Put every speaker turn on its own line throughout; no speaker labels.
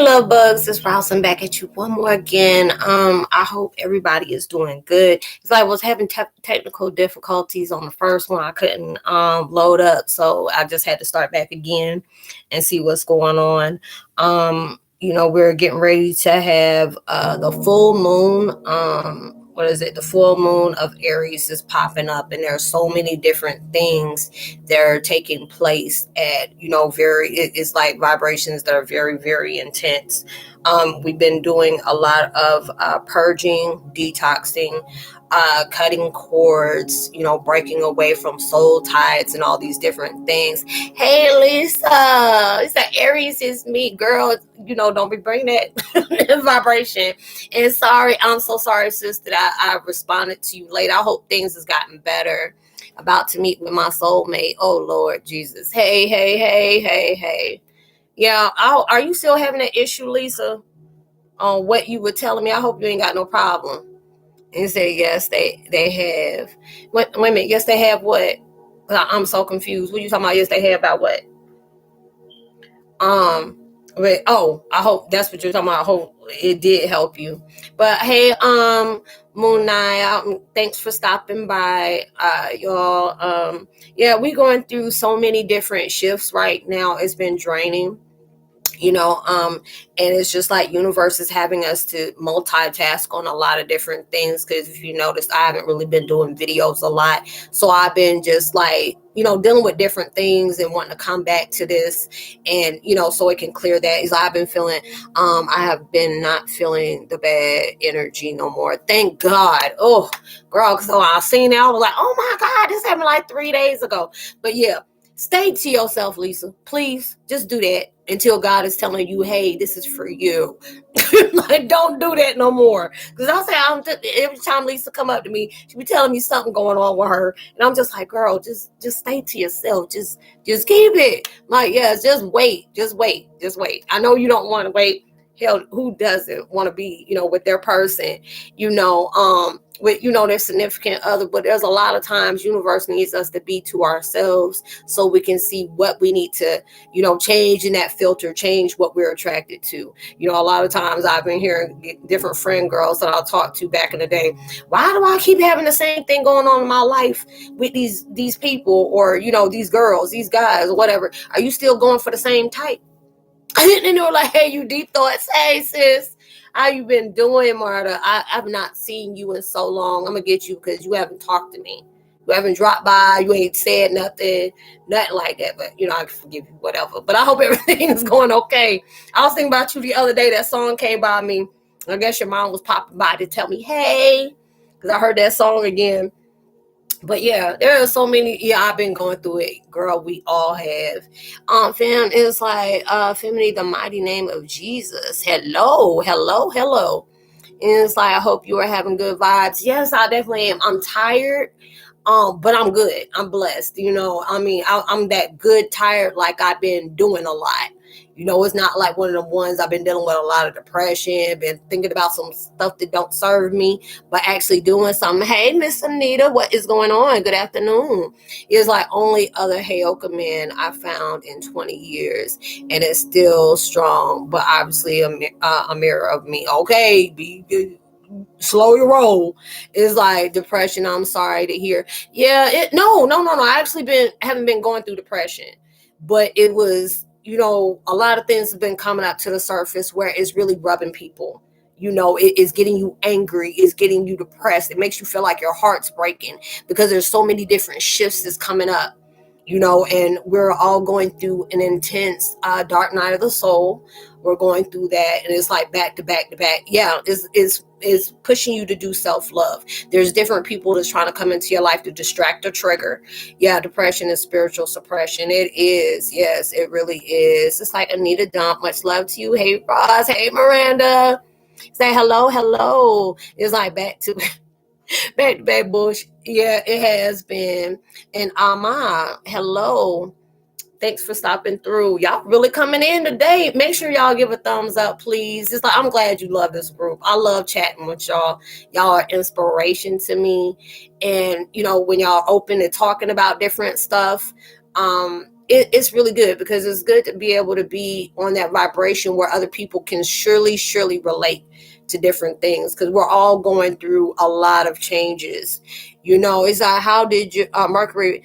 love bugs. It's Roslynn back at you one more again. I hope everybody is doing good. Because I was having technical difficulties on the first one. I couldn't load up, so I just had to start back again and see what's going on. We're getting ready to have the full moon. What is it? The full moon of Aries is popping up, and there are so many different things that are taking place at, it's like vibrations that are very, very intense. We've been doing a lot of purging, detoxing, cutting cords, breaking away from soul ties and all these different things. Hey, Lisa, Aries is me, girl. Don't be bringing that vibration. And sorry, I'm so sorry, sis, that I responded to you late. I hope things has gotten better. About to meet with my soulmate. Oh, Lord Jesus. Hey. Yeah, are you still having an issue, Lisa, on what you were telling me? I hope you ain't got no problem. And you say, yes, they have. Wait a minute. Yes, they have what? I'm so confused. What are you talking about? Yes, they have about what? I hope that's what you're talking about. I hope it did help you. But hey, Moonai, thanks for stopping by, y'all. Yeah, we're going through so many different shifts right now. It's been draining. And it's just like universe is having us to multitask on a lot of different things, because if you noticed, I haven't really been doing videos a lot, so I've been just like dealing with different things and wanting to come back to this, and so it can clear that. Is I've been feeling I have been not feeling the bad energy no more, thank God. Oh girl, so I seen it, I was like, oh my God, this happened like 3 days ago. But yeah, stay to yourself, Lisa. Please just do that until God is telling you, hey, this is for you. Like, don't do that no more. Because I'll say, every time Lisa come up to me, she be telling me something going on with her. And I'm just like, girl, just stay to yourself. Just keep it. Like, yes, just wait. I know you don't want to wait. Hell, who doesn't want to be, with their person, with, their significant other. But there's a lot of times universe needs us to be to ourselves so we can see what we need to, change in that filter, change what we're attracted to. A lot of times I've been hearing different friend girls that I'll talk to back in the day. Why do I keep having the same thing going on in my life with these people, or, these girls, these guys, or whatever? Are you still going for the same type? And they were like, hey, you deep thoughts. Hey, sis, how you been doing, Marta? I've not seen you in so long. I'm going to get you because you haven't talked to me. You haven't dropped by. You ain't said nothing like that. But, I can forgive you, whatever. But I hope everything is going okay. I was thinking about you the other day. That song came by me. I guess your mom was popping by to tell me, hey, because I heard that song again. But yeah, there are so many. Yeah, I've been going through it, girl. We all have. Fam, it's like, feminine, the mighty name of Jesus. Hello. And it's like, I hope you are having good vibes. Yes, I definitely am. I'm tired, but I'm good. I'm blessed. I'm that good tired. Like, I've been doing a lot. It's not like one of the ones I've been dealing with a lot of depression, been thinking about some stuff that don't serve me, but actually doing something. Hey, Miss Anita, what is going on? Good afternoon. It's like only other Heyoka man I found in 20 years, and it's still strong, but obviously a mirror of me. Okay, be good. Slow your roll. Is like depression. I'm sorry to hear. Yeah, no. I actually haven't been going through depression, but it was, a lot of things have been coming up to the surface where it's really rubbing people. It is getting you angry, it's getting you depressed. It makes you feel like your heart's breaking because there's so many different shifts that's coming up, and we're all going through an intense dark night of the soul. We're going through that, and it's like back to back to back. Yeah, it's pushing you to do self-love. There's different people that's trying to come into your life to distract or trigger. Yeah, depression is spiritual suppression. It is. Yes, it really is. It's like Anita Dump. Much love to you. Hey, Ross. Hey, Miranda. Say hello. It's like back to back bush. Yeah, it has been. And Ama, hello. Thanks for stopping through. Y'all really coming in today. Make sure y'all give a thumbs up, please. It's like, I'm glad you love this group. I love chatting with y'all. Y'all are inspiration to me. And, when y'all open and talking about different stuff, it's really good, because it's good to be able to be on that vibration where other people can surely relate to different things, because we're all going through a lot of changes. It's like, how did you Mercury,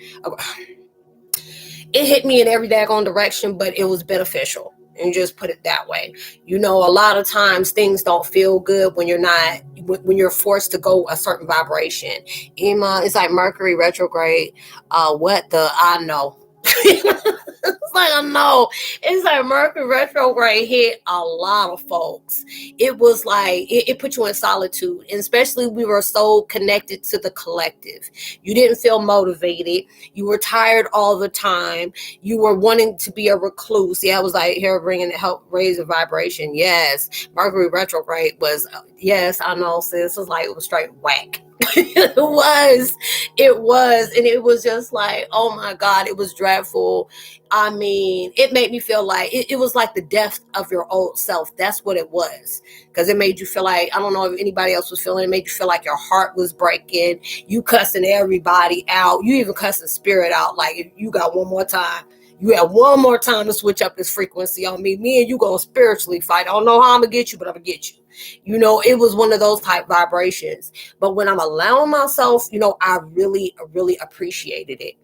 it hit me in every daggone direction, but it was beneficial, and just put it that way. A lot of times things don't feel good when you're forced to go a certain vibration. Emma, it's like Mercury retrograde. What the I know. It's like, I know. It's like Mercury retrograde hit a lot of folks. It was like, it put you in solitude. And especially, we were so connected to the collective. You didn't feel motivated. You were tired all the time. You were wanting to be a recluse. Yeah, I was like, here, bringing to help raise the vibration. Yes. Mercury retrograde was, yes, I know, sis. It was like, it was straight whack. It was, and it was just like, oh my God, it was dreadful. I mean, it made me feel like it was like the death of your old self. That's what it was, because it made you feel like, I don't know if anybody else was feeling it, made you feel like your heart was breaking. You cussing everybody out. You even cussing spirit out. Like, you got one more time. You have one more time to switch up this frequency on me. Me and you gonna spiritually fight. I don't know how I'm gonna get you, but I'm gonna get you. It was one of those type vibrations. But when I'm allowing myself, I really appreciated it.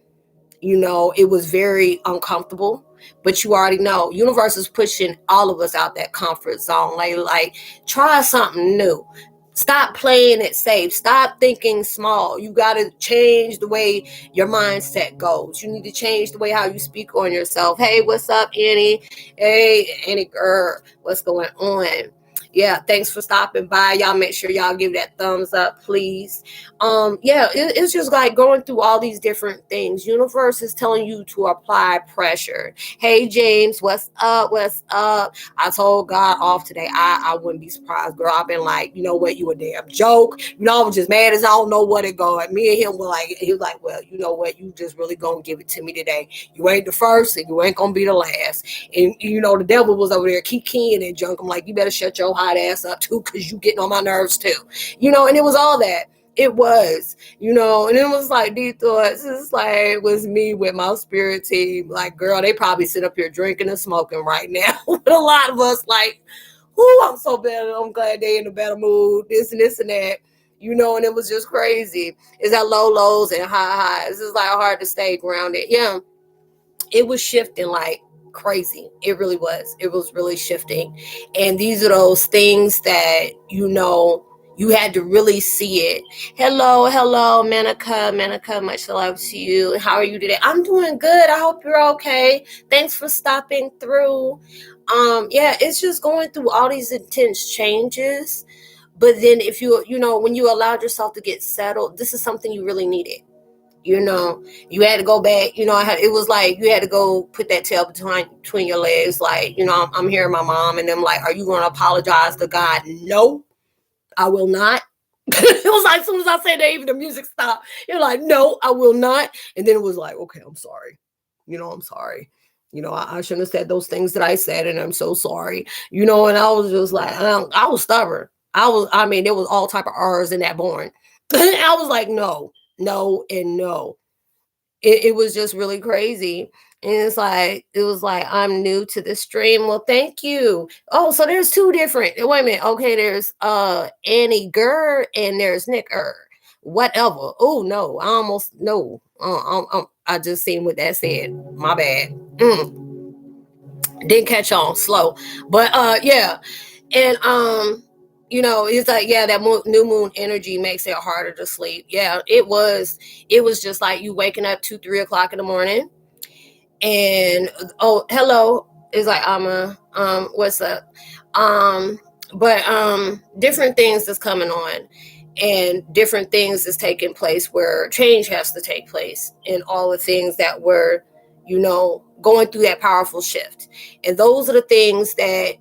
It was very uncomfortable, but you already know, universe is pushing all of us out that comfort zone. Like, try something new. Stop playing it safe. Stop thinking small. You got to change the way your mindset goes. You need to change the way how you speak on yourself. Hey, what's up, Annie? Hey, Annie girl, what's going on? Yeah, thanks for stopping by. Y'all make sure y'all give that thumbs up, please. Yeah, it's just like going through all these different things. Universe is telling you to apply pressure. Hey, James, what's up? What's up? I told God off today. I wouldn't be surprised, girl. I've been like, you know what? You a damn joke. I was just mad as I don't know what it going. Me and him were like, he was like, well, you know what? You just really gonna give it to me today. You ain't the first, and you ain't gonna be the last. And the devil was over there keying and junk. I'm like, you better shut your hot ass up too, because you getting on my nerves too. And it was all that. It was, and it was like, these thoughts, it's like, it was me with my spirit team. Like, girl, they probably sit up here drinking and smoking right now. But a lot of us like, I'm so bad. I'm glad they in a better mood, this and this and that. And it was just crazy. It's that low lows and high highs. It's like hard to stay grounded. Yeah, it was shifting like crazy. It really was. It was really shifting. And these are those things that, you had to really see it. Hello, Manica, much love to you. How are you today? I'm doing good. I hope you're okay. Thanks for stopping through. Yeah, it's just going through all these intense changes. But then if when you allowed yourself to get settled, this is something you really needed. You had to go back. It was like you had to go put that tail between your legs. Like, I'm hearing my mom and them like, are you going to apologize to God? No, I will not. It was like, as soon as I said that, even the music stopped. You're like, no, I will not. And then it was like, okay, I'm sorry. I'm sorry. I shouldn't have said those things that I said, and I'm so sorry. And I was just like, I was stubborn. There was all type of R's in that born. I was like, no, and no. It was just really crazy. And it was like, I'm new to the stream. Well, thank you. Oh, so there's two different. Wait a minute. Okay, there's Annie Gurr and there's Nick whatever. Oh no, I almost no. I just seen what that said. My bad. Didn't catch on. Slow. But yeah. And it's like, yeah, that new moon energy makes it harder to sleep. Yeah, it was just like you waking up 2-3 o'clock in the morning, and oh, hello, it's like, what's up? But different things is coming on, and different things is taking place where change has to take place, and all the things that were, going through that powerful shift. And those are the things that,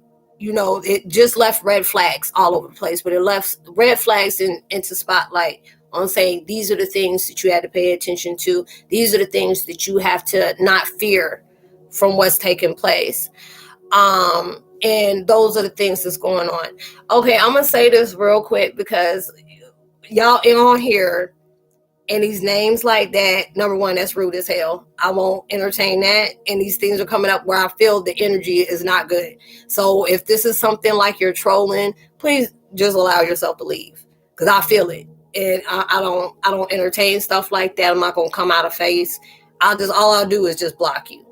it just left red flags all over the place, but it left red flags into spotlight on saying, these are the things that you had to pay attention to. These are the things that you have to not fear from what's taking place. And those are the things that's going on. Okay, I'm going to say this real quick, because y'all in on here, And these names like that, number one, that's rude as hell. I won't entertain that. And these things are coming up where I feel the energy is not good. So if this is something like you're trolling, please just allow yourself to leave, because I feel it. And I don't entertain stuff like that. I'm not gonna come out of face. All I'll do is just block you.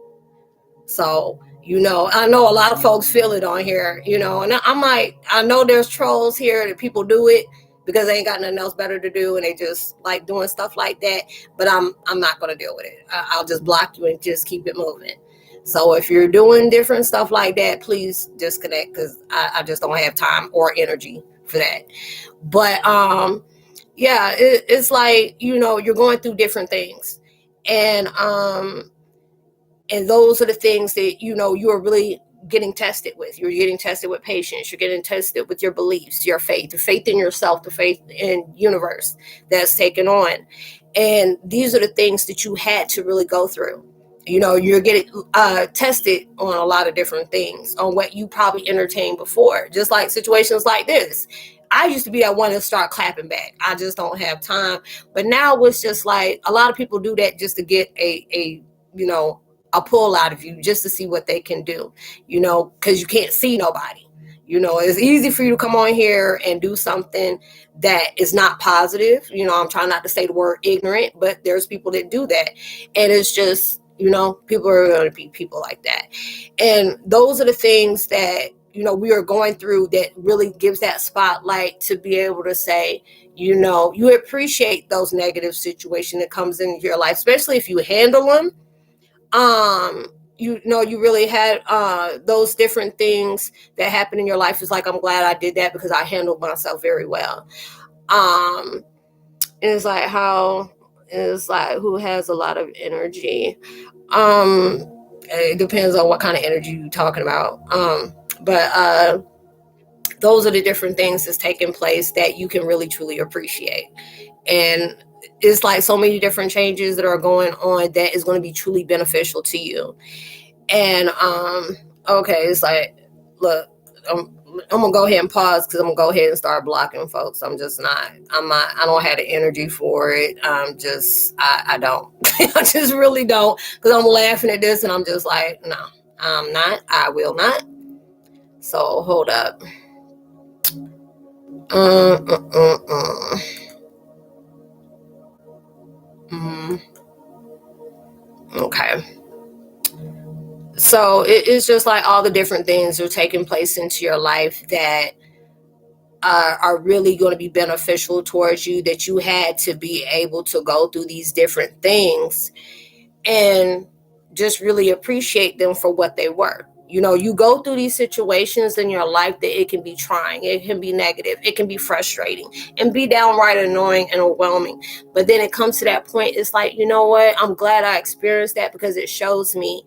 So, I know a lot of folks feel it on here, and I know there's trolls here that people do it because they ain't got nothing else better to do and they just like doing stuff like that. But I'm not going to deal with it. I'll just block you and just keep it moving. So if you're doing different stuff like that, please disconnect, because I just don't have time or energy for that. But yeah, it's like, you're going through different things. And those are the things that, you are really getting tested with. You're getting tested with patience. You're getting tested with your beliefs, your faith, the faith in yourself, the faith in universe that's taken on. And these are the things that you had to really go through. You're getting tested on a lot of different things, on what you probably entertained before. Just like situations like this. I used to be that one to start clapping back. I just don't have time. But now it's just like a lot of people do that just to get a pull out of you, just to see what they can do, because you can't see nobody. It's easy for you to come on here and do something that is not positive. I'm trying not to say the word ignorant, but there's people that do that. And it's just, people are going to be people like that. And those are the things that, we are going through, that really gives that spotlight to be able to say, you appreciate those negative situations that comes into your life, especially if you handle them. You really had those different things that happen in your life. It's like, I'm glad I did that because I handled myself very well. And it's like who has a lot of energy. It depends on what kind of energy you're talking about. But those are the different things that's taking place that you can really truly appreciate. And it's like so many different changes that are going on that is going to be truly beneficial to you. And okay, it's like, look, I'm gonna go ahead and pause, because I'm gonna go ahead and start blocking folks. I don't have the energy for it. I don't. I just really don't, because I'm laughing at this and I'm just like, no, I'm not. I will not. So hold up. Okay. So it's just like all the different things are taking place into your life that are really going to be beneficial towards you, that you had to be able to go through these different things and just really appreciate them for what they were. You go through these situations in your life that it can be trying, it can be negative, it can be frustrating, and be downright annoying and overwhelming. But then it comes to that point, it's like, you know what? I'm glad I experienced that, because it shows me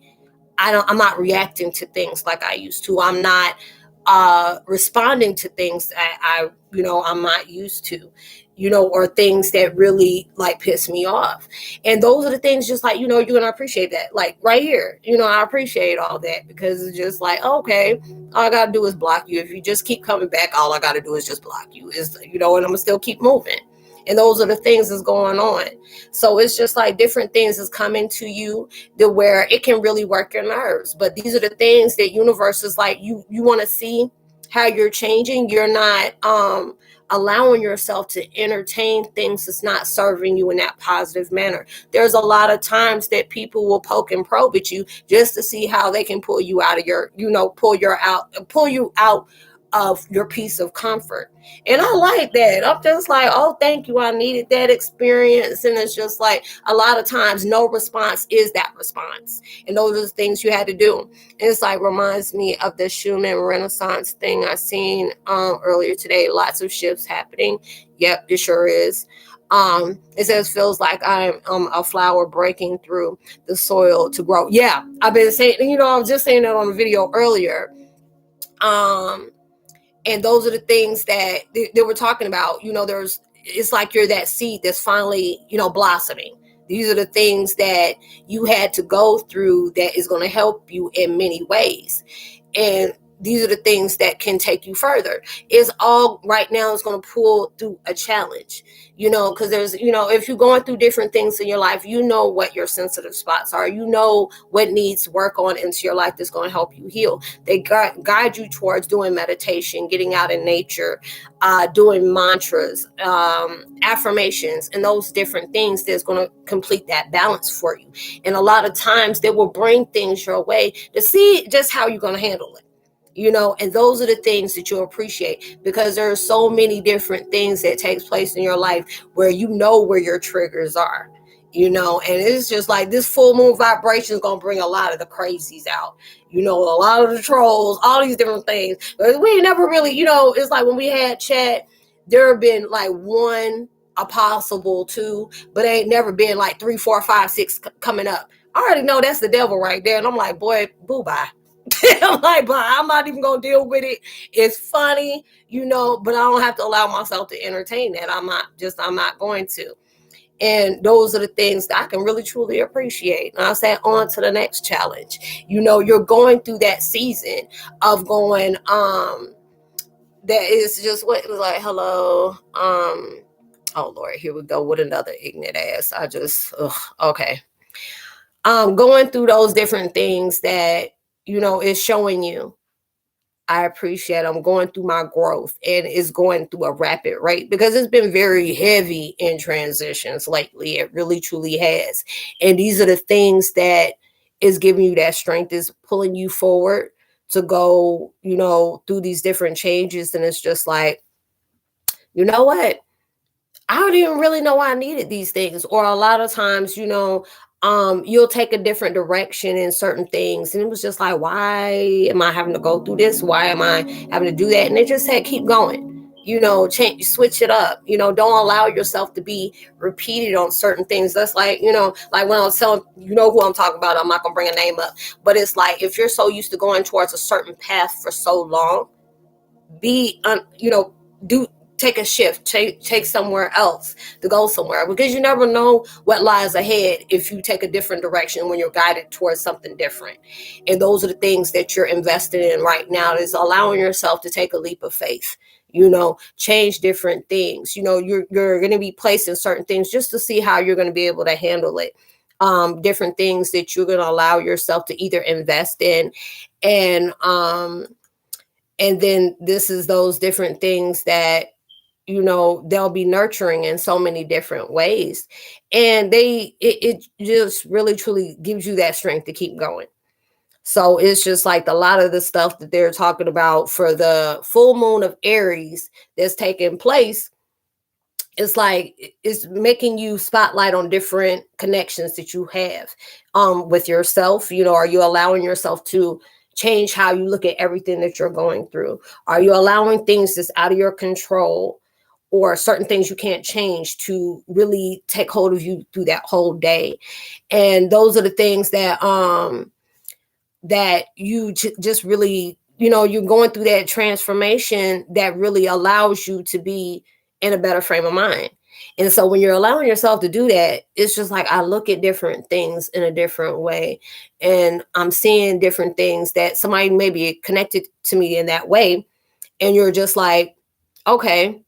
I'm not reacting to things like I used to. I'm not responding to things that I'm not used to, or things that really like piss me off. And those are the things, just like, you're going to appreciate that. Like right here, I appreciate all that, because it's just like, okay, all I got to do is block you. If you just keep coming back, all I got to do is just block you, and I'm going to still keep moving. And those are the things that's going on. So it's just like different things is coming to you to where it can really work your nerves. But these are the things that universe is like, you want to see how you're changing. You're not allowing yourself to entertain things that's not serving you in that positive manner. There's a lot of times that people will poke and probe at you just to see how they can pull you out of your, pull you out of your piece of comfort. And I like that. I'm just like, oh, thank you. I needed that experience. And it's just like, a lot of times no response is that response. And those are the things you had to do. And it's like, reminds me of the Schumann Renaissance thing I seen earlier today. Lots of shifts happening. Yep, it sure is. It says, feels like I'm a flower breaking through the soil to grow. Yeah, I've been saying, I was just saying that on the video earlier. And those are the things that they were talking about. It's like you're that seed that's finally, blossoming. These are the things that you had to go through that is going to help you in many ways. And these are the things that can take you further. It's all right now is going to pull through a challenge, because there's, if you're going through different things in your life, what your sensitive spots are, what needs work on into your life that's going to help you heal. They guide you towards doing meditation, getting out in nature, doing mantras, affirmations, and those different things that's going to complete that balance for you. And a lot of times they will bring things your way to see just how you're going to handle it. And those are the things that you'll appreciate, because there are so many different things that takes place in your life where where your triggers are, and it's just like this full moon vibration is going to bring a lot of the crazies out, a lot of the trolls, all these different things. But we never really, it's like when we had chat, there have been like one, a possible two, but ain't never been like 3, 4, 5, 6 coming up. I already know that's the devil right there. And I'm like, boy, boo-bye. I'm like, but I'm not even gonna deal with it. It's funny, but I don't have to allow myself to entertain that. I'm not going to. And those are the things that I can really truly appreciate. And I say, on to the next challenge. You're going through that season of going, that is just what it was like, hello. Oh Lord, here we go with another ignorant ass. Okay. Going through those different things that is showing you, I appreciate. I'm going through my growth, and it's going through a rapid rate because it's been very heavy in transitions lately. It really truly has. And these are the things that is giving you that strength, is pulling you forward to go, through these different changes. And it's just like, you know what? I don't even really know why I needed these things. Or a lot of times, you'll take a different direction in certain things. And it was just like, why am I having to go through this? Why am I having to do that? And they just said, keep going. Change, switch it up. Don't allow yourself to be repeated on certain things. That's like, like when I was telling, who I'm talking about, I'm not gonna bring a name up, but it's like, if you're so used to going towards a certain path for so long, take a shift, take somewhere else to go somewhere, because you never know what lies ahead if you take a different direction when you're guided towards something different. And those are the things that you're invested in right now, is allowing yourself to take a leap of faith, change different things. You're going to be placed in certain things just to see how you're going to be able to handle it. Different things that you're going to allow yourself to either invest in, and then this is those different things that they'll be nurturing in so many different ways. And it just really truly gives you that strength to keep going. So it's just like a lot of the stuff that they're talking about for the full moon of Aries that's taking place. It's like it's making you spotlight on different connections that you have with yourself. Are you allowing yourself to change how you look at everything that you're going through? Are you allowing things that's out of your control, or certain things you can't change, to really take hold of you through that whole day? And those are the things that that you just really, you're going through that transformation that really allows you to be in a better frame of mind. And so when you're allowing yourself to do that, it's just like, I look at different things in a different way, and I'm seeing different things that somebody may be connected to me in that way. And you're just like, okay,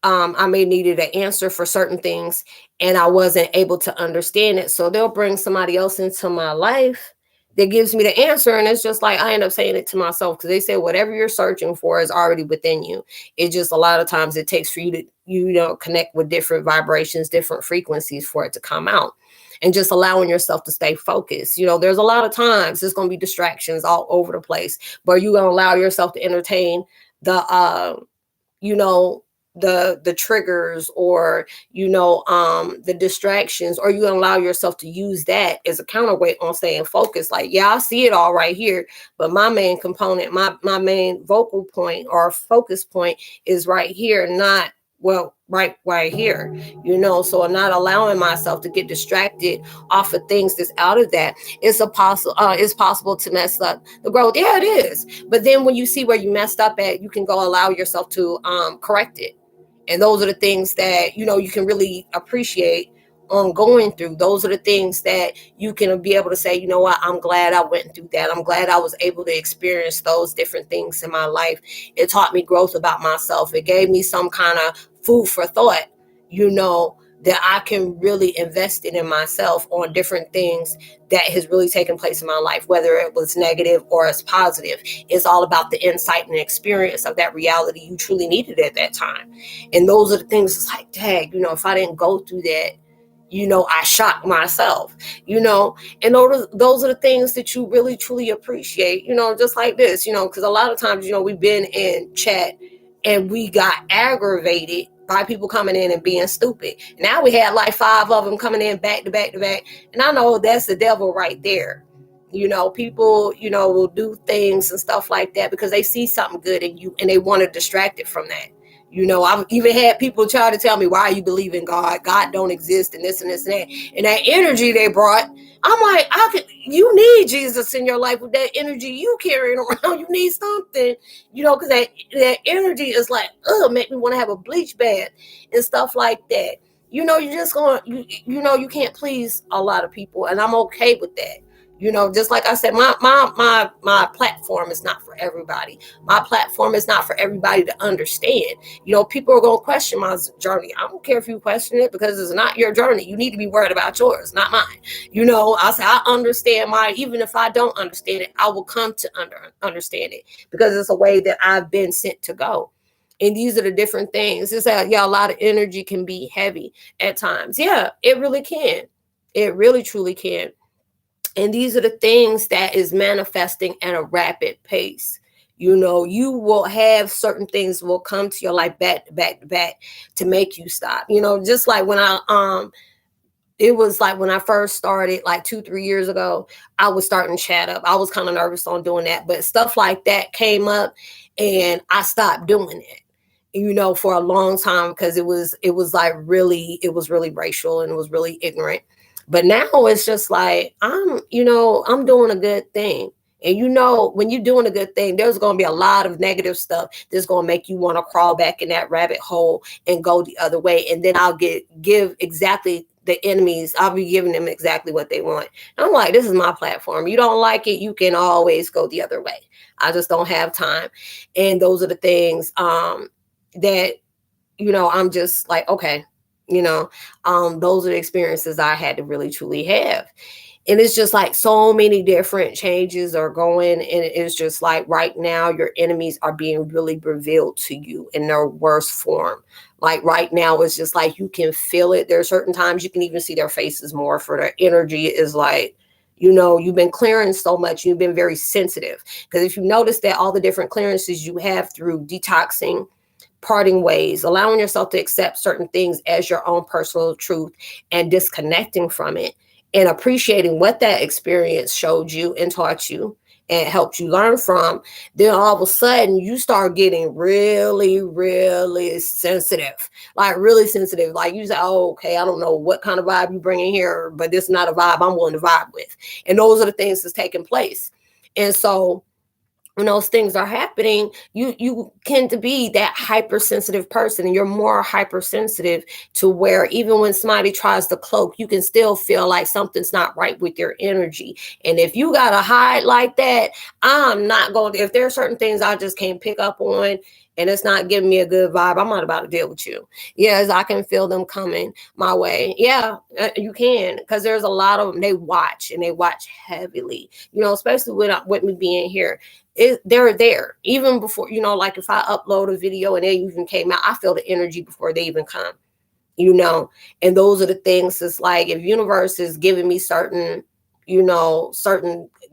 I may needed an answer for certain things, and I wasn't able to understand it. So they'll bring somebody else into my life that gives me the answer. And it's just like, I end up saying it to myself, because they say whatever you're searching for is already within you. It just, a lot of times it takes for you to, connect with different vibrations, different frequencies for it to come out. And just allowing yourself to stay focused. There's a lot of times there's going to be distractions all over the place, but you're going to allow yourself to entertain the the triggers, or the distractions, or you allow yourself to use that as a counterweight on staying focused. Like, yeah, I see it all right here, but my main component, my main vocal point or focus point is right here, not right here. So I'm not allowing myself to get distracted off of things that's out of that. It's possible to mess up the growth. Yeah, it is. But then when you see where you messed up at, you can go allow yourself to correct it. And those are the things that you can really appreciate on going through. Those are the things that you can be able to say, you know what, I'm glad I went through that. I'm glad I was able to experience those different things in my life. It taught me growth about myself. It gave me some kind of food for thought, that I can really invest in myself on different things that has really taken place in my life, whether it was negative or it's positive. It's all about the insight and experience of that reality you truly needed at that time. And those are the things, it's like, dang, if I didn't go through that, I shocked myself, and those are the things that you really truly appreciate, just like this, because a lot of times, we've been in chat and we got aggravated by people coming in and being stupid. Now we had like 5 of them coming in back to back to back. And I know that's the devil right there. People, will do things and stuff like that because they see something good in you and they want to distract it from that. I've even had people try to tell me, why you believe in God? God don't exist and this and this and that. And that energy they brought, I'm like, you need Jesus in your life with that energy you carrying around. You need something, because that energy is like, make me want to have a bleach bath and stuff like that. You're just going, you can't please a lot of people, and I'm okay with that. Just like I said, my platform is not for everybody. My platform is not for everybody to understand. People are going to question my journey. I don't care if you question it because it's not your journey. You need to be worried about yours, not mine. I say I understand mine. Even if I don't understand it, I will come to understand it because it's a way that I've been sent to go. And these are the different things. It's that, a lot of energy can be heavy at times. Yeah, it really can. It really, truly can. And these are the things that is manifesting at a rapid pace. You will have certain things will come to your life back to back to back to make you stop. Just like when it was like when I first started like 2-3 years ago, I was starting to chat up. I was kind of nervous on doing that, but stuff like that came up and I stopped doing it. For a long time because it was really racial and it was really ignorant. But now it's just like, I'm doing a good thing. And when you're doing a good thing, there's going to be a lot of negative stuff that's going to make you want to crawl back in that rabbit hole and go the other way. And then I'll give exactly the enemies, I'll be giving them exactly what they want. And I'm like, this is my platform. You don't like it, you can always go the other way. I just don't have time. And those are the things that, I'm just like, okay, those are the experiences I had to really truly have. And it's just like so many different changes are going. And it's just like right now, your enemies are being really revealed to you in their worst form. Like right now, it's just like you can feel it. There are certain times you can even see their faces more, for their energy is like, you've been clearing so much. You've been very sensitive. Because if you notice that all the different clearances you have through detoxing, parting ways, allowing yourself to accept certain things as your own personal truth and disconnecting from it and appreciating what that experience showed you and taught you and helped you learn from, then all of a sudden you start getting really, really sensitive, like really sensitive. Like you say, oh, okay, I don't know what kind of vibe you bring in here, but this is not a vibe I'm willing to vibe with. And those are the things that's taking place. And so when those things are happening, you tend to be that hypersensitive person, and you're more hypersensitive to where even when somebody tries to cloak, you can still feel like something's not right with your energy. And if you got to hide like that, I'm not going to, if there are certain things I just can't pick up on and it's not giving me a good vibe, I'm not about to deal with you. Yes, I can feel them coming my way. Yeah, you can, because there's a lot of them. They watch and they watch heavily, especially with me being here. They're there even before, like if I upload a video and they even came out, I feel the energy before they even come, and those are the things. It's like if universe is giving me certain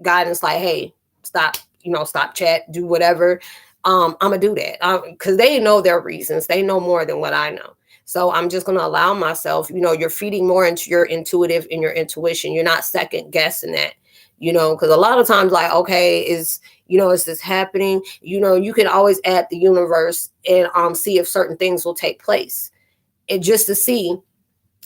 guidance, like, hey, stop, stop chat, do whatever. I'm gonna do that because they know their reasons. They know more than what I know. So I'm just going to allow myself, you're feeding more into your intuitive and your intuition. You're not second guessing that, because a lot of times, like, okay, is this happening? You can always add the universe and see if certain things will take place, and just to see,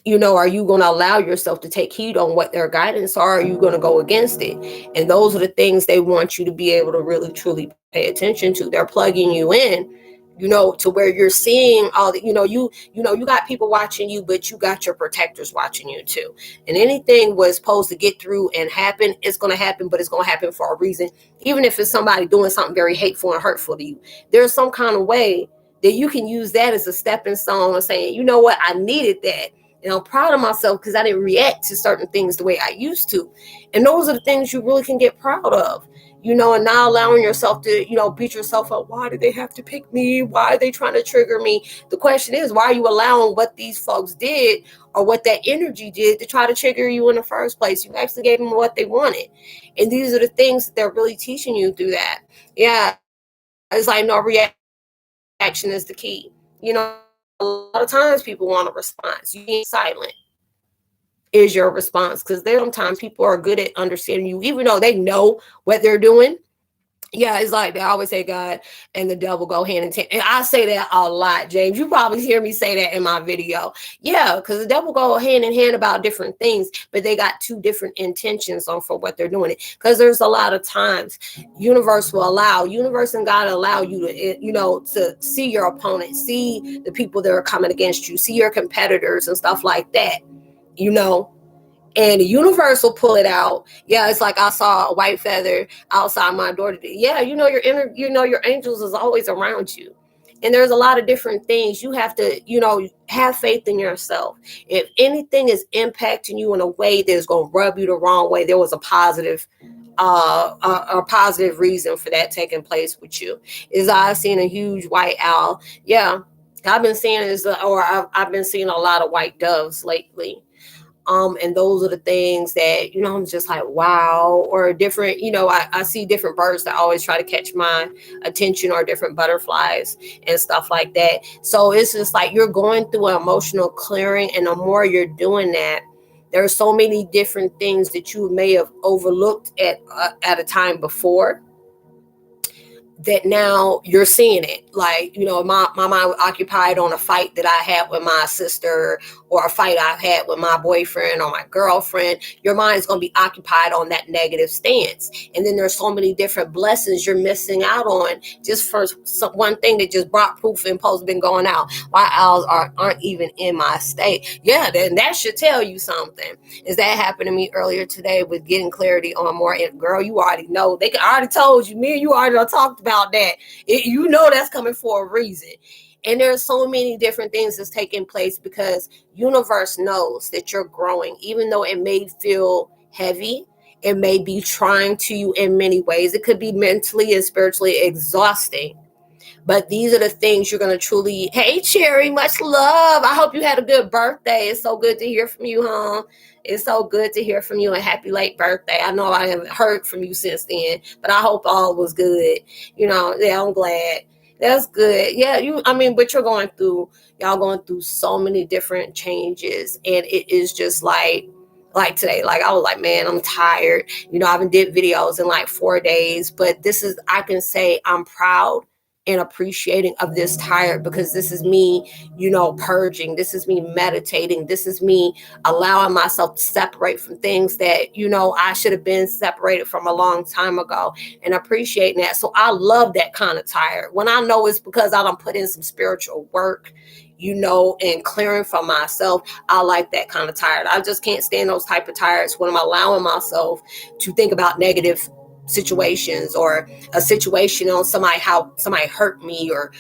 are you going to allow yourself to take heed on what their guidance are? Are you going to go against it? And those are the things they want you to be able to really, truly pay attention to. They're plugging you in to where you're seeing all the, you got people watching you, but you got your protectors watching you too. And anything was supposed to get through and happen, it's going to happen, but it's going to happen for a reason. Even if it's somebody doing something very hateful and hurtful to you, there's some kind of way that you can use that as a stepping stone and saying, you know what, I needed that. And I'm proud of myself because I didn't react to certain things the way I used to. And those are the things you really can get proud of. And not allowing yourself to, beat yourself up. Why do they have to pick me? Why are they trying to trigger me? The question is, why are you allowing what these folks did or what that energy did to try to trigger you in the first place? You actually gave them what they wanted. And these are the things that they're really teaching you through that. Yeah. It's like no reaction is the key. A lot of times people want a response. You being silent is your response, because sometimes people are good at understanding you, even though they know what they're doing. Yeah, it's like they always say God and the devil go hand in hand. And I say that a lot, James. You probably hear me say that in my video. Yeah, because the devil go hand in hand about different things, but they got two different intentions for what they're doing. Because there's a lot of times universe and God allow you to, to see your opponent, see the people that are coming against you, see your competitors and stuff like that, and the universe will pull it out. Yeah, it's like I saw a white feather outside my door today. Yeah, your angels is always around you. And there's a lot of different things you have to, have faith in yourself. If anything is impacting you in a way that's going to rub you the wrong way, there was a positive reason for that taking place with you. Is I've seen a huge white owl. Yeah, I've been seeing I've been seeing a lot of white doves lately. And those are the things that, I'm just like, wow. Or different, I see different birds that always try to catch my attention, or different butterflies and stuff like that. So it's just like you're going through an emotional clearing. And the more you're doing that, there are so many different things that you may have overlooked at a time before, that now you're seeing it. Like, my mind was occupied on a fight that I had with my sister, or a fight I've had with my boyfriend or my girlfriend. Your mind's going to be occupied on that negative stance. And then there's so many different blessings you're missing out on just for one thing that just brought proof and post been going out. Why owls aren't even in my state. Yeah, then that should tell you something. Is that happened to me earlier today with getting clarity on more. Girl, you already know. I already told you. Me and you already talked about that. That's coming for a reason. And there's so many different things that's taking place, because universe knows that you're growing, even though it may feel heavy. It may be trying to you in many ways. It could be mentally and spiritually exhausting. But these are the things you're going to truly. Hey, Cherry, much love. I hope you had a good birthday. It's so good to hear from you, huh? It's so good to hear from you, and happy late birthday. I know I haven't heard from you since then, but I hope all was good. Yeah, I'm glad. That's good. Yeah, but y'all going through so many different changes, and it is just like today, like I was like, man, I'm tired. I haven't did videos in like 4 days, but I can say I'm proud and appreciating of this tired, because this is me, purging. This is me meditating. This is me allowing myself to separate from things that, I should have been separated from a long time ago, and appreciating that. So I love that kind of tired, when I know it's because I don't put in some spiritual work, and clearing for myself. I like that kind of tired. I just can't stand those type of tires when I'm allowing myself to think about negative situations, or a situation on how somebody hurt me, or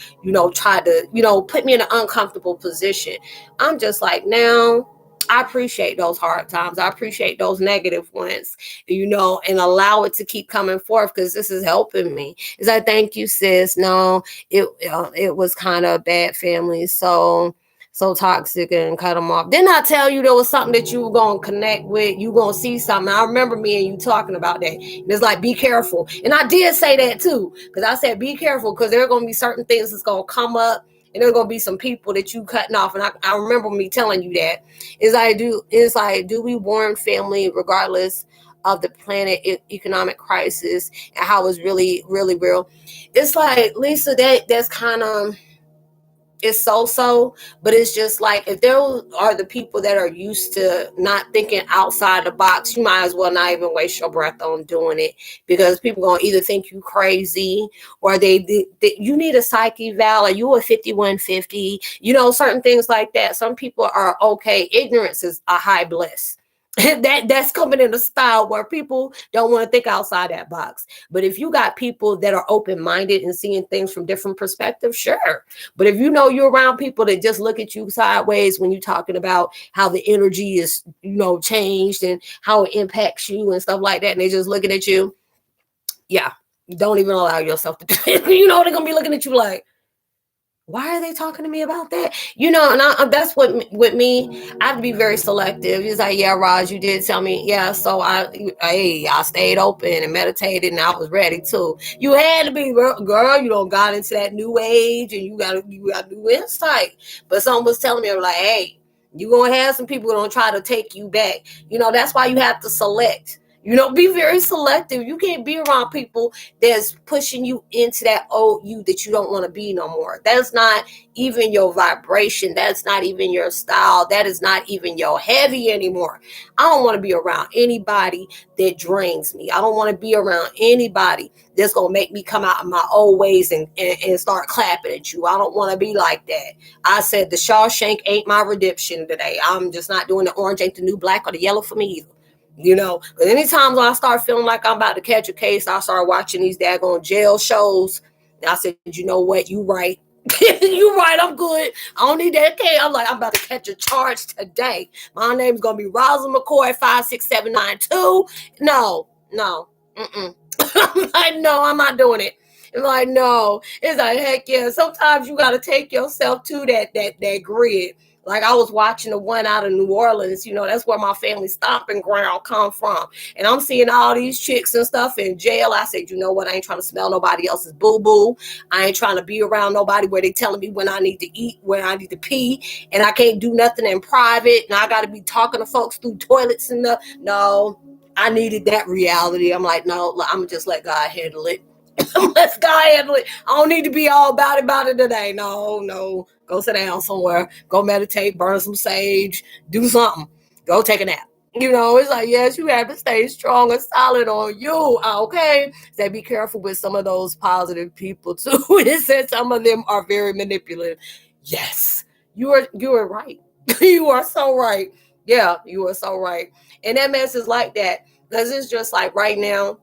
try to put me in an uncomfortable position. I'm just like, now I appreciate those hard times. I appreciate those negative ones, and allow it to keep coming forth, because this is helping me. Is like, thank you, sis. No, it was kind of a bad family, so toxic, and cut them off. Didn't I tell you there was something that you were going to connect with? You going to see something. I remember me and you talking about that. And it's like, be careful. And I did say that too, because I said, be careful, because there are going to be certain things that's going to come up, and there's going to be some people that you cutting off. And I remember me telling you that. Do we warn family regardless of the planet economic crisis, and how it's really, really real? It's like, Lisa, that's kind of, it's so, but it's just like, if there are the people that are used to not thinking outside the box, you might as well not even waste your breath on doing it, because people gonna either think you crazy, or they you need a psych eval, or you a 5150, certain things like that. Some people are okay. Ignorance is a high bliss. That's coming in a style where people don't want to think outside that box. But if you got people that are open-minded and seeing things from different perspectives, sure. But if you're around people that just look at you sideways when you're talking about how the energy is, changed, and how it impacts you and stuff like that, and they're just looking at you, yeah, don't even allow yourself to do it. They're gonna be looking at you like, why are they talking to me about that? And that's what with me, I have to be very selective. He's like, yeah, Raj, you did tell me. Yeah, so I stayed open and meditated, and I was ready too. You had to be, girl. You don't got into that new age, and you got new insight. But someone was telling me, I'm like, hey, you gonna have some people gonna try to take you back. That's why you have to select. Be very selective. You can't be around people that's pushing you into that old you that you don't want to be no more. That's not even your vibration. That's not even your style. That is not even your heavy anymore. I don't want to be around anybody that drains me. I don't want to be around anybody that's going to make me come out of my old ways and start clapping at you. I don't want to be like that. I said the Shawshank ain't my redemption today. I'm just not doing the orange ain't the new black or the yellow for me either. But anytime I start feeling like I'm about to catch a case, I start watching these daggone jail shows. And I said, you know what? You right. You right. I'm good. I don't need that case. I'm like, I'm about to catch a charge today. My name's going to be Roslynn Mckoy 56792. No. I'm like, no, I'm not doing it. I'm like, no. It's like, heck yeah. Sometimes you got to take yourself to that grid. Like, I was watching the one out of New Orleans, that's where my family stomping ground come from. And I'm seeing all these chicks and stuff in jail. I said, you know what? I ain't trying to smell nobody else's boo-boo. I ain't trying to be around nobody where they telling me when I need to eat, when I need to pee, and I can't do nothing in private, and I got to be talking to folks through toilets and no, I needed that reality. I'm like, no, I'm going to just let God handle it. Let's go handle it. I don't need to be all about it today. No. Go sit down somewhere. Go meditate, burn some sage, do something. Go take a nap. It's like, yes, you have to stay strong and solid on you. Okay. Say be careful with some of those positive people too. It said some of them are very manipulative. Yes. You are right. You are so right. Yeah, you are so right. And that mess is like that. Because it's just like right now,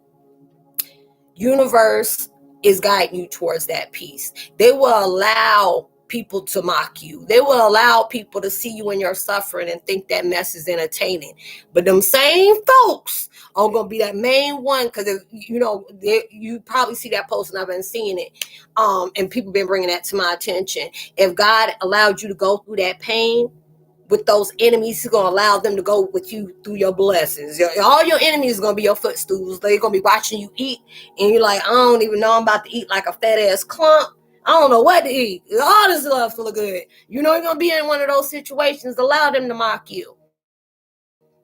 universe is guiding you towards that peace. They will allow people to mock you. They will allow people to see you in your suffering and think that mess is entertaining. But them same folks are going to be that main one, because you probably see that post, and I've been seeing it, and people been bringing that to my attention. If God allowed you to go through that pain with those enemies, he's going to allow them to go with you through your blessings. All your enemies are going to be your footstools. They're going to be watching you eat, and you're like, I don't even know, I'm about to eat like a fat ass clump. I don't know what to eat. All this stuff full of good. You're going to be in one of those situations. Allow them to mock you.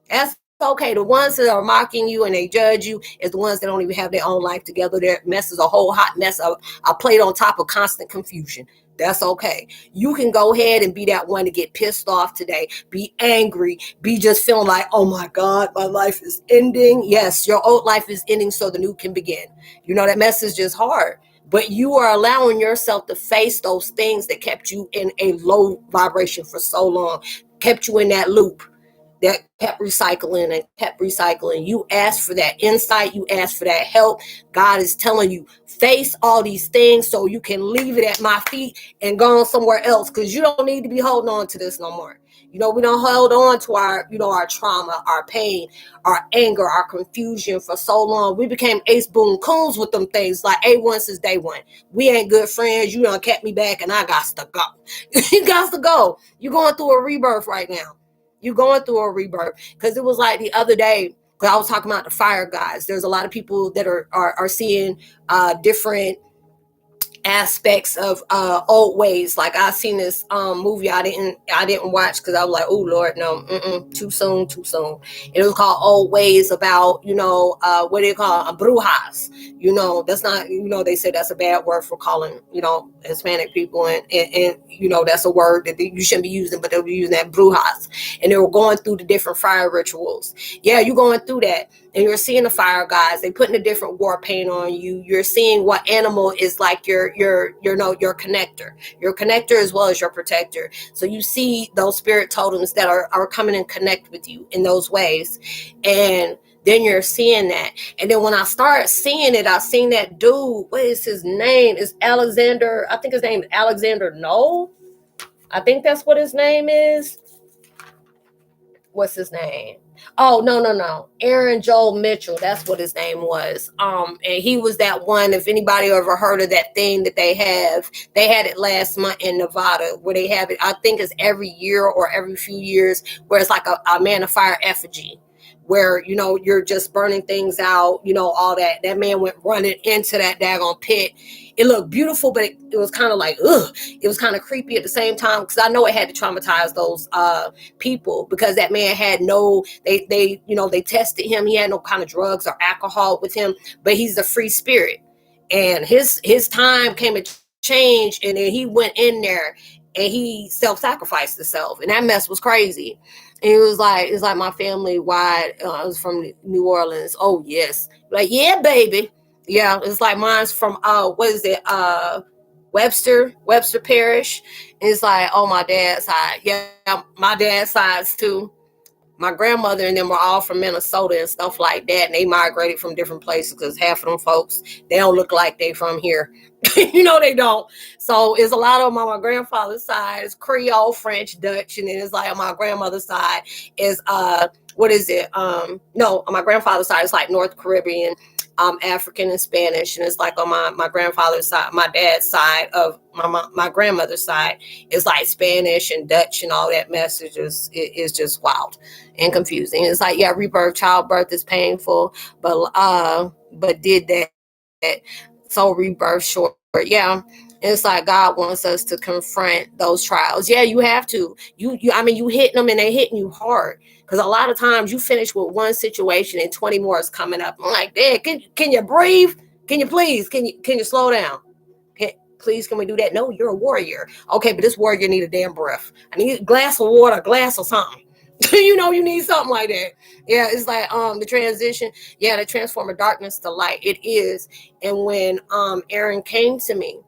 That's okay. The ones that are mocking you and they judge you is the ones that don't even have their own life together. Their mess is a whole hot mess of a plate on top of constant confusion. That's okay. You can go ahead and be that one to get pissed off today. Be angry. Be just feeling like, oh my God, my life is ending. Yes, your old life is ending so the new can begin. That mess is just hard. But you are allowing yourself to face those things that kept you in a low vibration for so long, kept you in that loop that kept recycling and kept recycling. You asked for that insight. You asked for that help. God is telling you, face all these things so you can leave it at my feet and go on somewhere else, because you don't need to be holding on to this no more. We don't hold on to our trauma, our pain, our anger, our confusion for so long. We became ace boon coons with them things, like A1 since day one. We ain't good friends. You done kept me back and I got to go. You got to go. You're going through a rebirth right now. You're going through a rebirth, because it was like the other day, because I was talking about the fire guys. There's a lot of people that are seeing different aspects of old ways. Like I seen this movie I didn't watch because I was like, oh Lord, no, too soon. It was called Old Ways, about what do you call brujas. That's not, they say that's a bad word for calling Hispanic people, and that's a word that you shouldn't be using, but they'll be using that brujas. And they were going through the different fire rituals. Yeah, you're going through that, and you're seeing the fire guys. They putting a different war paint on you. You're seeing what animal is like your connector as well as your protector. So you see those spirit totems that are coming and connect with you in those ways, and then you're seeing that. And then when I start seeing it, I seen that dude. What is his name? It's Alexander. I think his name is Alexander Noel. I think that's what his name is. What's his name? Oh, no. Aaron Joel Mitchell. That's what his name was. And he was that one. If anybody ever heard of that thing that they had it last month in Nevada, where they have it, I think it's every year or every few years, where it's like a man of fire effigy, where, you're just burning things out, all that. That man went running into that daggone pit. It looked beautiful, but it was kind of like, ugh. It was kind of creepy at the same time, because I know it had to traumatize those people, because that man had they tested him. He had no kind of drugs or alcohol with him, but he's a free spirit. And his time came to change, and then he went in there and he self-sacrificed himself, and that mess was crazy. And it was like my family wide. I was from New Orleans. Oh yes, like yeah, baby. Yeah, it's like mine's from what is it? Webster Parish. It's like, oh, my dad's side. Yeah, my dad's sides too. My grandmother and them were all from Minnesota and stuff like that, and they migrated from different places, because half of them folks, they don't look like they from here. They don't. So it's a lot of them on my grandfather's side is Creole, French, Dutch, and then it's like on my grandmother's side is what is it? No, on my grandfather's side it's like North Caribbean, African and Spanish, and it's like on my grandfather's side, my dad's side of my grandmother's side is like Spanish and Dutch, and all that message is just wild and confusing. It's like, yeah, rebirth, childbirth is painful, but did that soul rebirth short? Yeah. It's like God wants us to confront those trials. Yeah, you have to. You hitting them, and they hitting you hard. Because a lot of times you finish with one situation and 20 more is coming up. I'm like, Dad, can you breathe? Can you please? Can you slow down? Can we do that? No, you're a warrior. Okay, but this warrior need a damn breath. I need a glass of water, a glass or something. You need something like that. Yeah, it's like the transition. Yeah, the transform of darkness to light. It is. And when Aaron came to me,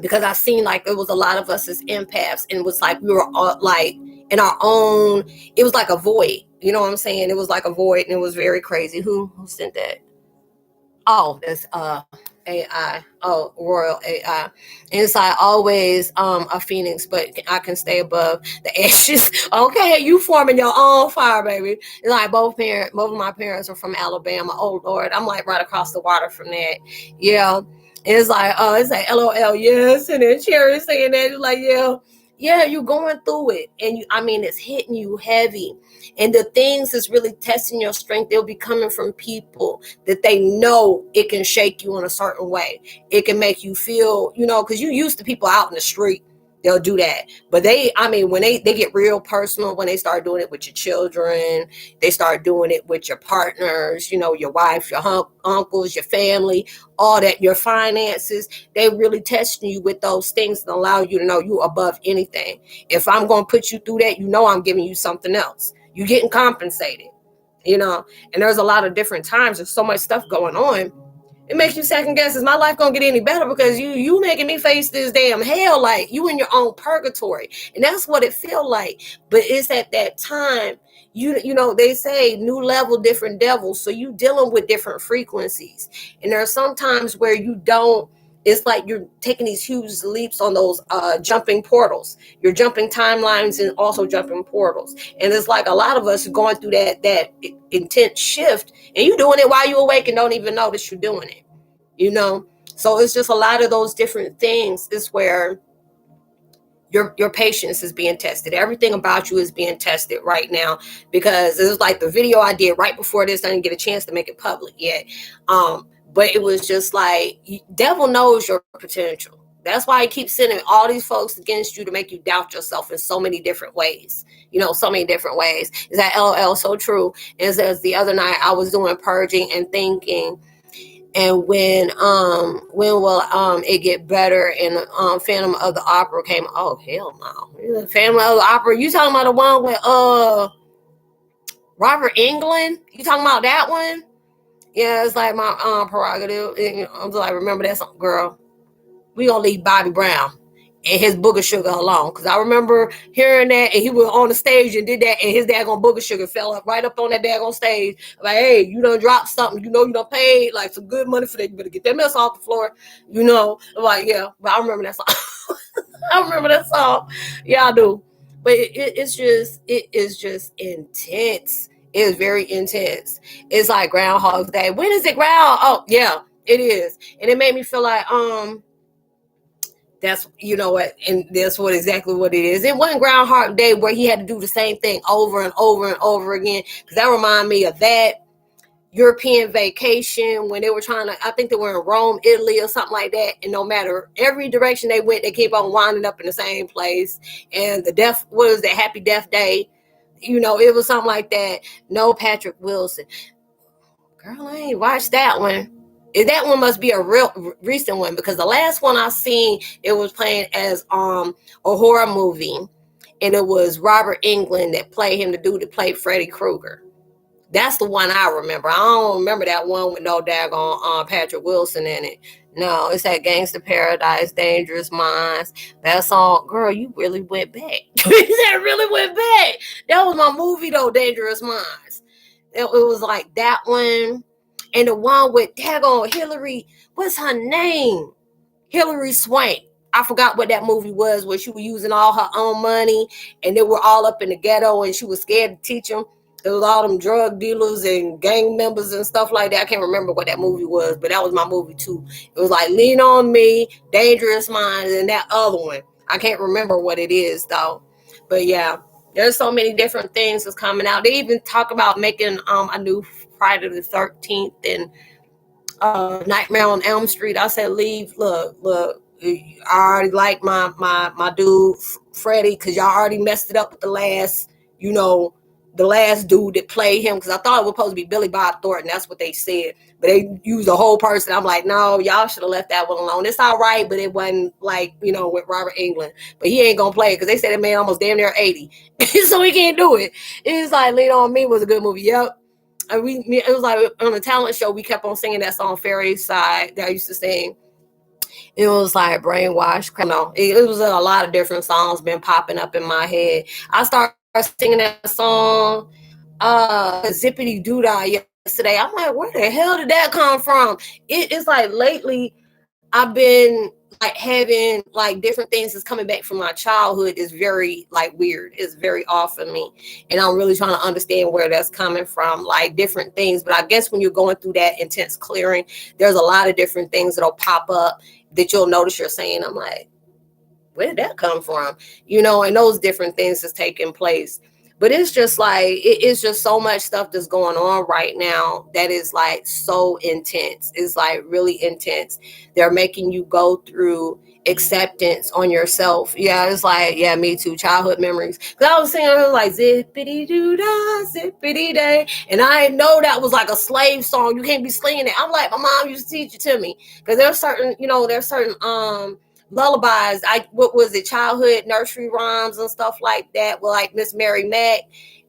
because I seen like it was a lot of us as empaths, and it was like we were all like in our own. It was like a void. You know what I'm saying? It was like a void, and it was very crazy. Who sent that? Oh, that's AI. Oh, Royal AI. And it's like always a phoenix, but I can stay above the ashes. Okay, you forming your own fire, baby. It's like both of my parents are from Alabama. Oh Lord, I'm like right across the water from that. Yeah. It's like, it's like LOL, yes. And then Cherry saying that, it's like, yeah, you're going through it. And it's hitting you heavy. And the things that's really testing your strength, they'll be coming from people that they know it can shake you in a certain way. It can make you feel, because you used to people out in the street. They'll do that. But when they get real personal, when they start doing it with your children, they start doing it with your partners, your wife, your uncles, your family, all that, your finances, they really testing you with those things and allow you to know you above anything. If I'm going to put you through that, I'm giving you something else. You're getting compensated, and there's a lot of different times. There's so much stuff going on. It makes you second guess, is my life gonna get any better because you making me face this damn hell, like you in your own purgatory. And that's what it feel like. But it's at that time, they say new level, different devils. So you dealing with different frequencies. And there are some times where it's like you're taking these huge leaps on those jumping portals. You're jumping timelines and also jumping portals. And it's like a lot of us are going through that intense shift, and you're doing it while you're awake and don't even notice you're doing it. So it's just a lot of those different things is where your patience is being tested. Everything about you is being tested right now, because it was like the video I did right before this. I didn't get a chance to make it public yet. But it was just like, devil knows your potential. That's why he keeps sending all these folks against you to make you doubt yourself in so many different ways. So many different ways. Is that LL so true? And it says the other night I was doing purging and thinking, and when will it get better? And Phantom of the Opera came. Oh hell no! Phantom of the Opera. You talking about the one with Robert Englund? You talking about that one? Yeah, it's like my prerogative. And, I'm just like, remember that song, girl. We gonna leave Bobby Brown and his booger sugar alone, because I remember hearing that, and he was on the stage and did that, and his daggone booger sugar fell up right up on that daggone stage. Like, hey, you done dropped something. You done paid like some good money for that. You better get that mess off the floor. Like, yeah. But I remember that song. I remember that song. Yeah, I do. But it is just intense. It is very intense. It's like Groundhog's Day. When is it ground? Oh, yeah, it is. And it made me feel like, that's, what, and that's exactly what it is. It wasn't Groundhog Day where he had to do the same thing over and over and over again, because that reminded me of that European Vacation when they were trying to, I think they were in Rome, Italy or something like that, and no matter every direction they went, they keep on winding up in the same place. And what was that, Happy Death Day? It was something like that. No, Patrick Wilson. Girl, I ain't watched that one. That one must be a real recent one, because the last one I seen, it was playing as a horror movie, and it was Robert Englund that played him, the dude that played Freddy Krueger. That's the one I remember. I don't remember that one with no daggone Patrick Wilson in it. No, it's that Gangsta Paradise, Dangerous Minds. That song, girl, you really went back. That really went back. That was my movie though, Dangerous Minds. It was like that one. And the one with daggone Hillary, what's her name? Hillary Swank. I forgot what that movie was, where she was using all her own money, and they were all up in the ghetto, and she was scared to teach them. There was all them drug dealers and gang members and stuff like that. I can't remember what that movie was, but that was my movie too. It was like Lean on Me, Dangerous Minds, and that other one. I can't remember what it is though. But yeah, there's so many different things that's coming out. They even talk about making a new Friday the 13th and Nightmare on Elm Street. I said, leave. Look. I already like my dude Freddy, because y'all already messed it up with the last dude that played him, because I thought it was supposed to be Billy Bob Thornton. That's what they said, but they used a whole person. I'm like, no, y'all should have left that one alone. It's all right, but it wasn't like, with Robert Englund. But he ain't gonna play it, because they said that man almost damn near 80, so he can't do it. It's like Lean on Me was a good movie. Yep. It was like on a talent show, we kept on singing that song Fairy Side that I used to sing. It was like Brainwash. It was a lot of different songs been popping up in my head. I started singing that song, Zippity Doodah, yesterday. I'm like, where the hell did that come from? It's like lately I've been like having like different things that's coming back from my childhood is very like weird. It's very off for me. And I'm really trying to understand where that's coming from, like different things. But I guess when you're going through that intense clearing, there's a lot of different things that'll pop up that you'll notice you're saying. I'm like, where did that come from? And those different things that's taking place. But it's just like, it's just so much stuff that's going on right now that is like so intense. It's like really intense. They're making you go through acceptance on yourself. Yeah, it's like, yeah, me too. Childhood memories. Because I was singing, I was like, zippity doo dah, zippity day. And I didn't know that was like a slave song. You can't be singing it. I'm like, my mom used to teach it to me. Because there's certain lullabies, what was it, childhood nursery rhymes and stuff like that with like Miss Mary Mack,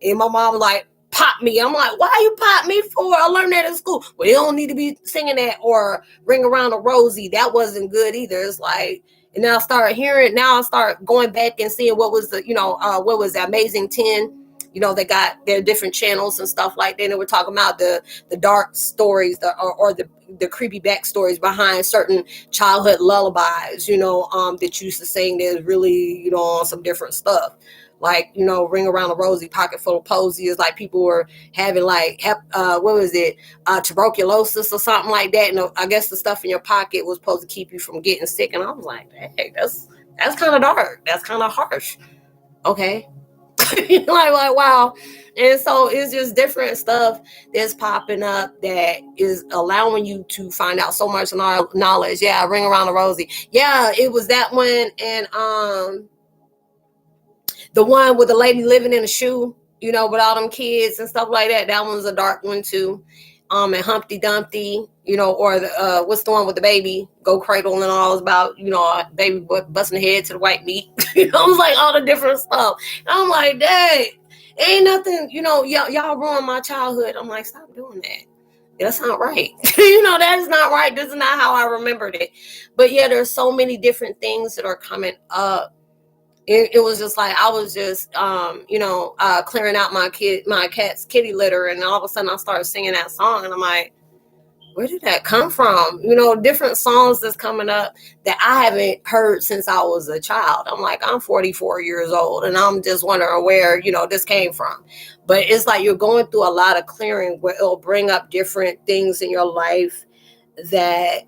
and my mom like pop me. I'm like, why you pop me for? I learned that in school. Well, you don't need to be singing that, or Ring Around the Rosie. That wasn't good either. It's like, and then I started hearing, now I start going back and seeing what was the, what was the Amazing 10. They got their different channels and stuff like that. And we're talking about the dark stories, or the creepy backstories behind certain childhood lullabies, that used to sing. There's really, on some different stuff. Like, Ring Around the Rosie, Pocket Full of Posies, like people were having like, tuberculosis or something like that. And I guess the stuff in your pocket was supposed to keep you from getting sick. And I was like, hey, that's kind of dark. That's kind of harsh. Okay. like wow. And so it's just different stuff that's popping up that is allowing you to find out so much knowledge. Yeah, Ring Around the Rosie. Yeah, it was that one. And the one with the lady living in a shoe, with all them kids and stuff like that. That one's a dark one too. And Humpty Dumpty, or the what's the one with the baby go cradle and all, is about, baby busting the head to the white meat. It was like all the different stuff. And I'm like, dang, ain't nothing, y'all ruined my childhood. I'm like, stop doing that. That's not right. That is not right. This is not how I remembered it. But yeah, there's so many different things that are coming up. It was just like I was just clearing out my cat's kitty litter, and all of a sudden I started singing that song, and I'm like, where did that come from? Different songs that's coming up that I haven't heard since I was a child. I'm like, I'm 44 years old, and I'm just wondering where this came from. But it's like you're going through a lot of clearing where it'll bring up different things in your life that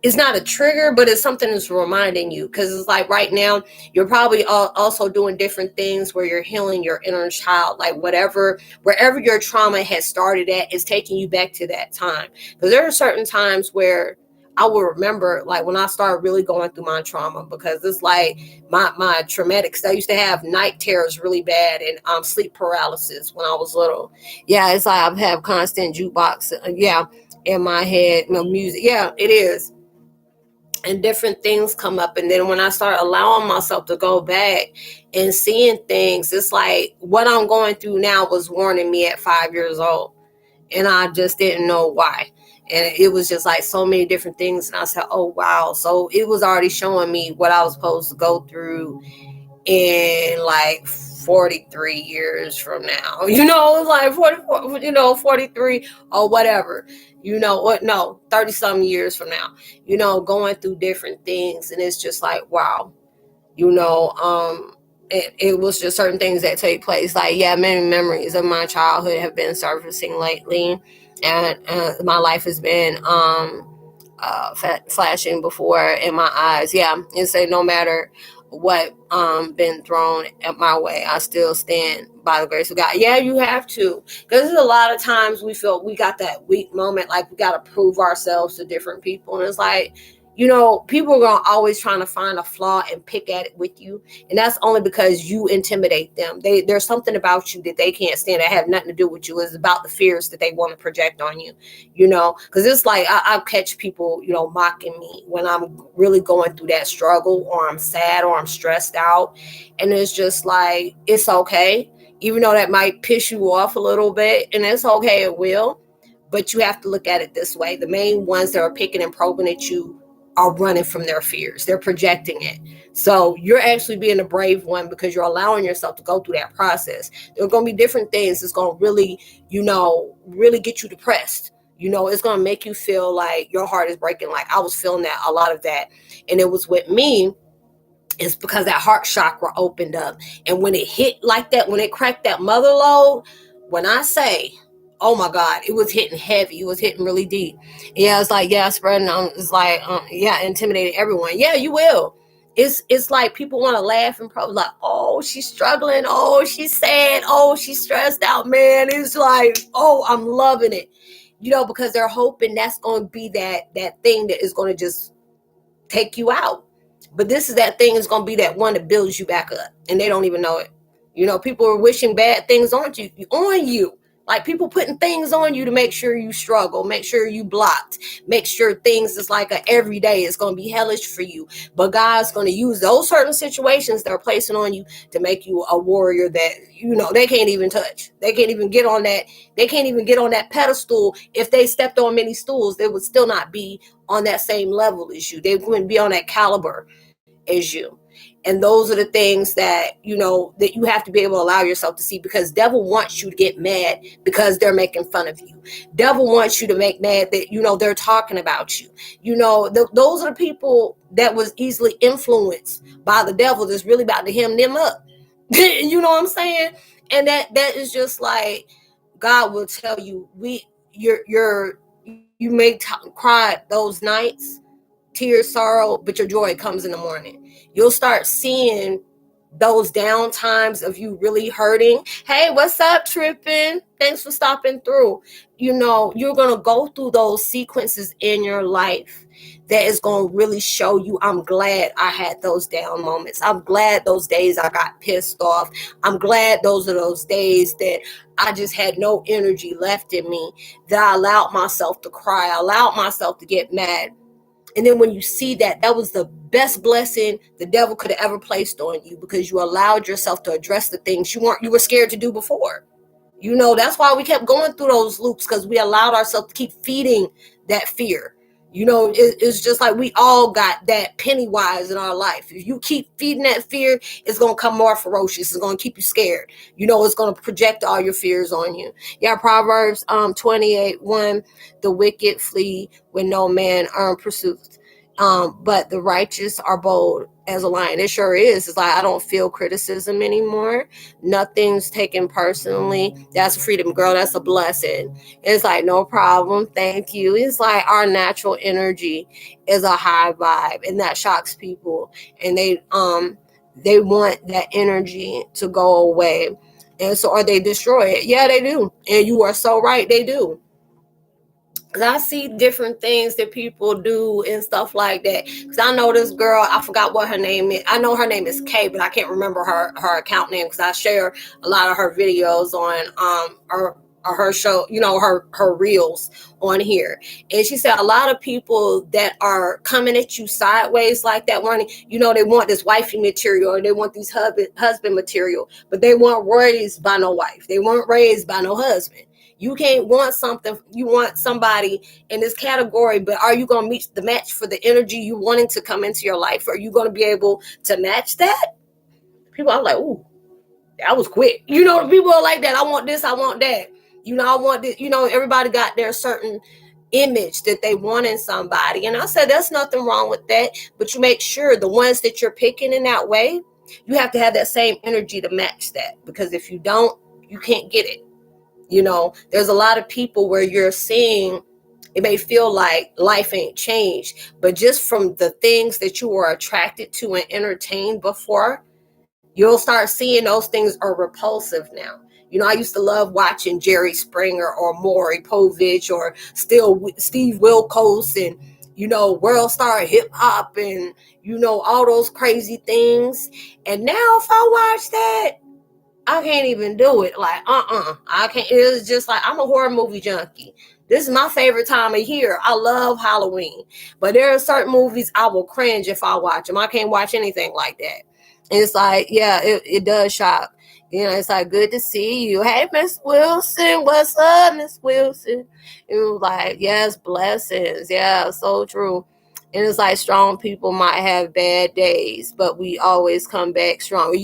it's not a trigger, but it's something that's reminding you, because it's like right now you're probably also doing different things where you're healing your inner child, like wherever your trauma has started at is taking you back to that time. Because there are certain times where I will remember, like when I started really going through my trauma, because it's like my traumatics. I used to have night terrors really bad, and sleep paralysis when I was little. Yeah, it's like I have constant jukebox, in my head, music. Yeah, it is. And different things come up, and then when I start allowing myself to go back and seeing things, it's like what I'm going through now was warning me at 5 years old, and I just didn't know why. And it was just like so many different things, and I said, oh wow, so it was already showing me what I was supposed to go through in like 43 years from now. It's like 44, 43 or whatever. What? No, 30 some years from now. Going through different things, and it's just like wow. It was just certain things that take place. Like, yeah, many memories of my childhood have been surfacing lately, and my life has been flashing before in my eyes. Yeah, and say no matter what been thrown at my way, I still stand by the grace of God. Yeah, you have to, because there's a lot of times we feel we got that weak moment, like we got to prove ourselves to different people, and it's like, people are going to always trying to find a flaw and pick at it with you. And that's only because you intimidate them. There's something about you that they can't stand that have nothing to do with you. It's about the fears that they want to project on you, because it's like I catch people, mocking me when I'm really going through that struggle, or I'm sad, or I'm stressed out. And it's just like, it's okay. Even though that might piss you off a little bit, and it's okay, it will. But you have to look at it this way. The main ones that are picking and probing at you are running from their fears. They're projecting it. So you're actually being a brave one, because you're allowing yourself to go through that process. There are going to be different things that's going to really, really get you depressed. It's going to make you feel like your heart is breaking. Like I was feeling that, a lot of that. And it was with me, it's because that heart chakra opened up. And when it hit like that, when it cracked that mother load, when I say, oh my God, it was hitting heavy. It was hitting really deep. Yeah, it's like, yeah, spreading on. It's like, intimidating everyone. Yeah, you will. It's like people want to laugh and probably like, oh, she's struggling. Oh, she's sad. Oh, she's stressed out, man. It's like, oh, I'm loving it. Because they're hoping that's going to be that thing that is going to just take you out. But this is that thing is going to be that one that builds you back up, and they don't even know it. People are wishing bad things on you. Like people putting things on you to make sure you struggle, make sure you blocked, make sure things is like every day is going to be hellish for you. But God's going to use those certain situations they're placing on you to make you a warrior that, they can't even touch. They can't even get on that. They can't even get on that pedestal. If they stepped on many stools, they would still not be on that same level as you. They wouldn't be on that caliber as you. And those are the things that, that you have to be able to allow yourself to see, because devil wants you to get mad because they're making fun of you. Devil wants you to make mad that, they're talking about you. Those are the people that was easily influenced by the devil that's really about to hem them up. You know what I'm saying? And that is just like, God will tell you, you may cry those nights, tears, sorrow, but your joy comes in the morning. You'll start seeing those down times of you really hurting. Hey, what's up, Trippin'? Thanks for stopping through. You know, you're going to go through those sequences in your life that is going to really show you, I'm glad I had those down moments. I'm glad those days I got pissed off. I'm glad those are those days that I just had no energy left in me, that I allowed myself to cry, I allowed myself to get mad. And then when you see that, that was the best blessing the devil could have ever placed on you, because you allowed yourself to address the things you were scared to do before. You know, that's why we kept going through those loops, because we allowed ourselves to keep feeding that fear. You know, it's just like we all got that Pennywise in our life. If you keep feeding that fear, it's going to come more ferocious. It's going to keep you scared. You know, it's going to project all your fears on you. Yeah, Proverbs 28:1, the wicked flee when no man pursues. But the righteous are bold as a lion. It sure is. It's like, I don't feel criticism anymore. Nothing's taken personally. That's freedom, girl. That's a blessing. It's like, no problem. Thank you. It's like our natural energy is a high vibe, and that shocks people. And they want that energy to go away. And so, or they destroy it. Yeah, they do. And you are so right. They do. I see different things that people do and stuff like that. Because I know this girl, I forgot what her name is. I know her name is Kay, but I can't remember her account name, because I share a lot of her videos on her show, you know, her reels on here. And she said a lot of people that are coming at you sideways like that, wanting, you know, they want this wifey material, or they want these husband material, but they weren't raised by no wife. They weren't raised by no husband. You can't want something, you want somebody in this category, but are you going to meet the match for the energy you wanting to come into your life? Are you going to be able to match that? People are like, ooh, that was quick. You know, people are like that. I want this, I want that. You know, I want this. You know, everybody got their certain image that they want in somebody. And I said, there's nothing wrong with that. But you make sure the ones that you're picking in that way, you have to have that same energy to match that. Because if you don't, you can't get it. You know, there's a lot of people where you're seeing, it may feel like life ain't changed, but just from the things that you were attracted to and entertained before, you'll start seeing those things are repulsive now. You know, I used to love watching Jerry Springer or Maury Povich or Steve Wilkos and, you know, World Star Hip Hop and, you know, all those crazy things. And now if I watch that, I can't even do it. Like, I can't. It's just like, I'm a horror movie junkie. This is my favorite time of year. I love Halloween. But there are certain movies I will cringe if I watch them. I can't watch anything like that. And it's like, yeah, it does shock. You know, it's like, good to see you. Hey, Miss Wilson. What's up, Miss Wilson? It was like, yes, blessings. Yeah, so true. And it's like, strong people might have bad days, but we always come back strong.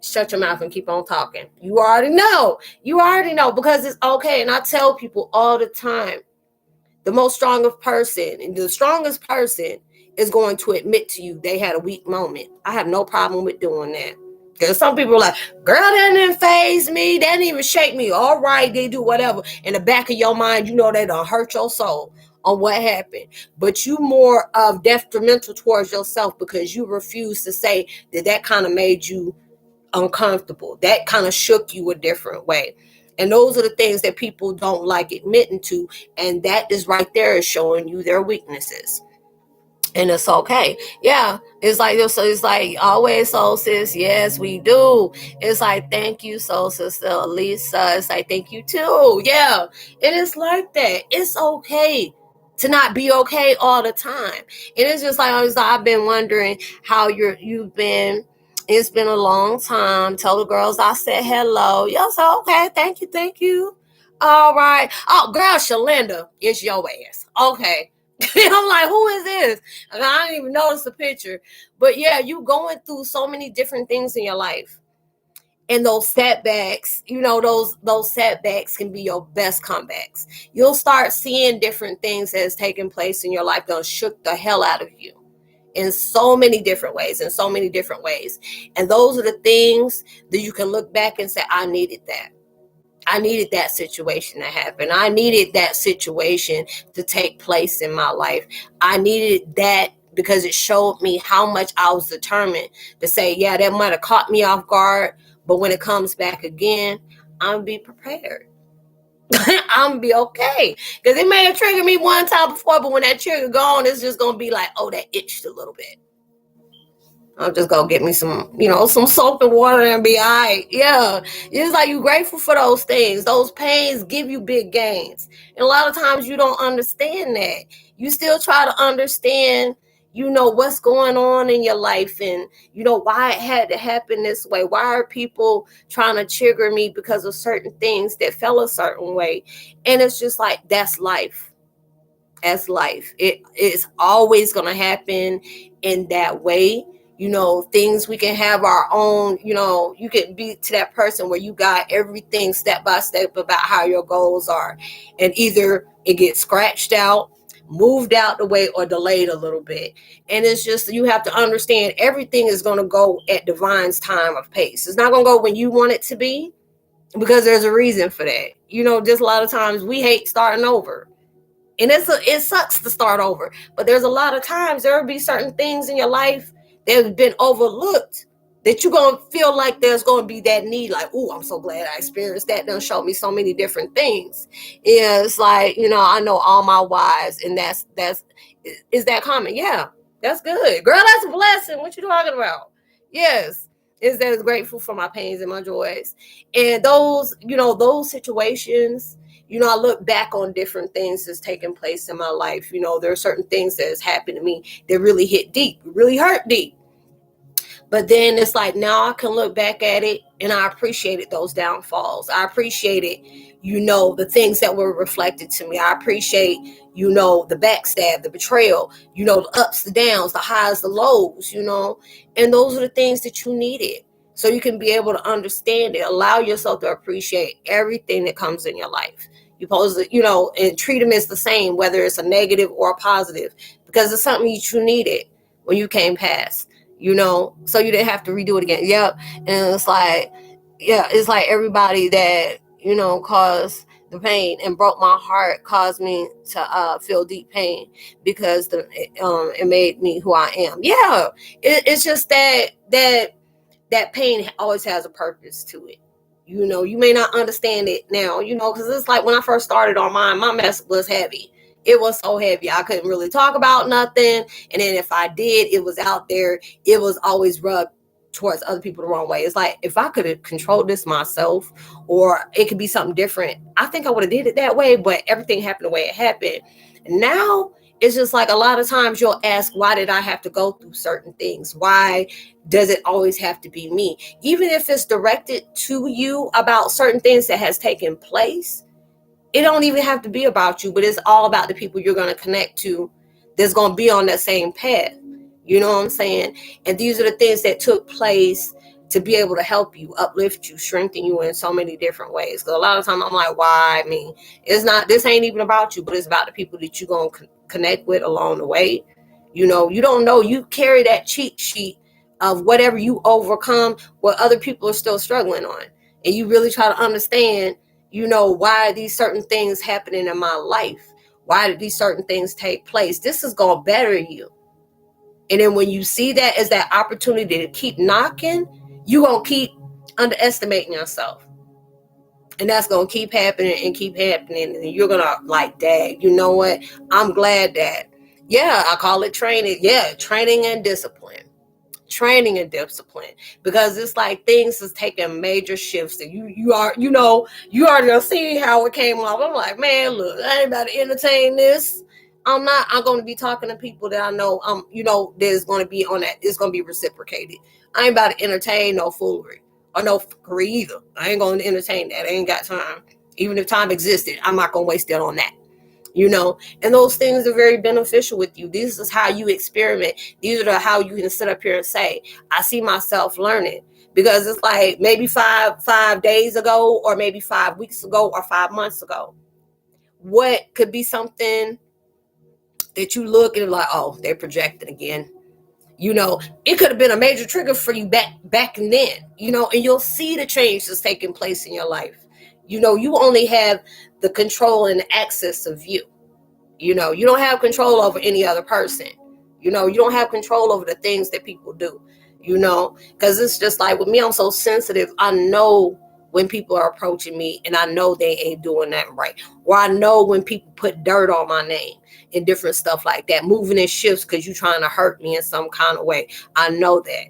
Shut your mouth and keep on talking. You already know. Because it's okay. And I tell people all the time, the strongest person is going to admit to you they had a weak moment. I have no problem with doing that. Because some people are like, girl, that didn't faze me. That didn't even shake me. All right, they do whatever. In the back of your mind, you know they done hurt your soul on what happened. But you more detrimental towards yourself, because you refuse to say that kind of made you uncomfortable. That kind of shook you a different way. And those are the things that people don't like admitting to. And that is right there is showing you their weaknesses. And it's okay. Yeah. It's like, so it's like, always, soul sis. Yes, we do. It's like, thank you, soul sister Lisa. It's like, thank you too. Yeah. It is like that. It's okay to not be okay all the time. And it's just like, I've been wondering how you've been. It's been a long time. Tell the girls I said hello. Y'all said, okay, thank you. All right. Oh, girl, Shalinda, it's your ass. Okay. I'm like, who is this? And I didn't even notice the picture. But yeah, you going through so many different things in your life. And those setbacks, you know, those setbacks can be your best comebacks. You'll start seeing different things that's taking place in your life that shook the hell out of you in so many different ways, And those are the things that you can look back and say, I needed that. I needed that situation to happen. I needed that situation to take place in my life. I needed that because it showed me how much I was determined to say, yeah, that might have caught me off guard, but when it comes back again, I'm gonna be prepared. I'm gonna be okay, because it may have triggered me one time before, but when that trigger gone, it's just gonna be like, oh, that itched a little bit. I'm just gonna get me some, some soap and water and be all right. Yeah. It's like you're grateful for those things. Those pains give you big gains. And a lot of times you don't understand that. You still try to understand, what's going on in your life, and why it had to happen this way. Why are people trying to trigger me because of certain things that felt a certain way? And it's just like, that's life. That's life. It is always gonna happen in that way. Things we can have our own, you can be to that person where you got everything step by step about how your goals are. And either it gets scratched out, moved out the way, or delayed a little bit. And it's just, you have to understand everything is going to go at divine's time of pace. It's not going to go when you want it to be, because there's a reason for that. Just a lot of times we hate starting over. And it sucks to start over. But there's a lot of times there will be certain things in your life that have been overlooked that you're going to feel like there's going to be that need. Like, oh, I'm so glad I experienced that. They'll show me so many different things. Yeah, it's like, I know all my whys, and is that common? Yeah, that's good. Girl, that's a blessing. What you talking about? Yes. Is that is grateful for my pains and my joys. And those situations, I look back on different things that's taken place in my life. There are certain things that has happened to me that really hit deep, really hurt deep. But then it's like, now I can look back at it, and I appreciated those downfalls. I appreciated, the things that were reflected to me. I appreciate, the backstab, the betrayal, the ups, the downs, the highs, the lows, and those are the things that you needed. So you can be able to understand it. Allow yourself to appreciate everything that comes in your life. You're supposed to, and treat them as the same, whether it's a negative or a positive, because it's something that you needed when you came past, so you didn't have to redo it again. Yep. And it's like, yeah, it's like everybody that, caused the pain and broke my heart caused me to feel deep pain, because it made me who I am. Yeah. It's just that pain always has a purpose to it. You may not understand it now, because it's like when I first started on mine, my mess was heavy. It was so heavy. I couldn't really talk about nothing. And then if I did, it was out there. It was always rubbed towards other people the wrong way. It's like, if I could have controlled this myself, or it could be something different, I think I would have did it that way, but everything happened the way it happened. Now it's just like, a lot of times you'll ask, why did I have to go through certain things? Why does it always have to be me? Even if it's directed to you about certain things that has taken place, it don't even have to be about you, but it's all about the people you're going to connect to that's going to be on that same path. You know what I'm saying? And these are the things that took place to be able to help you, uplift you, strengthen you in so many different ways. Because a lot of times I'm like, why me? This ain't even about you, but it's about the people that you're going to connect with along the way. You don't know. You carry that cheat sheet of whatever you overcome, what other people are still struggling on. And you really try to understand, why these certain things happening in my life? Why did these certain things take place? This is going to better you. And then when you see that as that opportunity to keep knocking, you're going to keep underestimating yourself. And that's going to keep happening and keep happening. And you're going to like, dang, you know what? I'm glad that, yeah, I call it training. Yeah, training and discipline. Training and discipline, because it's like things is taking major shifts, and you already see how it came off. I'm like, man, look, I ain't about to entertain this. I'm going to be talking to people that I know, there's going to be on that. It's going to be reciprocated. I ain't about to entertain no foolery or no fuckery either. I ain't going to entertain that. I ain't got time. Even if time existed, I'm not going to waste it on that. And those things are very beneficial with you. This is how you experiment. These are how you can sit up here and say, I see myself learning. Because it's like maybe five days ago, or maybe 5 weeks ago, or 5 months ago, what could be something that you look and like, oh, they're projecting again. It could have been a major trigger for you back then, and you'll see the change that's taking place in your life. You only have the control and the access of you. You don't have control over any other person. You know, you don't have control over the things that people do, you know, because it's just like with me, I'm so sensitive. I know when people are approaching me and I know they ain't doing that right. Or I know when people put dirt on my name and different stuff like that, moving in shifts because you're trying to hurt me in some kind of way. I know that.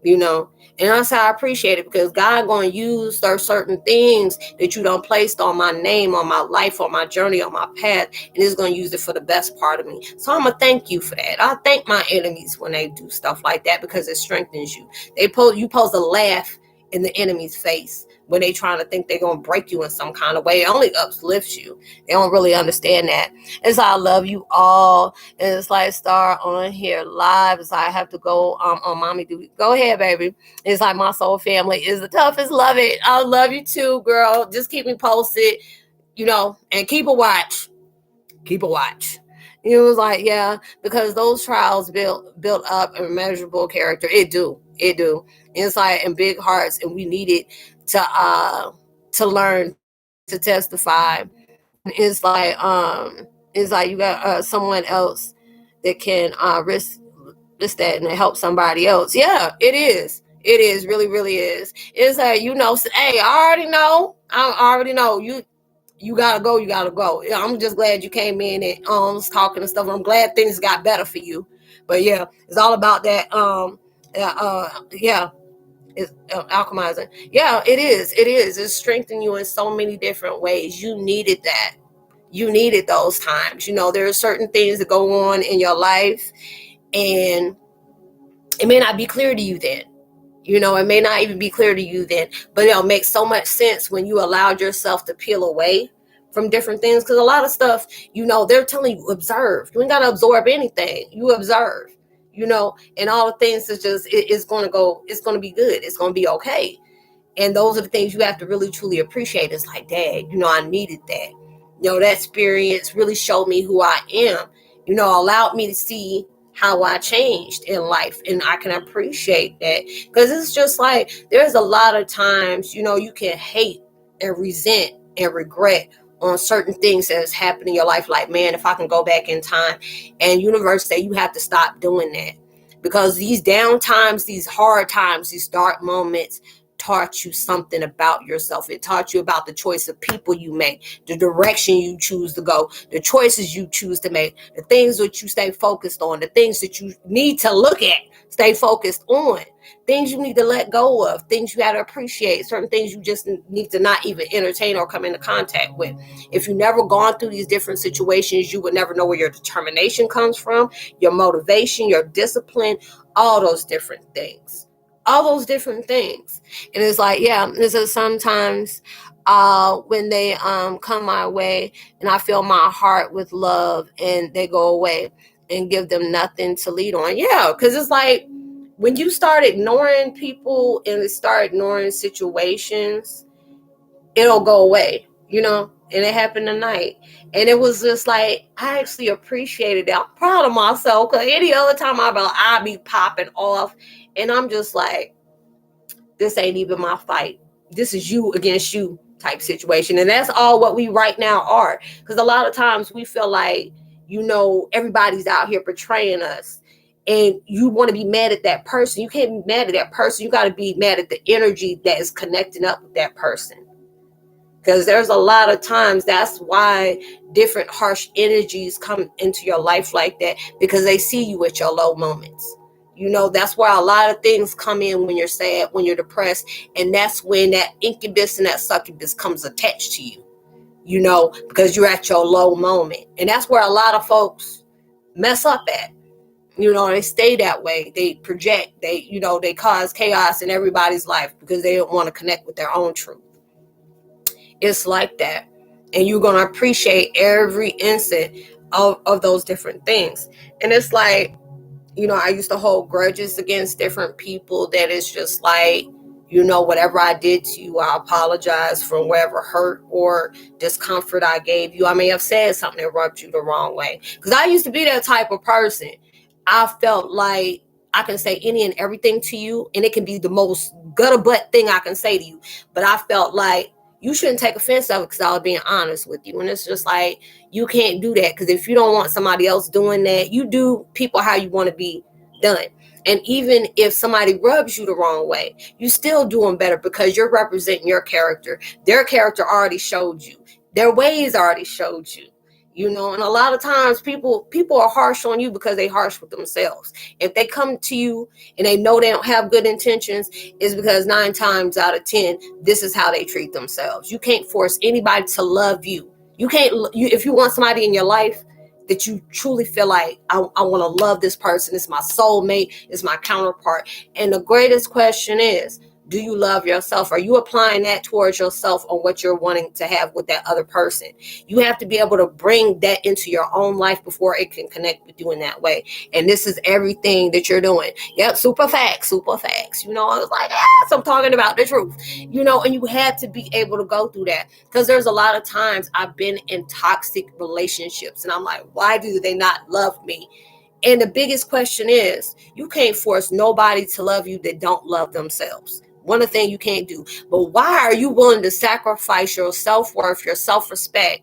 You know, and that's how I appreciate it, because God going to use certain things that you don't placed on my name, on my life, on my journey, on my path, and is going to use it for the best part of me. So I'm gonna thank you for that. I thank my enemies when they do stuff like that, because it strengthens you. You supposed to laugh in the enemy's face when they trying to think they're going to break you in some kind of way. It only uplifts you. They don't really understand that. It's I love you all. And it's like Star on here live. It's like I have to go on mommy duty. Go ahead, baby. It's like my soul family is the toughest. Love it. I love you too, girl. Just keep me posted, you know, and keep a watch. Keep a watch. It was like, yeah, because those trials built up a measurable character. It do. Inside and big hearts, and we needed to learn to testify. It's like you got someone else that can risk that and help somebody else. Yeah, it is. It is really is. It's like, you know, hey, I already know you gotta go. Yeah, I'm just glad you came in and was talking and stuff. I'm glad things got better for you. But yeah, it's all about that. Yeah, it's alchemizing. Yeah, it is. It's strengthening you in so many different ways. You needed that. You needed those times. You know, there are certain things that go on in your life, and it may not be clear to you then. You know, it may not even be clear to you then, but it'll make so much sense when you allowed yourself to peel away from different things. Because a lot of stuff, you know, they're telling you observe. You ain't got to absorb anything. You observe, you know, and all the things is just, it's going to be good. It's going to be okay. And those are the things you have to really, truly appreciate. It's like, dang, you know, I needed that. You know, that experience really showed me who I am, you know, allowed me to see how I changed in life. And I can appreciate that, because it's just like, there's a lot of times, you know, you can hate and resent and regret on certain things that has happened in your life. Like, man, if I can go back in time, and universe say you have to stop doing that, because these down times, these hard times, these dark moments taught you something about yourself. It taught you about the choice of people you make, the direction you choose to go, the choices you choose to make, the things that you stay focused on, the things that you need to look at, stay focused on, things you need to let go of, things you got to appreciate, certain things you just need to not even entertain or come into contact with. If you never gone through these different situations, you would never know where your determination comes from, your motivation, your discipline, all those different things. And it's like, yeah, this is sometimes when they come my way and I fill my heart with love and they go away and give them nothing to lead on. Yeah, because it's like, when you start ignoring people and start ignoring situations, it'll go away, you know. And it happened tonight, and it was just like, I actually appreciated it. I'm proud of myself, because any other time I'd be popping off, and I'm just like, this ain't even my fight. This is you against you type situation. And that's all what we right now are. Because a lot of times we feel like, you know, everybody's out here portraying us. And you want to be mad at that person. You can't be mad at that person. You got to be mad at the energy that is connecting up with that person. Because there's a lot of times, that's why different harsh energies come into your life like that, because they see you at your low moments. You know, that's where a lot of things come in when you're sad, when you're depressed. And that's when that incubus and that succubus comes attached to you, you know, because you're at your low moment. And that's where a lot of folks mess up at. You know, they stay that way. They project, they cause chaos in everybody's life because they don't want to connect with their own truth. It's like that. And you're going to appreciate every instant of those different things. And it's like, you know, I used to hold grudges against different people that it's just like, you know, whatever I did to you, I apologize for whatever hurt or discomfort I gave you. I may have said something that rubbed you the wrong way. Because I used to be that type of person. I felt like I can say any and everything to you, and it can be the most gutter butt thing I can say to you. But I felt like, you shouldn't take offense of it because I was being honest with you. And it's just like, you can't do that, because if you don't want somebody else doing that, you do people how you want to be done. And even if somebody rubs you the wrong way, you still doing better because you're representing your character. Their character already showed you. Their ways already showed you. And a lot of times people are harsh on you because they harsh with themselves. If they come to you and they know they don't have good intentions, it's because 9 times out of 10, this is how they treat themselves. You can't force anybody to love you. You can't. If you want somebody in your life that you truly feel like, I want to love this person, it's my soulmate, it's my counterpart. And the greatest question is, do you love yourself? Are you applying that towards yourself on what you're wanting to have with that other person? You have to be able to bring that into your own life before it can connect with you in that way. And this is everything that you're doing. Yep, super facts. I was like, yes, I'm talking about the truth. And you have to be able to go through that, because there's a lot of times I've been in toxic relationships and I'm like, why do they not love me? And the biggest question is, you can't force nobody to love you that don't love themselves. One of the things you can't do. But why are you willing to sacrifice your self-worth, your self-respect,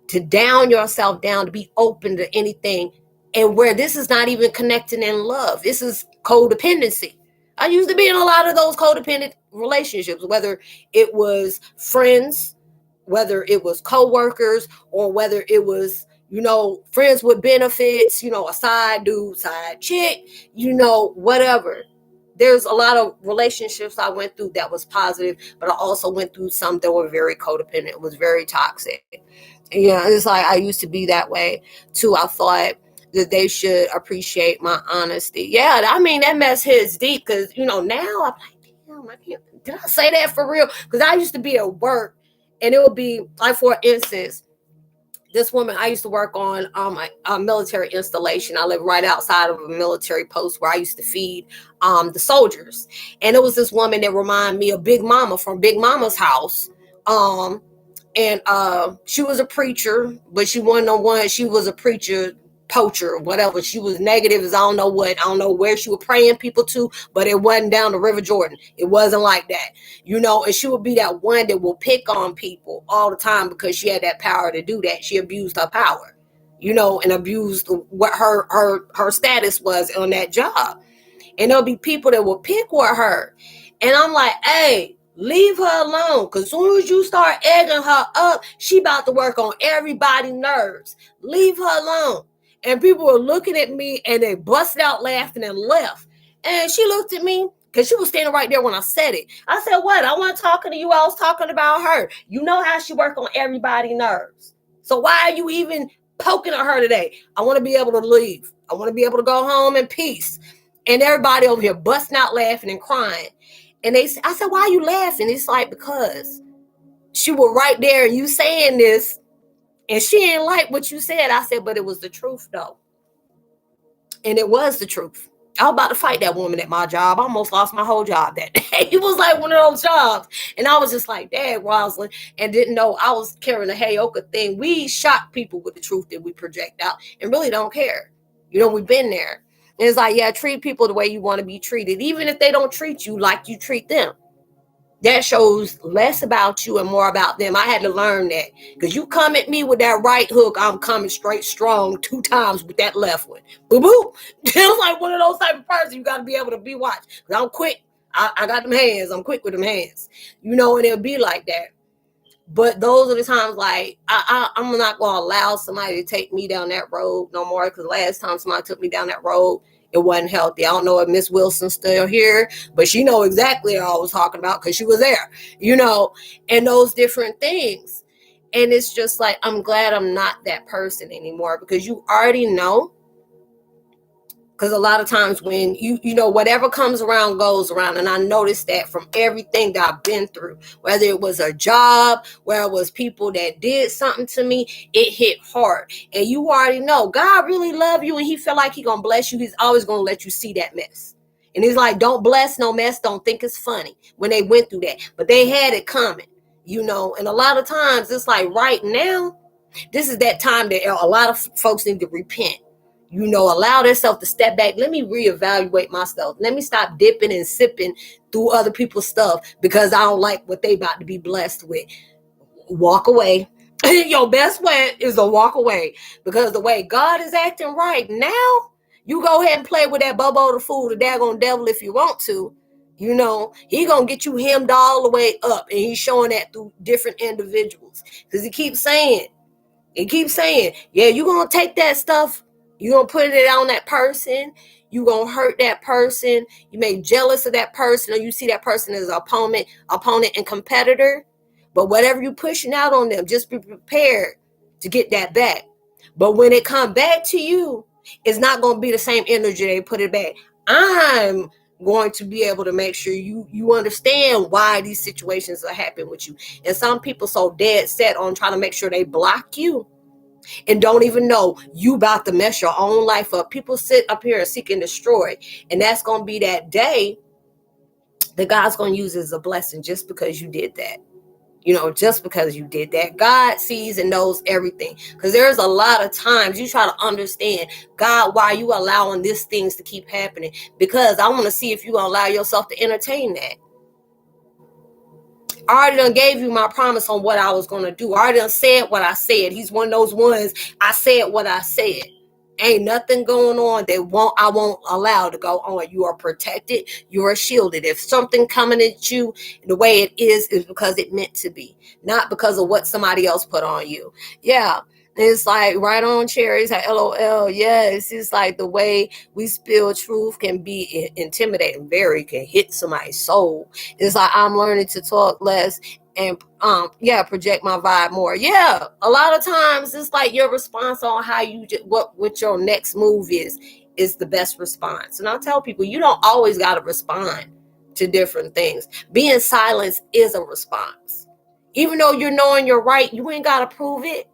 to down yourself down, to be open to anything, and where this is not even connecting in love? This is codependency. I used to be in a lot of those codependent relationships, whether it was friends, whether it was co-workers, or whether it was, friends with benefits, a side dude, side chick, whatever. There's a lot of relationships I went through that was positive, but I also went through some that were very codependent. It was very toxic. Yeah, it's like I used to be that way too. I thought that they should appreciate my honesty. Yeah, I mean, that mess hits deep, because, now I'm like, damn, did I say that for real? Because I used to be at work and it would be like, for instance, this woman, I used to work on a military installation. I live right outside of a military post where I used to feed the soldiers. And it was this woman that reminded me of Big Mama from Big Mama's house. And she was a preacher, but she wasn't no one. She was a preacher, poacher, or whatever. She was negative as I don't know what. I don't know where she was praying people to, but it wasn't down the River Jordan. It wasn't like that, and she would be that one that will pick on people all the time because she had that power to do that. She abused her power, and abused what her status was on that job. And there'll be people that will pick with her. And I'm like, hey, leave her alone. Because as soon as you start egging her up, she about to work on everybody's nerves. Leave her alone. And people were looking at me and they busted out laughing and left. And she looked at me because she was standing right there when I said it. I said, what? I wasn't talking to you. I was talking about her. You know how she work on everybody's nerves. So why are you even poking at her today? I want to be able to leave. I want to be able to go home in peace. And everybody over here busting out laughing and crying. And I said, why are you laughing? It's like, because she was right there and you saying this and she didn't like what you said. I said, but it was the truth though. And it was the truth. I was about to fight that woman at my job. I almost lost my whole job that day. It was like one of those jobs. And I was just like, dang, Roslynn, and didn't know I was carrying a Heyoka thing. We shock people with the truth that we project out and really don't care. We've been there. And it's like, yeah, treat people the way you want to be treated, even if they don't treat you like you treat them. That shows less about you and more about them. I had to learn that, because you come at me with that right hook, I'm coming straight strong 2 times with that left one. Boo boo. It's like one of those type of person you got to be able to be watched. Because I'm quick. I got them hands. I'm quick with them hands. And it'll be like that. But those are the times like I'm not going to allow somebody to take me down that road no more, because last time somebody took me down that road, it wasn't healthy. I don't know if Miss Wilson's still here, but she know exactly what I was talking about because she was there, and those different things. And it's just like, I'm glad I'm not that person anymore, because you already know. Because a lot of times when whatever comes around goes around. And I noticed that from everything that I've been through, whether it was a job, where it was people that did something to me, it hit hard. And you already know God really love you, and he feel like he going to bless you. He's always going to let you see that mess. And he's like, don't bless no mess. Don't think it's funny when they went through that. But they had it coming, And a lot of times it's like right now, this is that time that a lot of folks need to repent. Allow themselves to step back. Let me reevaluate myself. Let me stop dipping and sipping through other people's stuff because I don't like what they about to be blessed with. Walk away. Your best way is to walk away, because the way God is acting right now, you go ahead and play with that Bobo the fool, the daggone devil, if you want to. He gonna get you hemmed all the way up, and he's showing that through different individuals, because he keeps saying, yeah, you're going to take that stuff, you're going to put it on that person, you're going to hurt that person, you may be jealous of that person, or you see that person as an opponent and competitor. But whatever you're pushing out on them, just be prepared to get that back. But when it comes back to you, it's not going to be the same energy they put it back. I'm going to be able to make sure you understand why these situations are happening with you. And some people so dead set on trying to make sure they block you and don't even know you about to mess your own life up. People sit up here and seek and destroy, and that's going to be that day that God's going to use as a blessing just because you did that. Just because you did that. God sees and knows everything. Because there's a lot of times you try to understand, God, why you allowing these things to keep happening? Because I want to see if you're going to allow yourself to entertain that. I already done gave you my promise on what I was going to do. I already done said what I said. He's one of those ones, I said what I said. Ain't nothing going on that I won't allow to go on. You are protected. You are shielded. If something coming at you the way it is because it meant to be, not because of what somebody else put on you. Yeah. It's like right on, cherries, LOL. Yes, it's like the way we spill truth can be intimidating, can hit somebody's soul. It's like I'm learning to talk less and project my vibe more. Yeah, a lot of times it's like your response on how what your next move is the best response. And I tell people, you don't always got to respond to different things. Being silent is a response. Even though you're knowing you're right, you ain't got to prove it.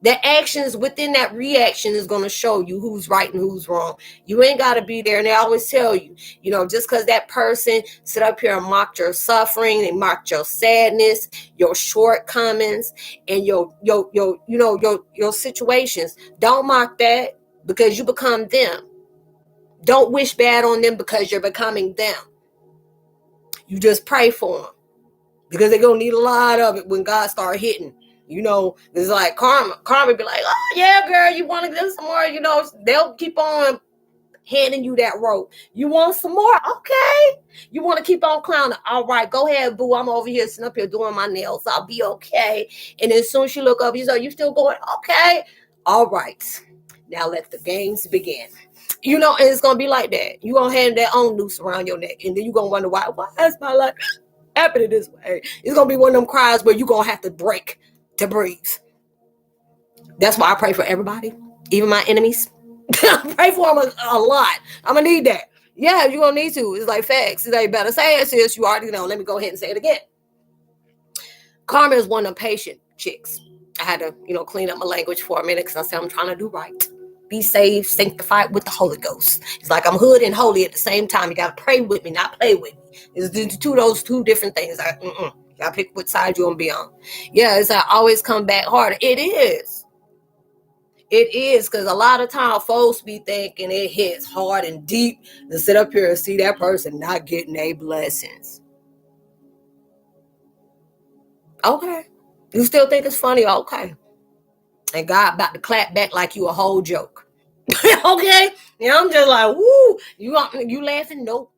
The actions within that reaction is going to show you who's right and who's wrong. You ain't got to be there. And they always tell you, just because that person sit up here and mocked your suffering, they mocked your sadness, your shortcomings, and your situations. Don't mock that, because you become them. Don't wish bad on them because you're becoming them. You just pray for them, because they're going to need a lot of it when God start hitting. It's like karma be like, oh yeah, girl, you want to get some more? They'll keep on handing you that rope. You want some more? Okay. You want to keep on clowning? All right, go ahead, boo. I'm over here sitting up here doing my nails. I'll be okay. And as soon as you look up, you say, you still going? Okay. All right. Now let the games begin. And it's going to be like that. You're going to have that own noose around your neck. And then you're going to wonder why is my life happening this way? It's going to be one of them cries where you're going to have to break to breathe. That's why I pray for everybody, even my enemies. I pray for them a lot. I'm going to need that. Yeah, you're going to need to. It's like facts. It's like, better say it, sis. You already know. Let me go ahead and say it again. Karma is one of them patient chicks. I had to, clean up my language for a minute, because I said I'm trying to do right. Be saved, sanctified with the Holy Ghost. It's like I'm hood and holy at the same time. You got to pray with me, not play with me. It's those two different things. You got to pick what side you want to be on. Yeah, it's like always come back harder. It is. Because a lot of times folks be thinking it hits hard and deep to sit up here and see that person not getting their blessings. Okay. You still think it's funny? Okay. And God about to clap back like you a whole joke. Okay? I'm just like, woo. You laughing? Nope,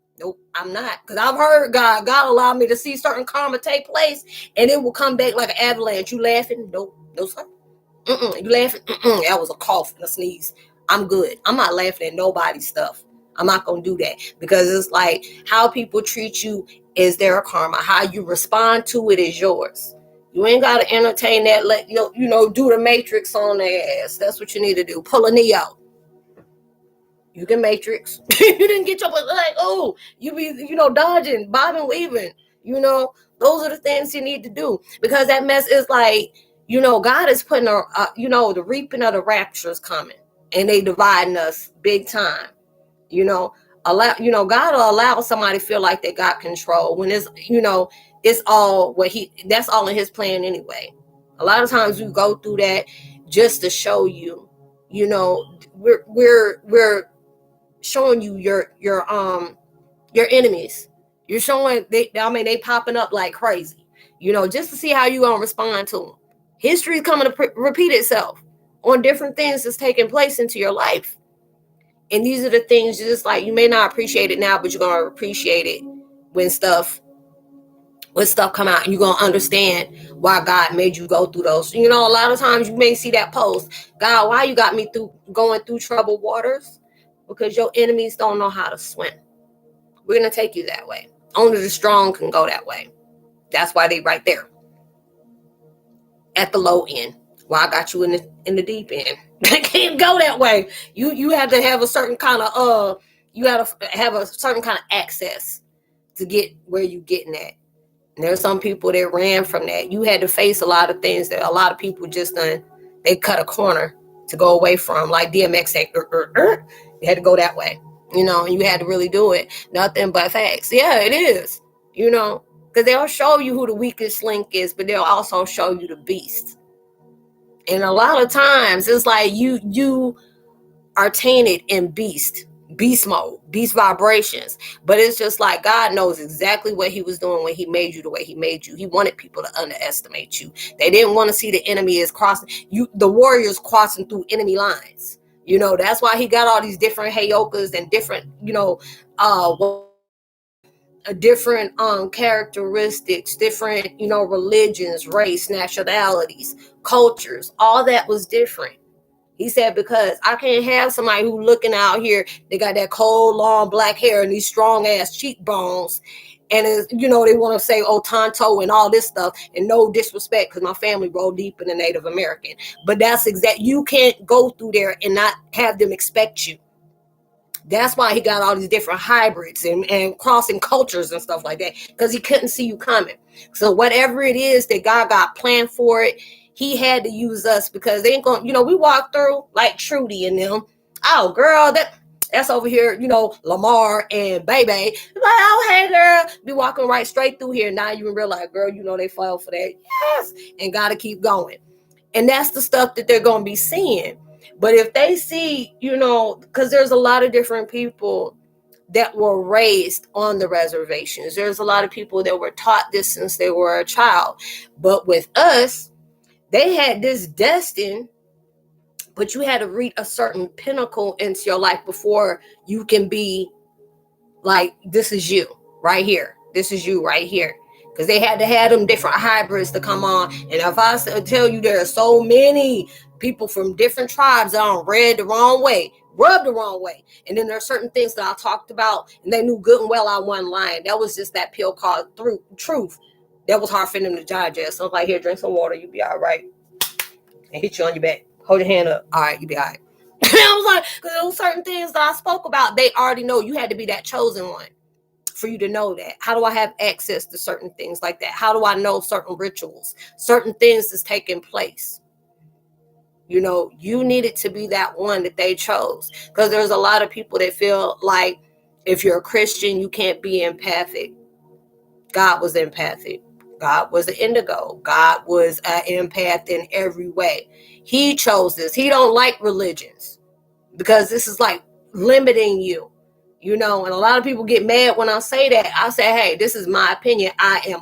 I'm not. Because I've heard God allowed me to see certain karma take place, and it will come back like an avalanche. You laughing? Nope, no sir. You laughing? That was a cough and a sneeze. I'm good. I'm not laughing at nobody's stuff. I'm not going to do that, because it's like how people treat you is their karma. How you respond to it is yours. You ain't got to entertain that. Let do the matrix on their ass. That's what you need to do. Pull a knee out. You can matrix. You didn't get your like, oh, you be dodging, bobbing, weaving. Those are the things you need to do, because that mess is like, God is putting the reaping of the rapture is coming, and they dividing us big time. God will allow somebody to feel like they got control when it's all that's all in his plan anyway. A lot of times we go through that just to show you we're showing you your enemies. You're showing they popping up like crazy, just to see how you gonna respond to them. History is coming to repeat itself on different things that's taking place into your life. And these are the things just like you may not appreciate it now, but you're gonna appreciate it when stuff come out, and you're gonna understand why God made you go through those. A lot of times you may see that post, God, why you got me going through troubled waters? Because your enemies don't know how to swim. We're gonna take you that way. Only the strong can go that way. That's why they right there at the low end. Why I got you in the deep end. They can't go that way. You have to have a certain kind of you got to have a certain kind of access to get where you getting at. And there's some people that ran from that. You had to face a lot of things that a lot of people just done. They cut a corner to go away from, like DMX said, you had to go that way. And you had to really do it. Nothing but facts. Yeah, it is. Because they'll show you who the weakest link is, but they'll also show you the beast. And a lot of times it's like you are tainted in beast mode, beast vibrations. But it's just like God knows exactly what he was doing when he made you the way he made you. He wanted people to underestimate you. They didn't want to see the enemy as crossing you, the warriors crossing through enemy lines. That's why he got all these different Heyokas and different, different characteristics, different, religions, race, nationalities, cultures. All that was different. He said, because I can't have somebody who looking out here, they got that cold, long black hair and these strong ass cheekbones. And, they want to say, oh, Tonto and all this stuff. And no disrespect, because my family rolled deep in the Native American. But that's you can't go through there and not have them expect you. That's why he got all these different hybrids and crossing cultures and stuff like that, because he couldn't see you coming. So whatever it is that God got planned for it, he had to use us, because they ain't going, we walk through like Trudy and them. Oh, girl, that's over here, Lamar and Baby. Like, oh, hey, girl. Be walking right straight through here. Now you realize, girl, they fell for that. Yes. And got to keep going. And that's the stuff that they're going to be seeing. But if they see, because there's a lot of different people that were raised on the reservations. There's a lot of people that were taught this since they were a child. But with us, they had this destined, but you had to reach a certain pinnacle into your life before you can be like, this is you right here. This is you right here. Because they had to have them different hybrids to come on. And if I tell you there are so many people from different tribes that are read the wrong way, rubbed the wrong way. And then there are certain things that I talked about, and they knew good and well I wasn't lying. That was just that pill called truth. That was hard for them to digest. So I was like, here, drink some water. You be all right. And hit you on your back. Hold your hand up. All right, you be all right. I was like, because those certain things that I spoke about, they already know. You had to be that chosen one for you to know that. How do I have access to certain things like that? How do I know certain rituals, certain things that's taking place? You needed to be that one that they chose, because there's a lot of people that feel like if you're a Christian, you can't be empathic. God was empathic. God was an indigo. God was an empath in every way. He chose this. He don't like religions, because this is like limiting you. And a lot of people get mad when I say that. I say, hey, this is my opinion. I am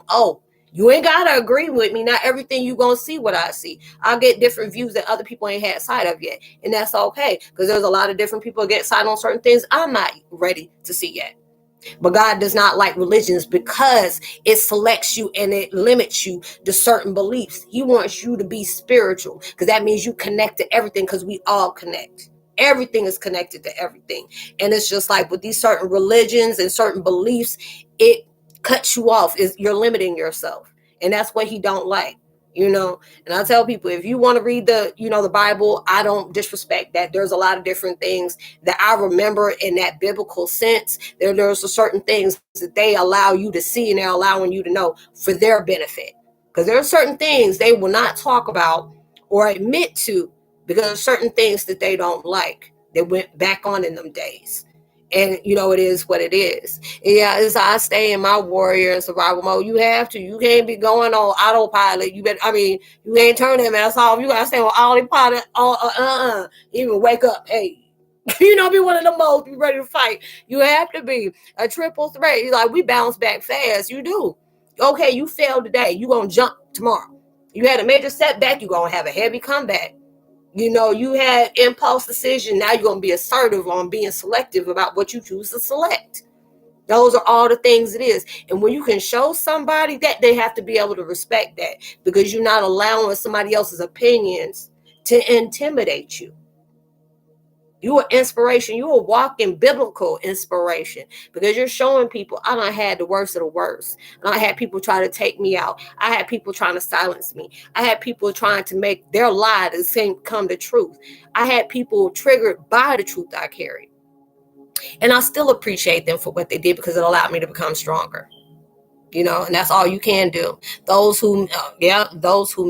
you ain't got to agree with me. Not everything you going to see what I see. I'll get different views that other people ain't had sight of yet. And that's okay, because there's a lot of different people that get sight on certain things I'm not ready to see yet. But God does not like religions, because it selects you and it limits you to certain beliefs. He wants you to be spiritual, because that means you connect to everything, because we all connect. Everything is connected to everything. And it's just like with these certain religions and certain beliefs, it cuts you off. You're limiting yourself. And that's what he don't like. And I tell people, if you want to read the Bible, I don't disrespect that. There's a lot of different things that I remember in that biblical sense. There's certain things that they allow you to see, and they're allowing you to know for their benefit. Because there are certain things they will not talk about or admit to, because of certain things that they don't like. They went back on in them days. And it is what it is. And yeah, as I stay in my warrior and survival mode, you have to. You can't be going on autopilot. You ain't turn that mask off. You gotta stay on autopilot. Even wake up. Hey, be one of the most. Be ready to fight. You have to be a triple threat. You're like, we bounce back fast. You do. Okay, you failed today. You gonna jump tomorrow. You had a major setback. You gonna have a heavy comeback. You had impulse decision. Now you're going to be assertive on being selective about what you choose to select. Those are all the things it is. And when you can show somebody that, they have to be able to respect that, because you're not allowing somebody else's opinions to intimidate you. You are inspiration. You are walking biblical inspiration, because you're showing people, I done had the worst of the worst. And I had people try to take me out. I had people trying to silence me. I had people trying to make their lie the same come the truth. I had people triggered by the truth I carried. And I still appreciate them for what they did, because it allowed me to become stronger. And that's all you can do. Those who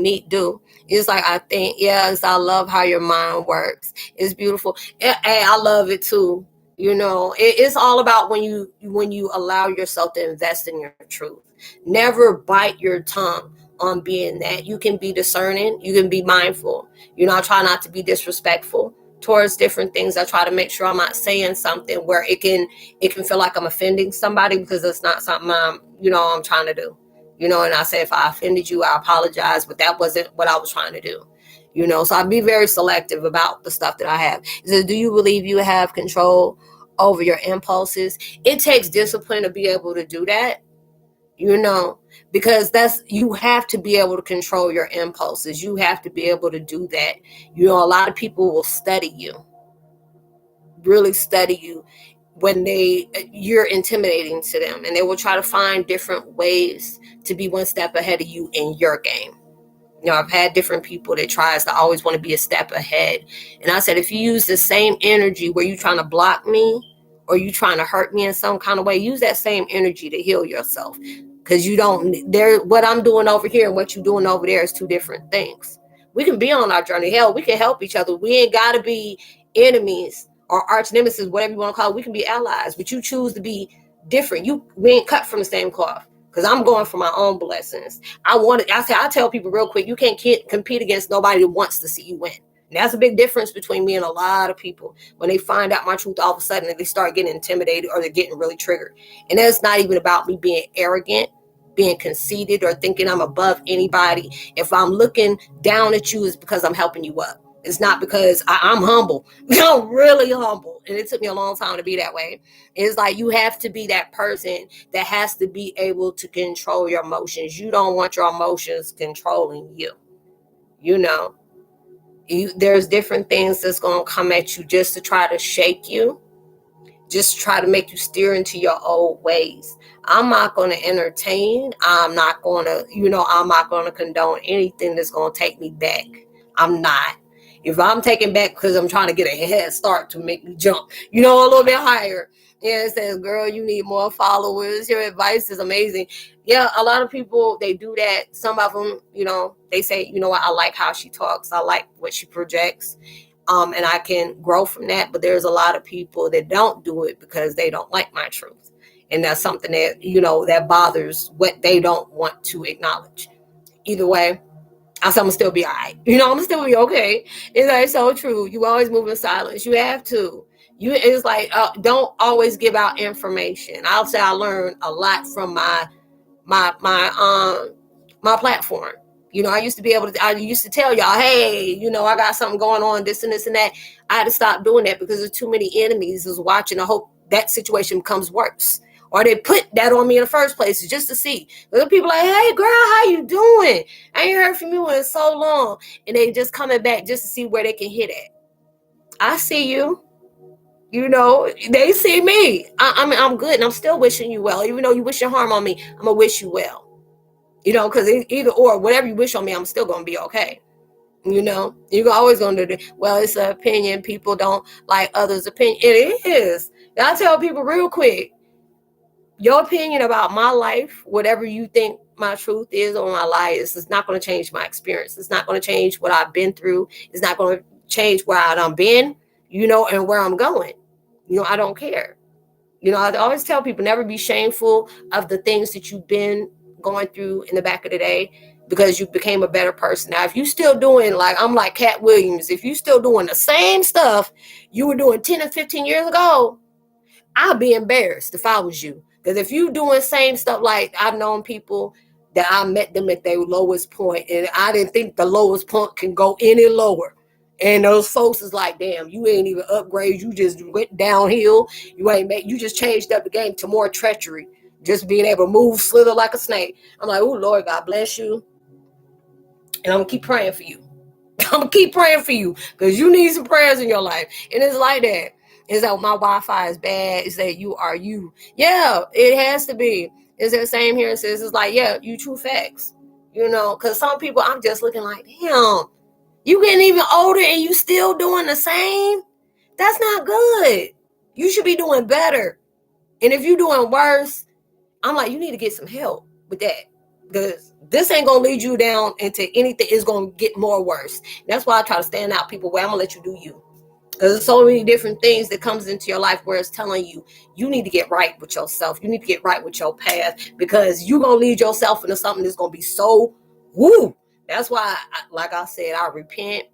meet do. It's like, I think, I love how your mind works. It's beautiful. And I love it too. It's all about when you allow yourself to invest in your truth. Never bite your tongue on being that. You can be discerning. You can be mindful. I try not to be disrespectful towards different things. I try to make sure I'm not saying something where it can feel like I'm offending somebody, because it's not something I'm trying to do. And I say, if I offended you, I apologize, but that wasn't what I was trying to do. So I be very selective about the stuff that I have. So, do you believe you have control over your impulses? It takes discipline to be able to do that. Because you have to be able to control your impulses. You have to be able to do that. A lot of people will study you, really study you when you're intimidating to them, and they will try to find different ways to be one step ahead of you in your game. I've had different people that tries to always want to be a step ahead. And I said, if you use the same energy where you're trying to block me or you trying to hurt me in some kind of way, use that same energy to heal yourself. Because what I'm doing over here and what you're doing over there is two different things. We can be on our journey. Hell, we can help each other. We ain't got to be enemies or arch nemesis, whatever you want to call it. We can be allies, but you choose to be different. We ain't cut from the same cloth. Because I'm going for my own blessings. I tell people real quick, you can't compete against nobody that wants to see you win. And that's a big difference between me and a lot of people. When they find out my truth, all of a sudden they start getting intimidated, or they're getting really triggered. And that's not even about me being arrogant, being conceited, or thinking I'm above anybody. If I'm looking down at you, it's because I'm helping you up. It's not because I'm humble. I'm really humble. And it took me a long time to be that way. It's like, you have to be that person that has to be able to control your emotions. You don't want your emotions controlling you. There's different things that's going to come at you just to try to shake you. Just try to make you steer into your old ways. I'm not going to entertain. I'm not going to condone anything that's going to take me back. I'm not. If I'm taking back because I'm trying to get a head start to make me jump, a little bit higher. It says, girl, you need more followers. Your advice is amazing. Yeah, a lot of people, they do that. Some of them, they say, what, I like how she talks. I like what she projects. And I can grow from that. But there's a lot of people that don't do it because they don't like my truth. And that's something that, that bothers what they don't want to acknowledge. Either way, I'm going to still be all right. I'm going to still be okay. It's like, so true. You always move in silence. You have to. It's like, don't always give out information. I'll say I learned a lot from my platform. I used to tell y'all, hey, I got something going on, this and this and that. I had to stop doing that because there's too many enemies is watching. I hope that situation becomes worse. Or they put that on me in the first place just to see. Other people like, hey, girl, how you doing? I ain't heard from you in so long. And they just coming back just to see where they can hit at. I see you. They see me. I'm good, and I'm still wishing you well. Even though you wish your harm on me, I'm going to wish you well. Because either or, whatever you wish on me, I'm still going to be okay. You're always going to do, well, it's an opinion. People don't like others' opinion. It is. I tell people real quick, your opinion about my life, whatever you think my truth is or my lie is not going to change my experience. It's not going to change what I've been through. It's not going to change where I've been, and where I'm going. I don't care. You know, I always tell people, never be shameful of the things that you've been going through in the back of the day, because you became a better person. Now, if you still doing, like, I'm like Cat Williams, if you still doing the same stuff you were doing 10 and 15 years ago, I'd be embarrassed if I was you. Because if you doing same stuff, like, I've known people that I met them at their lowest point, and I didn't think the lowest point can go any lower. And those folks is like, damn, you ain't even upgrade. You just went downhill. You just changed up the game to more treachery. Just being able to move, slither like a snake. I'm like, oh, Lord, God bless you. And I'm going to keep praying for you. I'm going to keep praying for you, because you need some prayers in your life. And it's like that. It's like, my Wi-Fi is bad. It's that you are you. Yeah, it has to be. It's the same here. It says, it's like, yeah, you true facts. You know, because some people, I'm just looking like, damn, you getting even older and you still doing the same? That's not good. You should be doing better. And if you're doing worse, I'm like, you need to get some help with that. Because this ain't going to lead you down into anything. It's going to get more worse. That's why I try to stand out people where I'm going to let you do you. Because there's so many different things that comes into your life where it's telling you, you need to get right with yourself. You need to get right with your path, because you're going to lead yourself into something that's going to be so woo. That's why, like I said, I repent.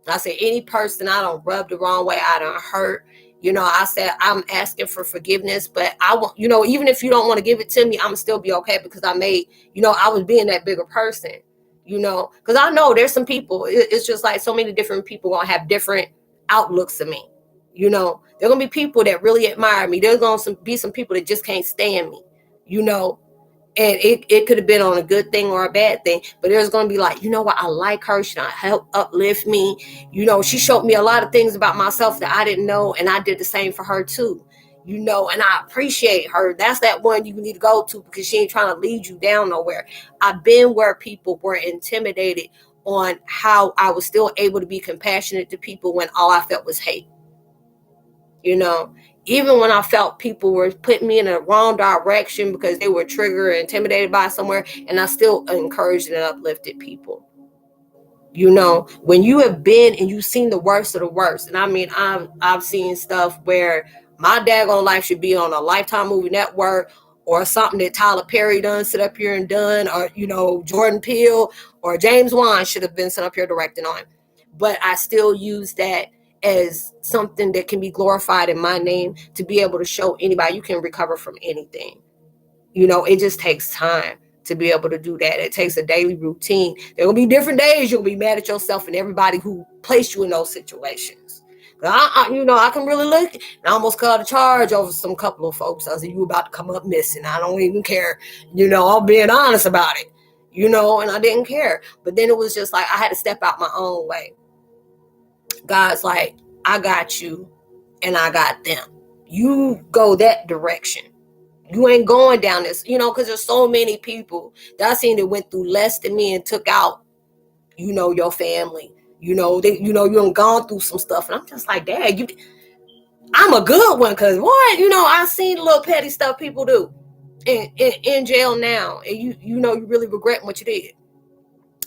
I said, any person I don't rub the wrong way, I don't hurt. You know, I said, I'm asking for forgiveness, but I want, you know, even if you don't want to give it to me, I'm still be okay, because I made, you know, I was being that bigger person, you know, because I know there's some people, it's just like so many different people going to have different outlooks of me. You know, there are going to be people that really admire me. There's going to be some people that just can't stand me, you know. And it could have been on a good thing or a bad thing, but there's going to be like, you know what, I like her. She help uplift me. You know, she showed me a lot of things about myself that I didn't know, and I did the same for her too. You know, and I appreciate her. That's that one you need to go to, because she ain't trying to lead you down nowhere. I've been where people were intimidated on how I was still able to be compassionate to people when all I felt was hate. You know, even when I felt people were putting me in the wrong direction because they were triggered or intimidated by somewhere, and I still encouraged and uplifted people. You know, when you have been and you've seen the worst of the worst, and I mean, I've seen stuff where my daggone life should be on a Lifetime movie network, or something that Tyler Perry done sit up here and done, or, you know, Jordan Peele or James Wan should have been set up here directing on. But I still use that as something that can be glorified in my name, to be able to show anybody you can recover from anything. You know, it just takes time to be able to do that. It takes a daily routine. There will be different days you'll be mad at yourself and everybody who placed you in those situations. You know, I can really look and I almost called a charge over some couple of folks. I said, you about to come up missing. I don't even care. You know, I'm being honest about it, you know, and I didn't care. But then it was just like, I had to step out my own way. God's like, I got you and I got them. You go that direction. You ain't going down this, you know, because there's so many people that I seen that went through less than me and took out, you know, your family. You know, you done gone through some stuff. And I'm just like, Dad, I'm a good one, because what? You know, I seen little petty stuff people do in jail now. And you know, you really regret what you did.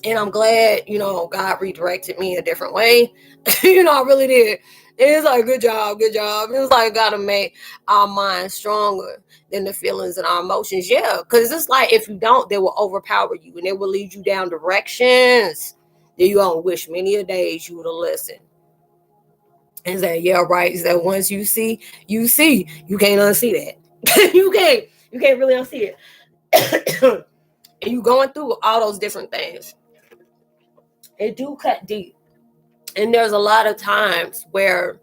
And I'm glad, you know, God redirected me a different way. You know, I really did. It's like, good job, good job. It's like, gotta make our minds stronger than the feelings and our emotions. Yeah, because it's like, if you don't, they will overpower you and they will lead you down directions that you don't wish many a days you would have listened. And say, yeah, right. Is that once you see, you see. You can't unsee that. You can't really unsee it. And you going through all those different things. It do cut deep. And there's a lot of times where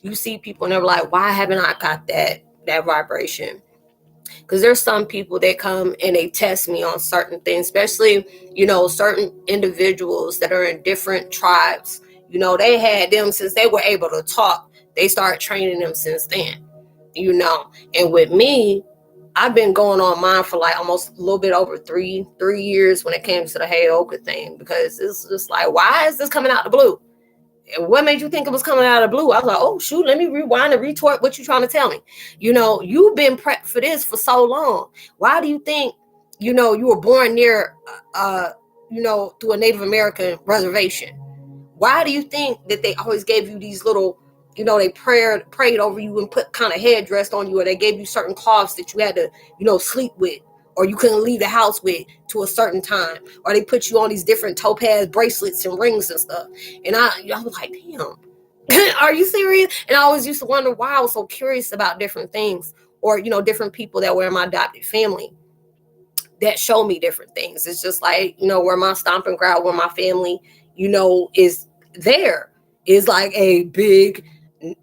you see people and they're like, why haven't I got that vibration? Because there's some people that come and they test me on certain things, especially, you know, certain individuals that are in different tribes. You know, they had them since they were able to talk. They started training them since then, you know. And with me, I've been going on mine for like almost a little bit over three years when it came to the Heyokas thing, because it's just like, why is this coming out the blue? And what made you think it was coming out of the blue? I was like, oh, shoot, let me rewind and retort what you're trying to tell me. You know, you've been prepped for this for so long. Why do you think, you know, you were born near, you know, through a Native American reservation? Why do you think that they always gave you these little they prayed over you and put kind of headdress on you, or they gave you certain cloths that you had to, sleep with, or you couldn't leave the house with to a certain time, or they put you on these different topaz bracelets and rings and stuff. And I was like, damn, are you serious? And I always used to wonder why I was so curious about different things, or, different people that were in my adopted family that show me different things. It's just like, where my stomping ground, where my family, is there, is like a big,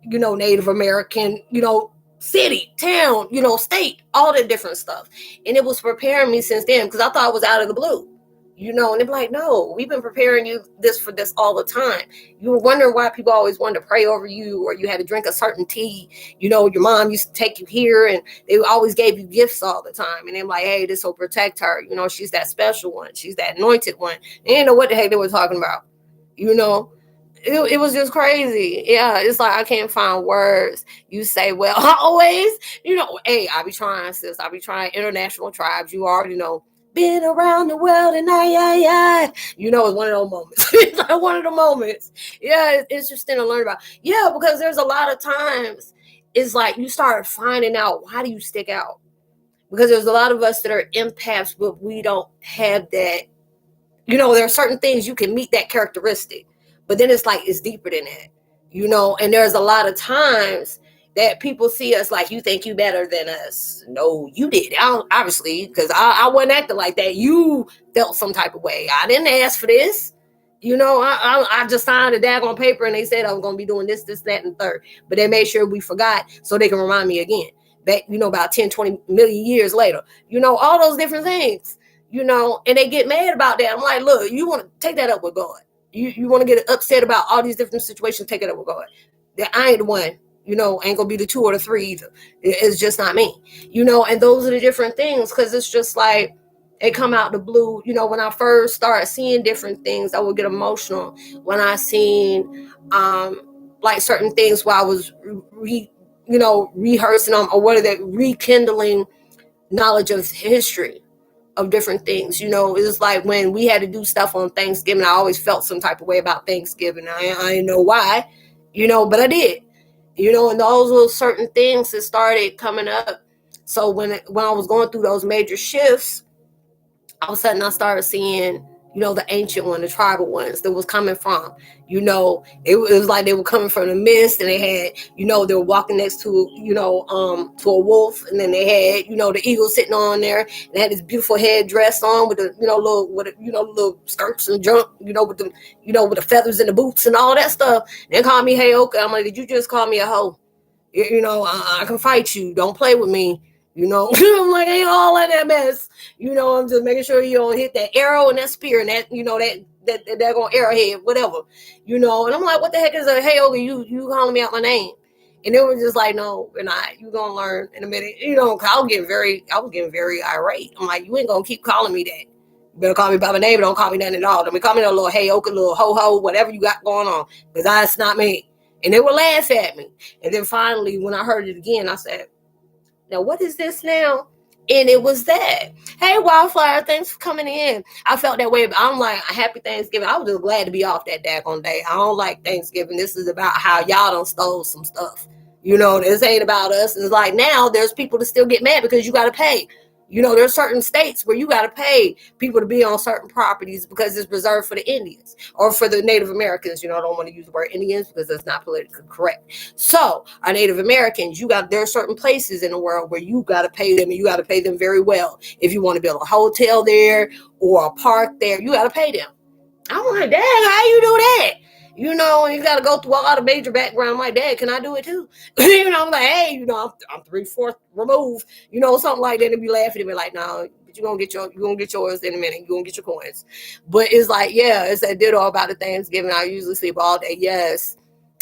Native American, city, town, state, all the different stuff. And it was preparing me since then, because I thought it was out of the blue. And they're like, no, we've been preparing you for this all the time. You were wondering why people always wanted to pray over you, or you had to drink a certain tea. Your mom used to take you here, and they always gave you gifts all the time. And they're like, hey, this will protect her. She's that special one. She's that anointed one. They didn't know what the heck they were talking about. It was just crazy. Yeah, it's like I can't find words. You say, well, I always, hey, I be trying, sis. I be trying international tribes. You already know. Been around the world and it's one of those moments. It's like one of the moments. Yeah, it's interesting to learn about. Yeah, because there's a lot of times it's like you start finding out, why do you stick out? Because there's a lot of us that are empaths, but we don't have that. There are certain things you can meet that characteristic, but then it's like it's deeper than that. And there's a lot of times that people see us like, you think you better than us. No, you did. Obviously, because I wasn't acting like that. You felt some type of way. I didn't ask for this. I just signed a daggone paper and they said I was going to be doing this, that, and third. But they made sure we forgot so they can remind me again. Back, about 10, 20 million years later. All those different things. And they get mad about that. I'm like, look, you want to take that up with God. You want to get upset about all these different situations, take it up with God. That I ain't the one. Ain't gonna be the 2 or the 3 either. It's just not me. And those are the different things, because it's just like it come out the blue. When I first started seeing different things, I would get emotional when I seen like certain things while I was rehearsing them, or what are they, rekindling knowledge of history of different things. It was like when we had to do stuff on Thanksgiving, I always felt some type of way about Thanksgiving. I didn't know why, but I did. And those little certain things that started coming up. So when I was going through those major shifts, all of a sudden I started seeing, the ancient one, the tribal ones that was coming from, it was like they were coming from the mist, and they had, they were walking next to, to a wolf, and then they had, the eagle sitting on there, and they had this beautiful headdress on with the, little skirts and junk, with the, with the feathers and the boots and all that stuff. And they called me Heyokas. I'm like, did you just call me a hoe? I can fight you. Don't play with me. I'm like, ain't all of that mess. I'm just making sure you don't hit that arrow and that spear and that, that going arrowhead, whatever. And I'm like, what the heck is a Heyokas? You calling me out my name? And they were just like, no, we're not. You're gonna learn in a minute. I was getting very irate. I'm like, you ain't gonna keep calling me that. You better call me by my name, don't call me nothing at all. Don't be calling me a little Heyokas, little ho-ho, whatever you got going on. Because that's not me. And they would laugh at me. And then finally, when I heard it again, I said, now, what is this now? And it was that. Hey, Wildflower, thanks for coming in. I felt that way. But I'm like, happy Thanksgiving. I was just glad to be off that daggone day. I don't like Thanksgiving. This is about how y'all done stole some stuff. This ain't about us. It's like now there's people that still get mad because you got to pay. There's certain states where you got to pay people to be on certain properties because it's reserved for the Indians or for the Native Americans. I don't want to use the word Indians because that's not politically correct. So our Native Americans, there are certain places in the world where you got to pay them, and you got to pay them very well. If you want to build a hotel there or a park there, you got to pay them. I'm like, Dad, how you do that? You got to go through all the major background. I'm like, Dad, can I do it too? I'm like, hey, I'm 3/4 removed, something like that. And be laughing at me like, no, but you're going to get yours in a minute. You're going to get your coins. But it's like, yeah, it's that ditto about the Thanksgiving. I usually sleep all day. Yes.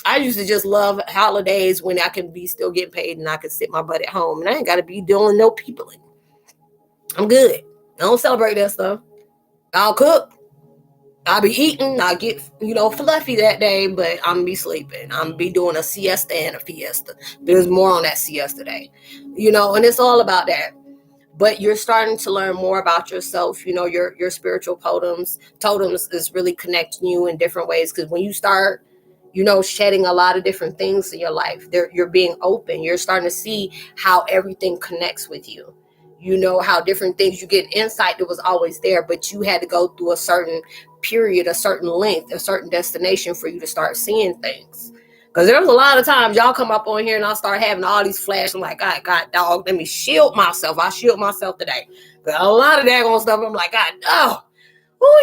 I used to just love holidays when I can be still getting paid and I can sit my butt at home and I ain't got to be doing no peopling. I'm good. I don't celebrate that stuff. I'll cook. I'll be eating, I'll get, fluffy that day, but I'm going to be sleeping. I'm going to be doing a siesta and a fiesta. There's more on that siesta day, and it's all about that. But you're starting to learn more about yourself, your spiritual totems is really connecting you in different ways. Because when you start, shedding a lot of different things in your life. You're being open. You're starting to see how everything connects with you. How different things, you get insight that was always there, but you had to go through a certain period, a certain length, a certain destination for you to start seeing things. Because there was a lot of times y'all come up on here and I start having all these flashes. I'm like, God, dog, let me shield myself. I shield myself today. But a lot of daggone stuff, I'm like, God, oh,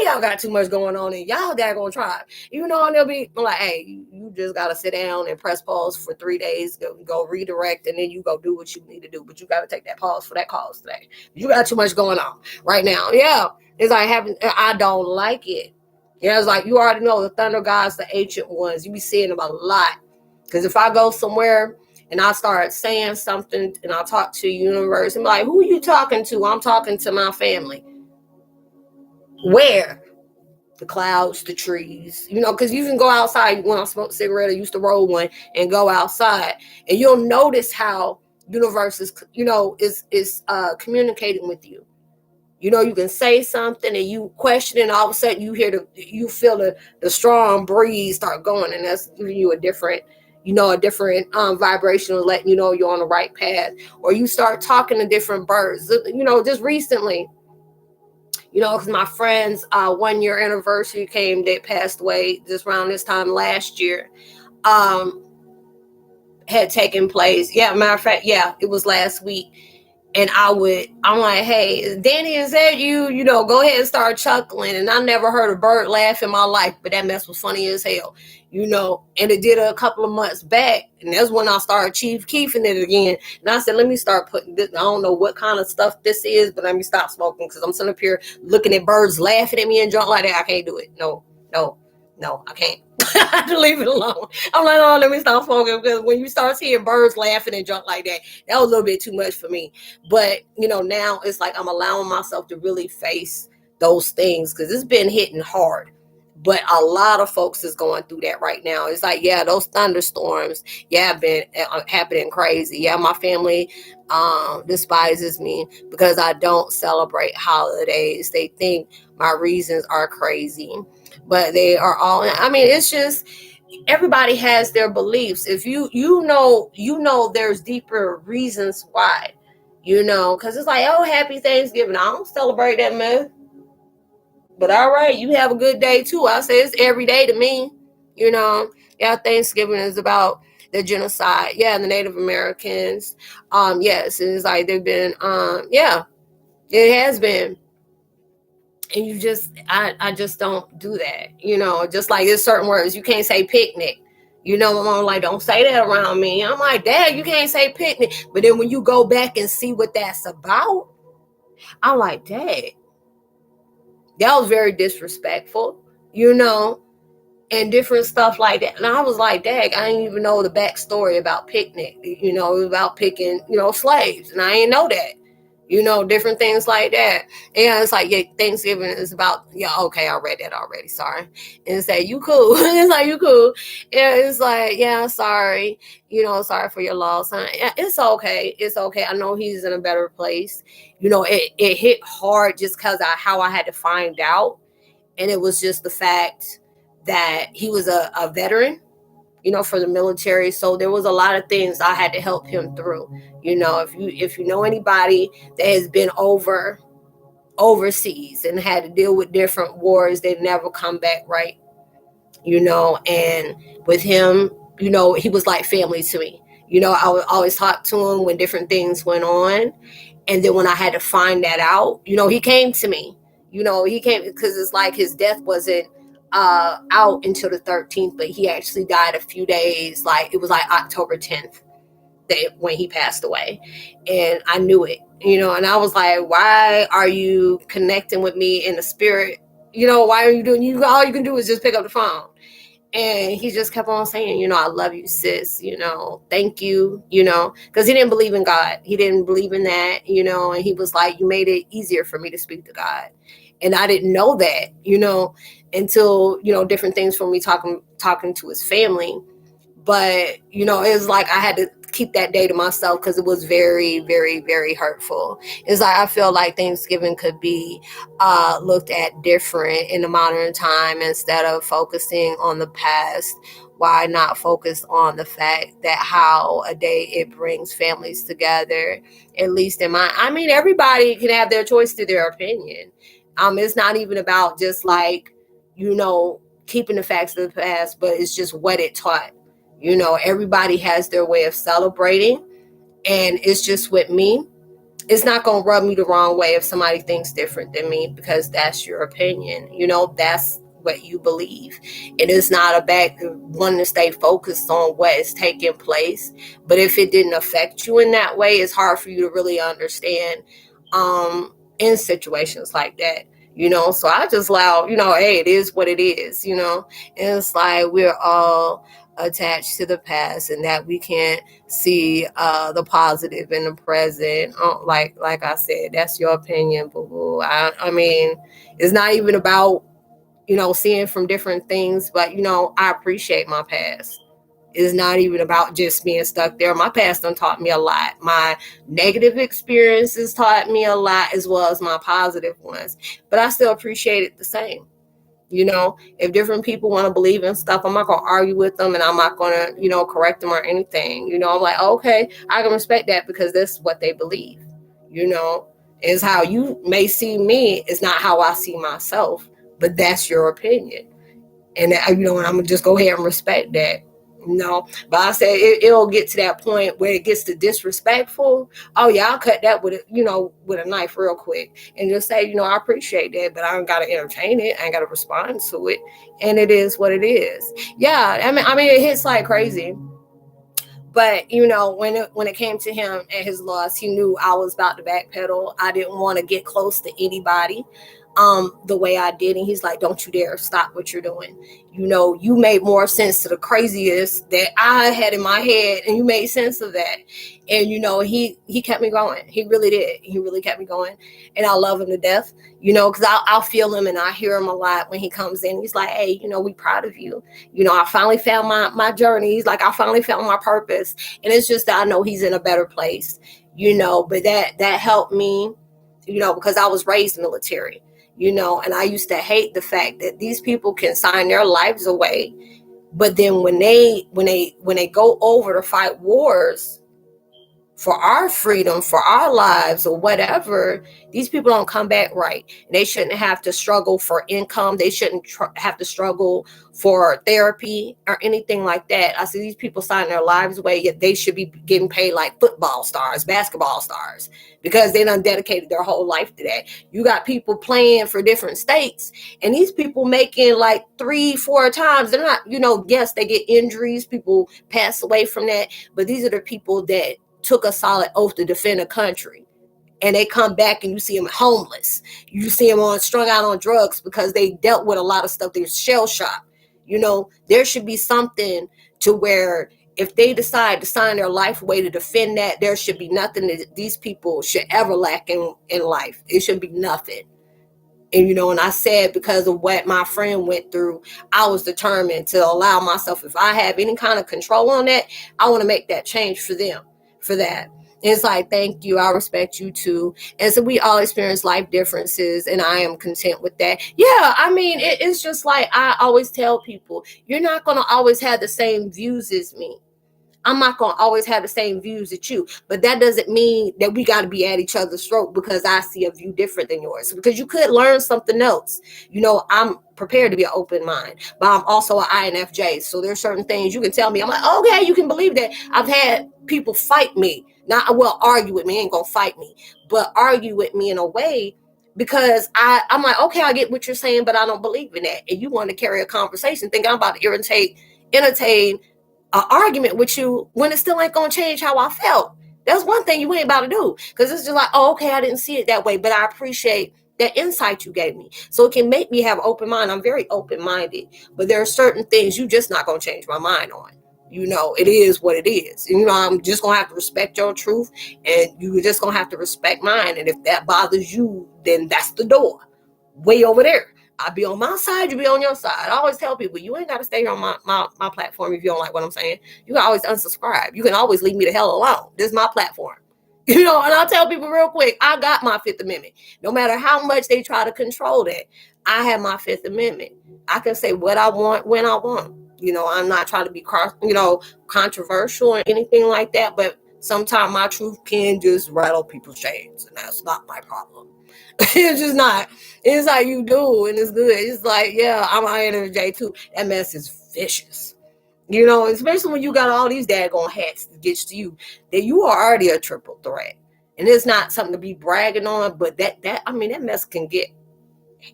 y'all got too much going on and y'all daggone try. And they'll be like, hey, you just got to sit down and press pause for 3 days, go redirect, and then you go do what you need to do. But you got to take that pause for that cause today. You got too much going on right now. Yeah. It's like I don't like it. Yeah, it's like you already know the thunder gods, the ancient ones. You be seeing them a lot. Because if I go somewhere and I start saying something and I talk to the universe, I'm like, who are you talking to? I'm talking to my family. Where? The clouds, the trees, because you can go outside. When I smoked a cigarette, I used to roll one and go outside, and you'll notice how universe is, is communicating with you. You can say something and you question it, and all of a sudden you feel the strong breeze start going, and that's giving you a different vibration, letting you know you're on the right path. Or you start talking to different birds. Just recently, because my friend's 1 year anniversary came. They passed away just around this time last year. Had taken place. Yeah, matter of fact, yeah, it was last week. And I'm like, hey, Danny, is that you? Go ahead and start chuckling. And I never heard a bird laugh in my life, but that mess was funny as hell, and it did a couple of months back. And that's when I started Chief Keefing it again. And I said, let me start putting this. I don't know what kind of stuff this is, but let me stop smoking, because I'm sitting up here looking at birds laughing at me and junk like that. I can't do it. No, I can't. I have to leave it alone. I'm like, oh, let me stop smoking, because when you start seeing birds laughing and junk like that, that was a little bit too much for me. But, now it's like I'm allowing myself to really face those things, because it's been hitting hard. But a lot of folks is going through that right now. It's like, yeah, those thunderstorms, have been happening crazy. Yeah, my family despises me because I don't celebrate holidays. They think my reasons are crazy. But they are all, it's just, everybody has their beliefs. If you know there's deeper reasons why, because it's like, oh, happy Thanksgiving. I don't celebrate that mess. But all right, you have a good day too. I say it's every day to me. Yeah, Thanksgiving is about the genocide. Yeah, the Native Americans. Yes, it's like they've been. Yeah, it has been. And I just don't do that. Just like there's certain words you can't say picnic. I'm like, don't say that around me. I'm like, Dad, you can't say picnic. But then when you go back and see what that's about, I'm like, Dad, that was very disrespectful, and different stuff like that. And I was like, Dad, I didn't even know the backstory about picnic. It was about picking, slaves. And I didn't know that. Different things like that. And it's like, yeah, Thanksgiving is about, yeah, okay, I read that already. Sorry. And it's like, you cool. It's like, you cool. Yeah, it's like, yeah, sorry. Sorry for your loss. Yeah, it's okay. It's okay. I know he's in a better place. It hit hard just because of how I had to find out. And it was just the fact that he was a veteran, for the military. So there was a lot of things I had to help him through. If you know anybody that has been overseas and had to deal with different wars, they never come back right. And with him, he was like family to me. I would always talk to him when different things went on. And then when I had to find that out, he came to me. He came because it's like his death wasn't out until the 13th, but he actually died a few days. Like it was like October 10th when he passed away. And I knew it, and I was like, why are you connecting with me in the spirit? Why are you doing, all you can do is just pick up the phone. And he just kept on saying, I love you, sis, thank you, because he didn't believe in God. He didn't believe in that, and he was like, you made it easier for me to speak to God. And I didn't know that, until, different things from me talking to his family. But, it was like I had to keep that day to myself because it was very, very, very hurtful. It's like I feel like Thanksgiving could be looked at different in the modern time instead of focusing on the past Why not focus on the fact that how a day it brings families together? At least in my, I mean, everybody can have their choice to their opinion. It's not even about just like, keeping the facts of the past, but it's just what it taught. Everybody has their way of celebrating, and it's just with me. It's not going to rub me the wrong way if somebody thinks different than me, because that's your opinion. That's what you believe. It is not about wanting to stay focused on what is taking place. But if it didn't affect you in that way, it's hard for you to really understand in situations like that. So I just allow, hey, it is what it is, and it's like we're all attached to the past, and that we can't see the positive in the present. Like I said, that's your opinion, boo boo. I mean, it's not even about seeing from different things, but I appreciate my past. It's not even about just being stuck there. My past done taught me a lot. My negative experiences taught me a lot, as well as my positive ones. But I still appreciate it the same. If different people want to believe in stuff, I'm not going to argue with them, and I'm not going to, correct them or anything. I'm like, okay, I can respect that because that's what they believe. Is how you may see me is not how I see myself, but that's your opinion. And, and I'm going to just go ahead and respect that. But I say it'll get to that point where it gets to disrespectful. Oh yeah, I'll cut that with with a knife real quick and just say, I appreciate that, but I don't gotta entertain it. I ain't gotta respond to it. And it is what it is. Yeah, I mean it hits like crazy. But when it came to him and his loss, he knew I was about to backpedal. I didn't want to get close to anybody the way I did. And he's like, don't you dare stop what you're doing. You made more sense to the craziest that I had in my head, and you made sense of that. And he kept me going. He really did. He really kept me going. And I love him to death, because I'll feel him and I hear him a lot when he comes in. He's like, hey, we proud of you. I finally found my journey. He's like, I finally found my purpose. And it's just that I know he's in a better place, but that helped me, because I was raised military. And I used to hate the fact that these people can sign their lives away, but then when they go over to fight wars for our freedom, for our lives, or whatever, these people don't come back right. They shouldn't have to struggle for income. They shouldn't have to struggle for therapy or anything like that. I see these people sign their lives away, yet they should be getting paid like football stars, basketball stars, because they done dedicated their whole life to that. You got people playing for different states, and these people making like 3-4 times. They're not, yes, they get injuries, people pass away from that, but these are the people that took a solid oath to defend a country, and they come back and you see them homeless. You see them strung out on drugs because they dealt with a lot of stuff. They're shell shocked. There should be something to where if they decide to sign their life away to defend that, there should be nothing that these people should ever lack in life. It should be nothing. And, and I said, because of what my friend went through, I was determined to allow myself, if I have any kind of control on that, I want to make that change for them, for that. And it's like, thank you. I respect you too. And so we all experience life differences, and I am content with that. Yeah. I mean, it's just like I always tell people, you're not going to always have the same views as me. I'm not going to always have the same views as you, but that doesn't mean that we got to be at each other's throat because I see a view different than yours, because you could learn something else. I'm prepared to be an open mind, but I'm also an INFJ. So there's certain things you can tell me. I'm like, okay, you can believe that. I've had people fight me, argue with me, ain't going to fight me, but argue with me in a way because I'm like, okay, I get what you're saying, but I don't believe in that. And you want to carry a conversation thinking I'm about to entertain an argument with you when it still ain't gonna change how I felt. That's one thing you ain't about to do, because it's just like, oh, okay, I didn't see it that way, but I appreciate that insight you gave me. So it can make me have an open mind. I'm very open-minded, but there are certain things you just not gonna change my mind on. It is what it is. And, I'm just gonna have to respect your truth, and you just gonna have to respect mine. And if that bothers you, then that's the door. Way over there. I'll be on my side, you be on your side. I always tell people, you ain't got to stay on my platform if you don't like what I'm saying. You can always unsubscribe. You can always leave me the hell alone. This is my platform. And I'll tell people real quick, I got my Fifth Amendment. No matter how much they try to control that, I have my Fifth Amendment. I can say what I want when I want. I'm not trying to be, controversial or anything like that, but sometimes my truth can just rattle people's chains, and that's not my problem. It's just not. It's like you do, and it's good. It's like, yeah, I'm INFJ too. That mess is vicious. Especially when you got all these daggone hats that gets to you, that you are already a triple threat. And it's not something to be bragging on, but that mess can get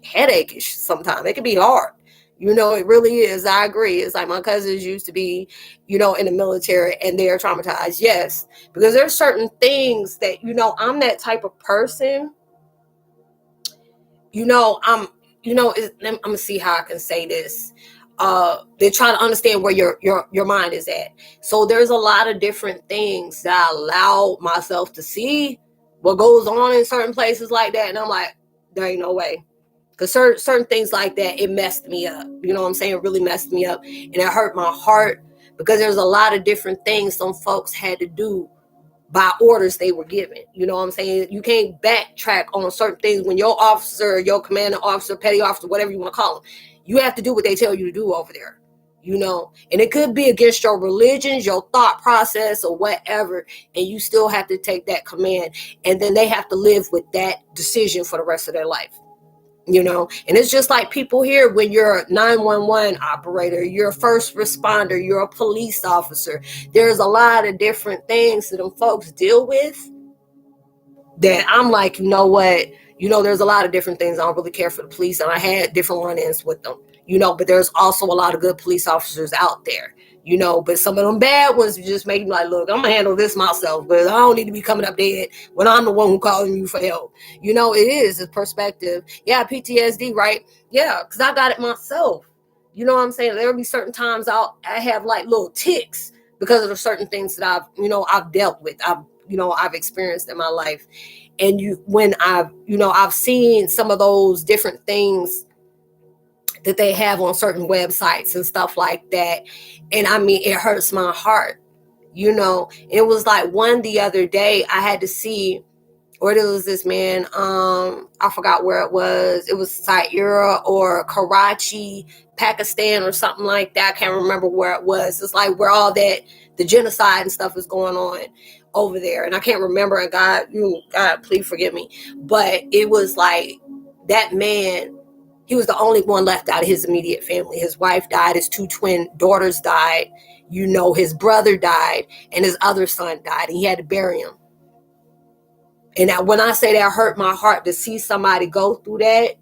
headacheish sometimes. It can be hard. It really is. I agree. It's like my cousins used to be, in the military, and they are traumatized. Yes, because there's certain things that, I'm that type of person. I'm gonna see how I can say this. They try to understand where your mind is at. So there's a lot of different things that I allow myself to see what goes on in certain places like that, and I'm like, there ain't no way. Because certain things like that, it messed me up. You know what I'm saying? It really messed me up, and it hurt my heart, because there's a lot of different things some folks had to do by orders they were given. You know what I'm saying? You can't backtrack on certain things when your officer, your commanding officer, petty officer, whatever you want to call them, you have to do what they tell you to do over there. And it could be against your religions, your thought process, or whatever, and you still have to take that command, and then they have to live with that decision for the rest of their life. And it's just like people here, when you're a 911 operator, you're a first responder, you're a police officer, there's a lot of different things that them folks deal with that I'm like, you know what, there's a lot of different things. I don't really care for the police, and I had different run-ins with them, but there's also a lot of good police officers out there, but some of them bad ones just make me like, look, I'm gonna handle this myself, but I don't need to be coming up dead when I'm the one who calling you for help. It's perspective. Yeah, PTSD, right? Yeah, because I got it myself. You know what I'm saying? There'll be certain times I have like little ticks because of the certain things that I've dealt with. I've experienced in my life. And when I've seen some of those different things that they have on certain websites and stuff like that, and it hurts my heart. It was like one the other day I had to see, or there was this man, I forgot where it was Saira or Karachi, Pakistan, or something like that. I can't remember where it was. It's like where all that the genocide and stuff is going on over there, and I can't remember. And God, please forgive me. But it was like that man, he was the only one left out of his immediate family. His wife died, his two twin daughters died, his brother died, and his other son died. And he had to bury him. And when I say that hurt my heart to see somebody go through that,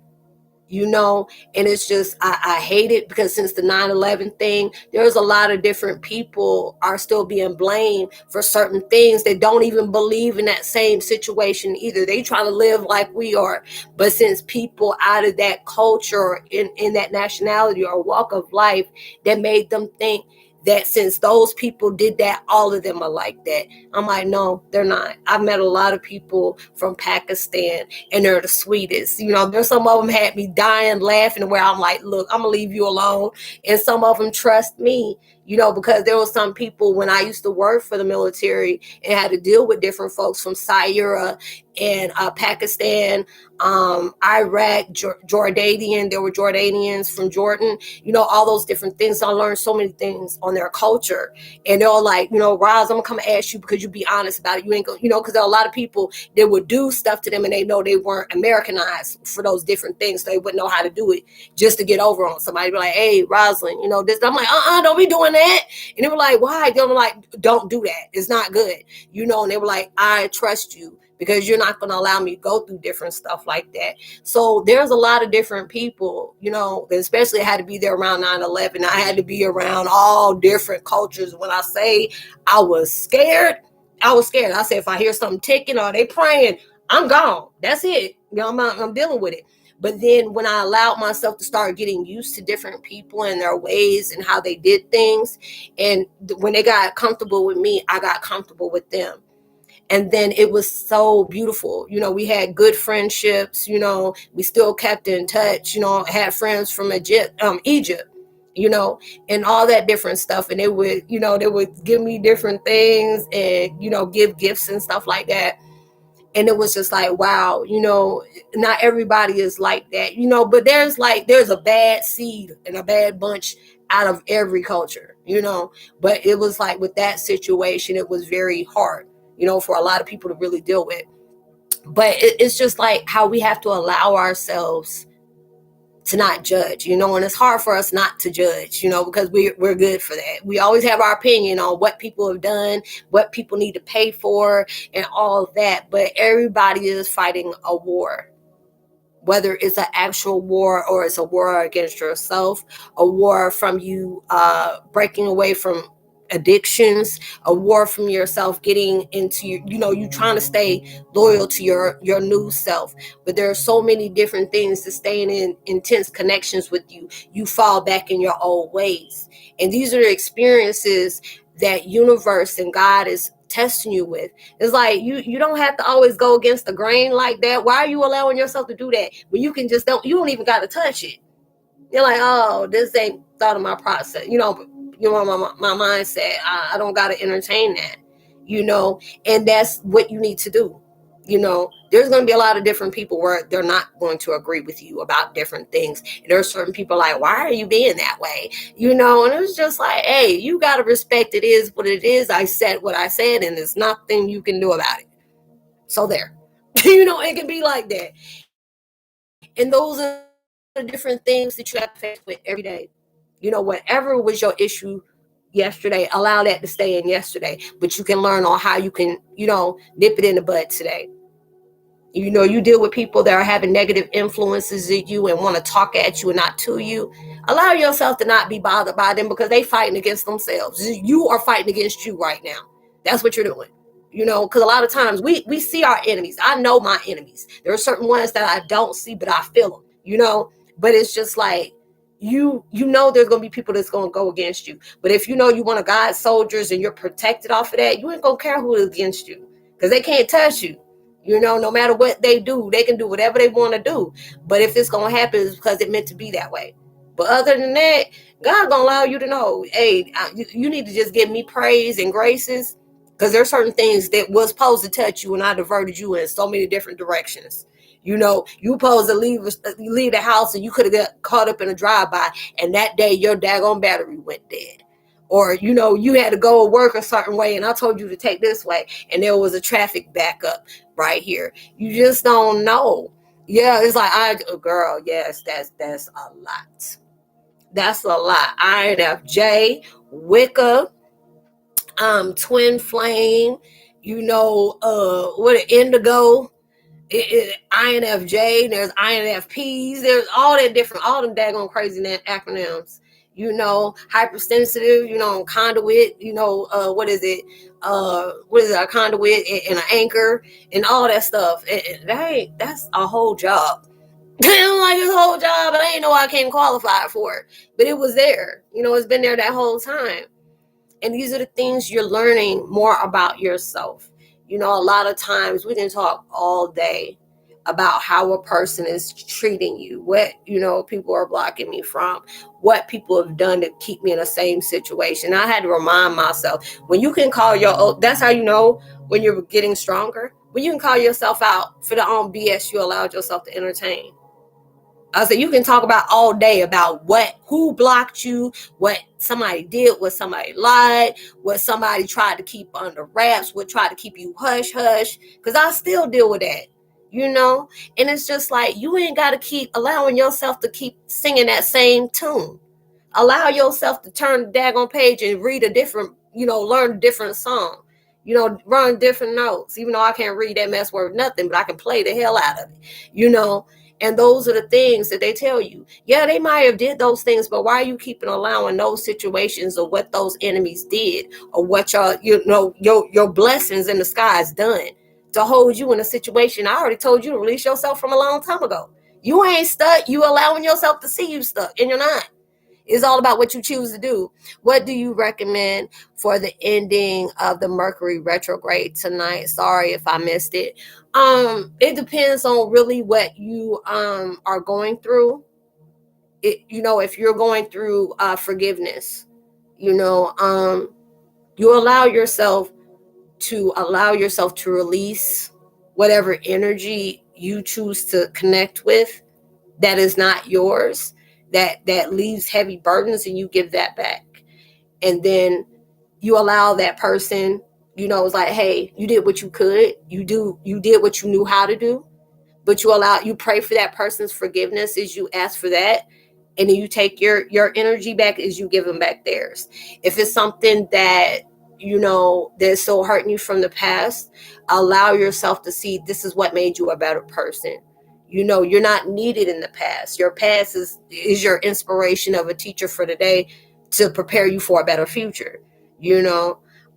and it's just, I hate it, because since the 9/11 thing, there's a lot of different people are still being blamed for certain things. They don't even believe in that same situation either. They try to live like we are. But since people out of that culture, in that nationality or walk of life, that made them think that since those people did that, all of them are like that. I'm like, no, they're not. I've met a lot of people from Pakistan, and they're the sweetest. There's some of them had me dying laughing, where I'm like, look, I'm gonna leave you alone. And some of them trust me, because there was some people when I used to work for the military and had to deal with different folks from Syria and Pakistan, Iraq, Jordanian. There were Jordanians from Jordan, all those different things. I learned so many things on their culture. And they're all like, Roz, I'm gonna come ask you because you be honest about it. You ain't gonna, because there are a lot of people that would do stuff to them, and they know they weren't Americanized for those different things. So they wouldn't know how to do it just to get over on somebody. Be like, hey, Roslyn, this. I'm like, don't be doing that. And they were like, why? They were like, don't do that. It's not good. And they were like, I trust you, because you're not going to allow me to go through different stuff like that. So there's a lot of different people, especially I had to be there around 9/11. I had to be around all different cultures. When I say I was scared, I said, if I hear something ticking or they praying, I'm gone. That's it. I'm dealing with it. But then when I allowed myself to start getting used to different people and their ways and how they did things, and when they got comfortable with me, I got comfortable with them. And then it was so beautiful. We had good friendships, we still kept in touch, had friends from Egypt, and all that different stuff. And they would give me different things and, give gifts and stuff like that. And it was just like, wow, not everybody is like that, but there's a bad seed and a bad bunch out of every culture, but it was like with that situation, it was very hard, for a lot of people to really deal with. But it's just like how we have to allow ourselves to not judge, and it's hard for us not to judge, because we're good for that. We always have our opinion on what people have done, what people need to pay for, and all of that. But everybody is fighting a war, whether it's an actual war or it's a war against yourself, a war from you breaking away from addictions, a war from yourself getting into you trying to stay loyal to your new self. But there are so many different things to staying in intense connections with you fall back in your old ways. And these are the experiences that universe and God is testing you with. It's like you don't have to always go against the grain like that. Why are you allowing yourself to do that when you can just you don't even got to touch it? You're like, oh, this ain't thought of my process, my mindset. I don't got to entertain that, and that's what you need to do. There's going to be a lot of different people where they're not going to agree with you about different things. And there are certain people like, why are you being that way? And it's just like, hey, you got to respect it is what it is. I said what I said, and there's nothing you can do about it. So there, it can be like that. And those are the different things that you have to face with every day. Whatever was your issue yesterday, allow that to stay in yesterday, but you can learn on how you can, nip it in the bud today. You deal with people that are having negative influences in you and want to talk at you and not to you. Allow yourself to not be bothered by them because they fighting against themselves. You are fighting against you right now. That's what you're doing. Because a lot of times we see our enemies. I know my enemies. There are certain ones that I don't see, but I feel them, but it's just like, there's going to be people that's going to go against you. But if you want to guide soldiers and you're protected off of that, you ain't going to care who is against you because they can't touch you. No matter what they do, they can do whatever they want to do. But if it's going to happen, it's because it meant to be that way. But other than that, God's going to allow you to know, hey, you need to just give me praise and graces, because there's certain things that was supposed to touch you and I diverted you in so many different directions. You supposed to leave the house and you could have got caught up in a drive-by, and that day your daggone battery went dead. Or, you had to go to work a certain way and I told you to take this way and there was a traffic backup right here. You just don't know. Yeah, it's like, girl, yes, that's a lot. That's a lot. INFJ, Wicca, Twin Flame, what an Indigo, INFJ, there's INFPs, there's all them daggone crazy acronyms. Hypersensitive, conduit, what is it? A conduit and an anchor and all that stuff. That's a whole job. I'm like, this whole job, and I didn't know I came qualified for it. But it was there. It's been there that whole time. And these are the things you're learning more about yourself. A lot of times we can talk all day about how a person is treating you, what, people are blocking me from, what people have done to keep me in the same situation. I had to remind myself, when you can call that's how you know when you're getting stronger, when you can call yourself out for the own BS you allowed yourself to entertain. I said, you can talk about all day about who blocked you, what somebody did, what somebody lied, what somebody tried to keep under wraps, what tried to keep you hush, because I still deal with that, and it's just like, you ain't got to keep allowing yourself to keep singing that same tune. Allow yourself to turn the daggone page and read a different, learn a different song, run different notes, even though I can't read that mess worth nothing, but I can play the hell out of it, And those are the things that they tell you. Yeah, they might have did those things, but why are you keeping allowing those situations or what those enemies did or what your blessings in the skies done to hold you in a situation? I already told you to release yourself from a long time ago. You ain't stuck. You allowing yourself to see you stuck, and you're not. It's all about what you choose to do. What do you recommend for the ending of the Mercury retrograde tonight? Sorry if I missed it. It depends on really what you are going through. If you're going through forgiveness, you allow yourself to release whatever energy you choose to connect with that is not yours. that leaves heavy burdens, and you give that back. And then you allow that person, it's like, hey, you did what you could. You did what you knew how to do, but you pray for that person's forgiveness as you ask for that. And then you take your energy back as you give them back theirs. If it's something that that's so hurting you from the past, allow yourself to see this is what made you a better person. You're not needed in the past. Your past is your inspiration of a teacher for today to prepare you for a better future.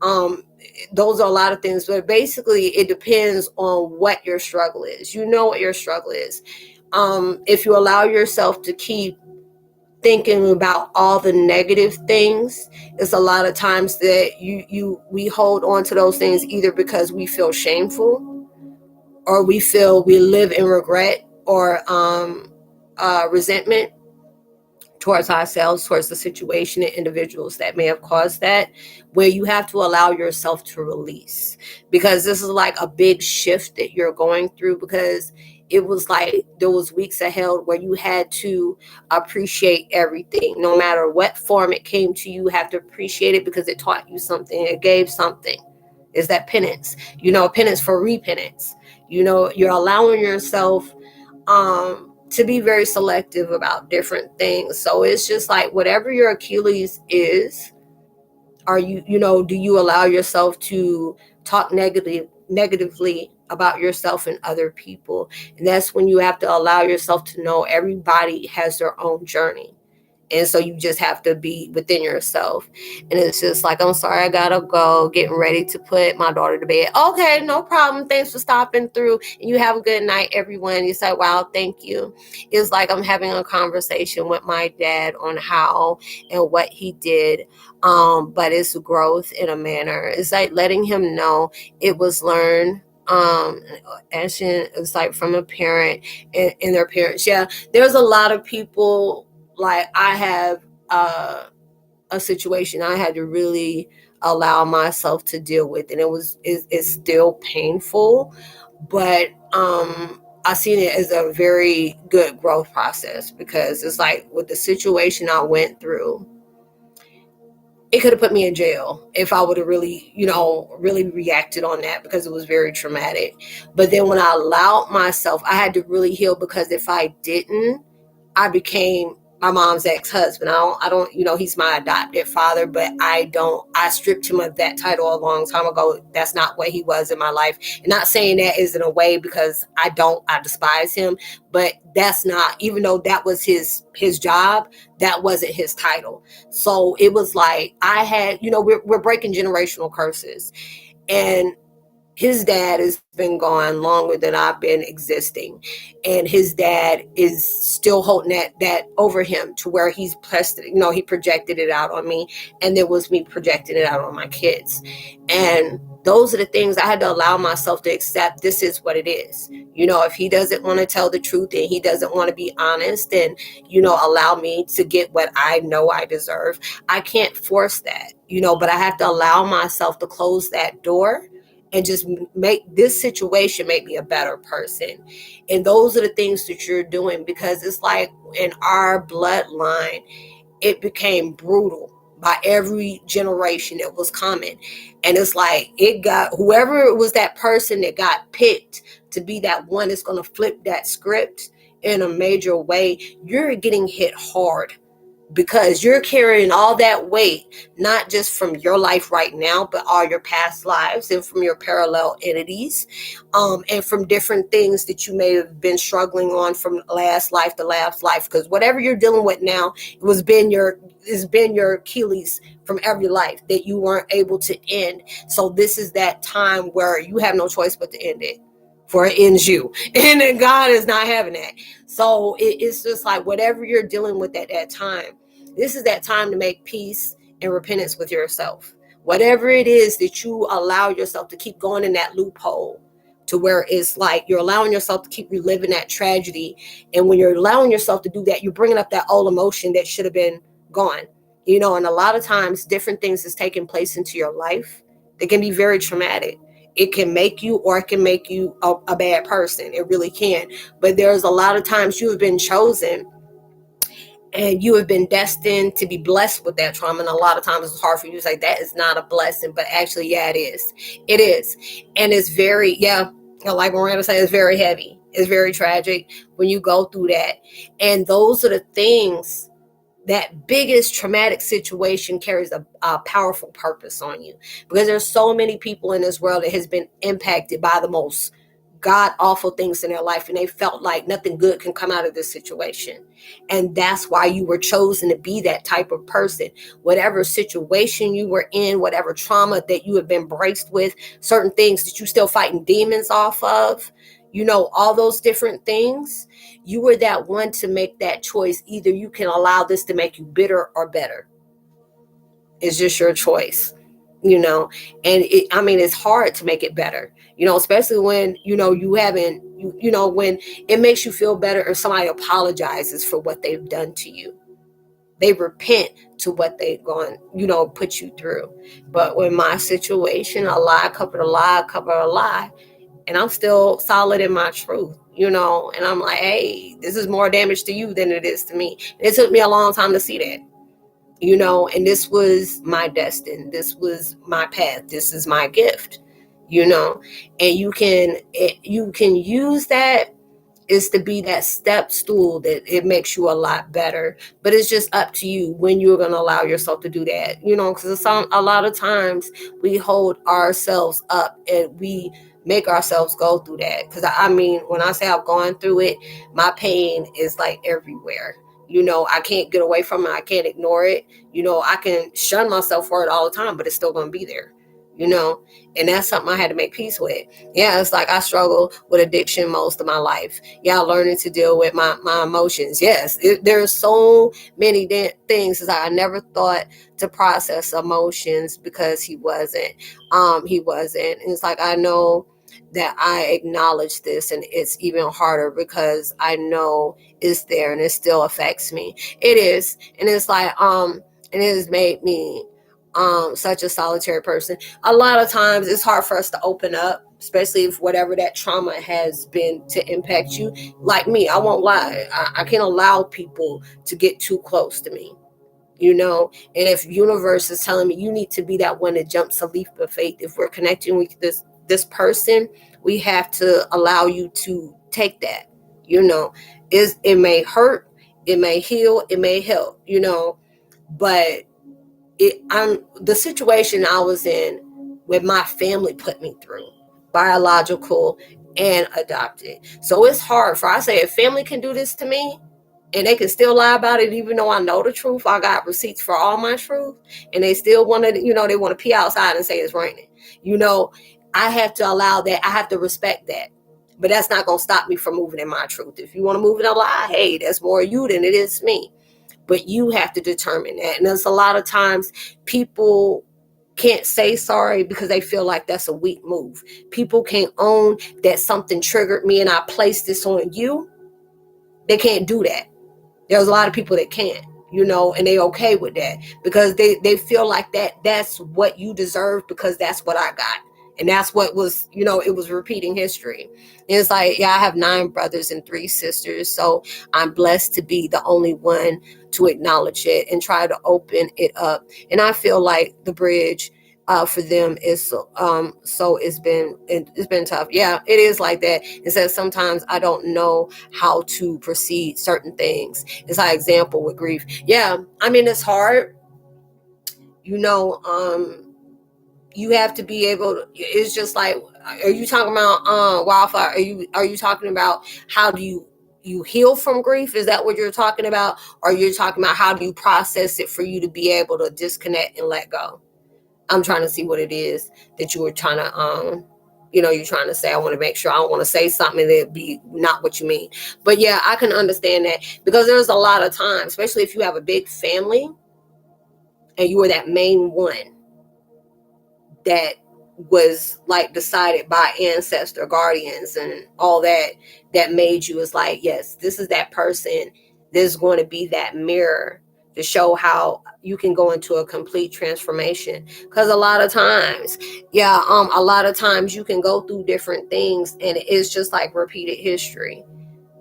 um those are a lot of things, but basically it depends on what your struggle is. What your struggle is. If you allow yourself to keep thinking about all the negative things, it's a lot of times that we hold on to those things either because we feel shameful, or we feel we live in regret, or resentment towards ourselves, towards the situation and individuals that may have caused that, where you have to allow yourself to release. Because this is like a big shift that you're going through, because it was like there was weeks ahead where you had to appreciate everything. No matter what form it came to you, have to appreciate it because it taught you something. It gave something. Is that penance? Penance for repentance. You're allowing yourself to be very selective about different things. So it's just like whatever your Achilles is, are do you allow yourself to talk negatively about yourself and other people? And that's when you have to allow yourself to know everybody has their own journey. And so you just have to be within yourself. And it's just like, I'm sorry, I gotta go, getting ready to put my daughter to bed. Okay, no problem. Thanks for stopping through. And you have a good night, everyone. You say, wow, thank you. It's like I'm having a conversation with my dad on how and what he did. But it's growth in a manner. It's like letting him know it was learned. It's like from a parent and their parents. Yeah, there's a lot of people. Like I have a situation I had to really allow myself to deal with, and it's still painful, but I seen it as a very good growth process, because it's like with the situation I went through, it could have put me in jail if I would have really, really reacted on that, because it was very traumatic. But then when I allowed myself, I had to really heal, because if I didn't, I became my mom's ex-husband. I don't, he's my adopted father, but I stripped him of that title a long time ago. That's not what he was in my life. And not saying that is in a way because I despise him, but that's not, even though that was his job, that wasn't his title. So it was like, I had, we're breaking generational curses. And his dad has been gone longer than I've been existing. And his dad is still holding that over him, to where he's pressed it, he projected it out on me. And there was me projecting it out on my kids. And those are the things I had to allow myself to accept. This is what it is. If he doesn't want to tell the truth and he doesn't want to be honest, and, allow me to get what I know I deserve, I can't force that, but I have to allow myself to close that door and just make this situation make me a better person. And those are the things that you're doing, because it's like in our bloodline, it became brutal by every generation that was coming. And it's like it got, whoever was that person that got picked to be that one that's going to flip that script in a major way, you're getting hit hard, because you're carrying all that weight, not just from your life right now, but all your past lives and from your parallel entities, and from different things that you may have been struggling on from last life to last life. Because whatever you're dealing with now, it's been your Achilles from every life that you weren't able to end. So this is that time where you have no choice but to end it, for it ends you. And then God is not having that. So it's just like whatever you're dealing with at that time, this is that time to make peace and repentance with yourself. Whatever it is that you allow yourself to keep going in that loophole, to where it's like you're allowing yourself to keep reliving that tragedy. And when you're allowing yourself to do that, you're bringing up that old emotion that should have been gone. And a lot of times different things is taking place into your life that can be very traumatic. It can make you, or it can make you a bad person. It really can. But there's a lot of times you have been chosen, and you have been destined to be blessed with that trauma. And a lot of times it's hard for you to say that is not a blessing, but actually, yeah, it is. It is. And it's very, like Miranda said, it's very heavy. It's very tragic when you go through that. And those are the things, that biggest traumatic situation carries a powerful purpose on you, because there's so many people in this world that has been impacted by the most god awful things in their life, and they felt like nothing good can come out of this situation. And that's why you were chosen to be that type of person. Whatever situation you were in, whatever trauma that you have been braced with, certain things that you still fighting demons off of, all those different things, you were that one to make that choice. Either you can allow this to make you bitter or better. It's just your choice, and it's hard to make it better, especially when, you haven't, when it makes you feel better if somebody apologizes for what they've done to you. They repent to what they've gone, put you through. But when my situation, a lie covered a lie covered a lie, and I'm still solid in my truth, and I'm like, hey, this is more damage to you than it is to me. And it took me a long time to see that, and this was my destiny. This was my path. This is my gift, and you can use that is to be that step stool that it makes you a lot better. But it's just up to you when you're going to allow yourself to do that, because a lot of times we hold ourselves up and we make ourselves go through that. Because when I say I've gone through it, my pain is like everywhere. I can't get away from it. I can't ignore it. I can shun myself for it all the time, but it's still going to be there, and that's something I had to make peace with. Yeah, it's like I struggle with addiction most of my life. Yeah, learning to deal with my emotions. Yes, there's so many things that I never thought to process emotions because he wasn't. He wasn't. And it's like I know that I acknowledge this, and it's even harder because I know it's there and it still affects me. It is. And it's like and it has made me such a solitary person. A lot of times it's hard for us to open up, especially if whatever that trauma has been to impact you. Like me, I won't lie, I can't allow people to get too close to me, and if universe is telling me you need to be that one that jumps a leap of faith, if we're connecting with this person, we have to allow you to take that. It may hurt, it may heal, it may help, but the situation I was in with my family put me through, biological and adopted. So it's hard for, I say, if family can do this to me and they can still lie about it, even though I know the truth, I got receipts for all my truth, and they still want to, they want to pee outside and say it's raining. I have to allow that. I have to respect that. But that's not going to stop me from moving in my truth. If you want to move in a lie, hey, that's more you than it is me. But you have to determine that. And there's a lot of times people can't say sorry because they feel like that's a weak move. People can't own that something triggered me and I placed this on you. They can't do that. There's a lot of people that can't, and they okay with that because they feel like that's what you deserve because that's what I got. And that's what was, it was repeating history. And it's like, yeah, I have 9 brothers and 3 sisters. So I'm blessed to be the only one to acknowledge it and try to open it up. And I feel like the bridge for them is so it's been tough. Yeah, it is like that. It says sometimes I don't know how to proceed certain things. It's like example with grief. Yeah, it's hard. You have to be able to, it's just like, are you talking about wildfire? Are you talking about how do you heal from grief? Is that what you're talking about? Or you're talking about how do you process it for you to be able to disconnect and let go? I'm trying to see what it is that you were trying to you're trying to say. I want to make sure I don't want to say something that be not what you mean. But yeah, I can understand that because there's a lot of times, especially if you have a big family and you were that main one that was like decided by ancestor guardians and all that made you, is like, yes, this is that person. There's going to be that mirror to show how you can go into a complete transformation. Because a lot of times you can go through different things and it's just like repeated history.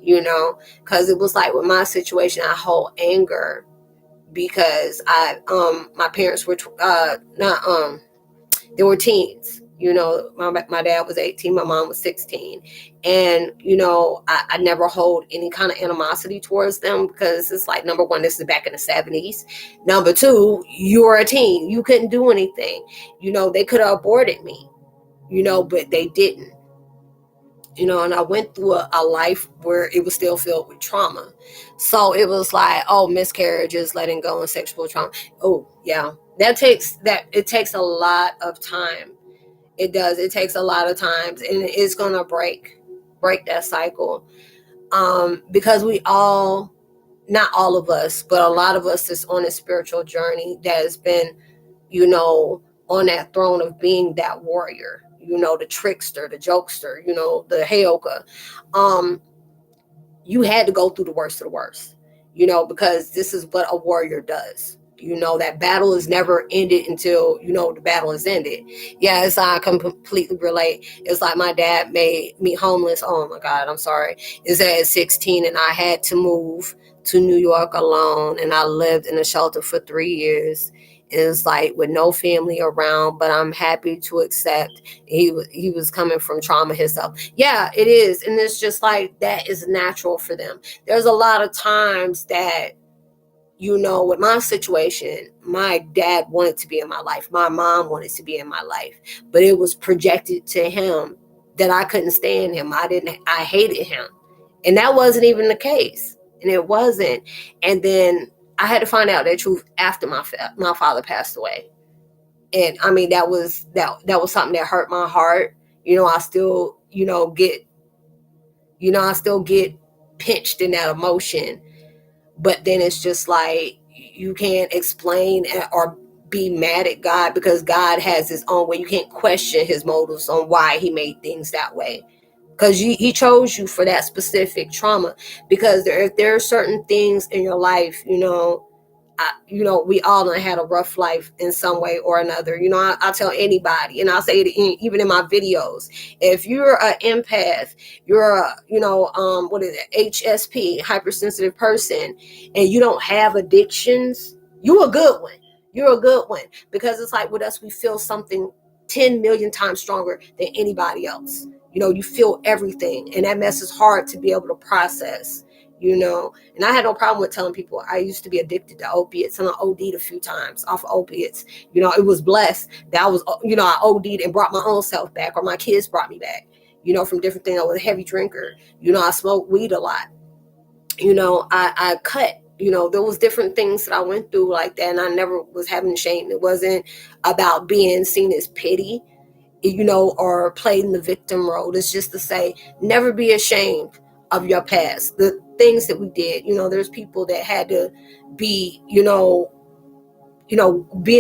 because it was like with my situation, I hold anger because my parents were not they were teens. My dad was 18, my mom was 16. And, I never hold any kind of animosity towards them because it's like, number one, this is back in the 70s. Number two, you were a teen. You couldn't do anything. They could have aborted me, but they didn't. And I went through a life where it was still filled with trauma. So it was like, oh, miscarriages, letting go, and sexual trauma. Oh, yeah. It takes a lot of time. It does. It takes a lot of times, and it's going to break that cycle. Because not all of us, but a lot of us is on a spiritual journey that has been, on that throne of being that warrior, the trickster, the jokester, the Heyoka. You had to go through the worst of the worst, because this is what a warrior does. That battle is never ended until, the battle is ended. Yes, I can completely relate. It's like my dad made me homeless. Oh my God, I'm sorry. It's at 16 and I had to move to New York alone, and I lived in a shelter for 3 years. It's like with no family around, but I'm happy to accept he was coming from trauma himself. Yeah, it is. And it's just like that is natural for them. There's a lot of times that, with my situation, my dad wanted to be in my life. My mom wanted to be in my life, but it was projected to him that I couldn't stand him. I hated him. And that wasn't even the case. And it wasn't. And then I had to find out that truth after my father passed away. And I mean, that was something that hurt my heart. I still, I still get pinched in that emotion. But then it's just like, you can't explain or be mad at God, because God has his own way. You can't question his motives on why he made things that way, because he chose you for that specific trauma. Because if there are certain things in your life, we all done had a rough life in some way or another. I tell anybody, and I'll say it even in my videos. If you're an empath, you're a, what is it, HSP, hypersensitive person, and you don't have addictions, you're a good one. You're a good one. Because it's like with us, we feel something 10 million times stronger than anybody else. You feel everything, and that mess is hard to be able to process. And I had no problem with telling people I used to be addicted to opiates, and I OD'd a few times off of opiates. It was blessed that I was, I OD'd and brought my own self back, or my kids brought me back, from different things. I was a heavy drinker. I smoked weed a lot. I cut, there was different things that I went through like that, and I never was having shame. It wasn't about being seen as pity, or playing the victim role. It's just to say, never be ashamed of your past, the things that we did. There's people that had to be, being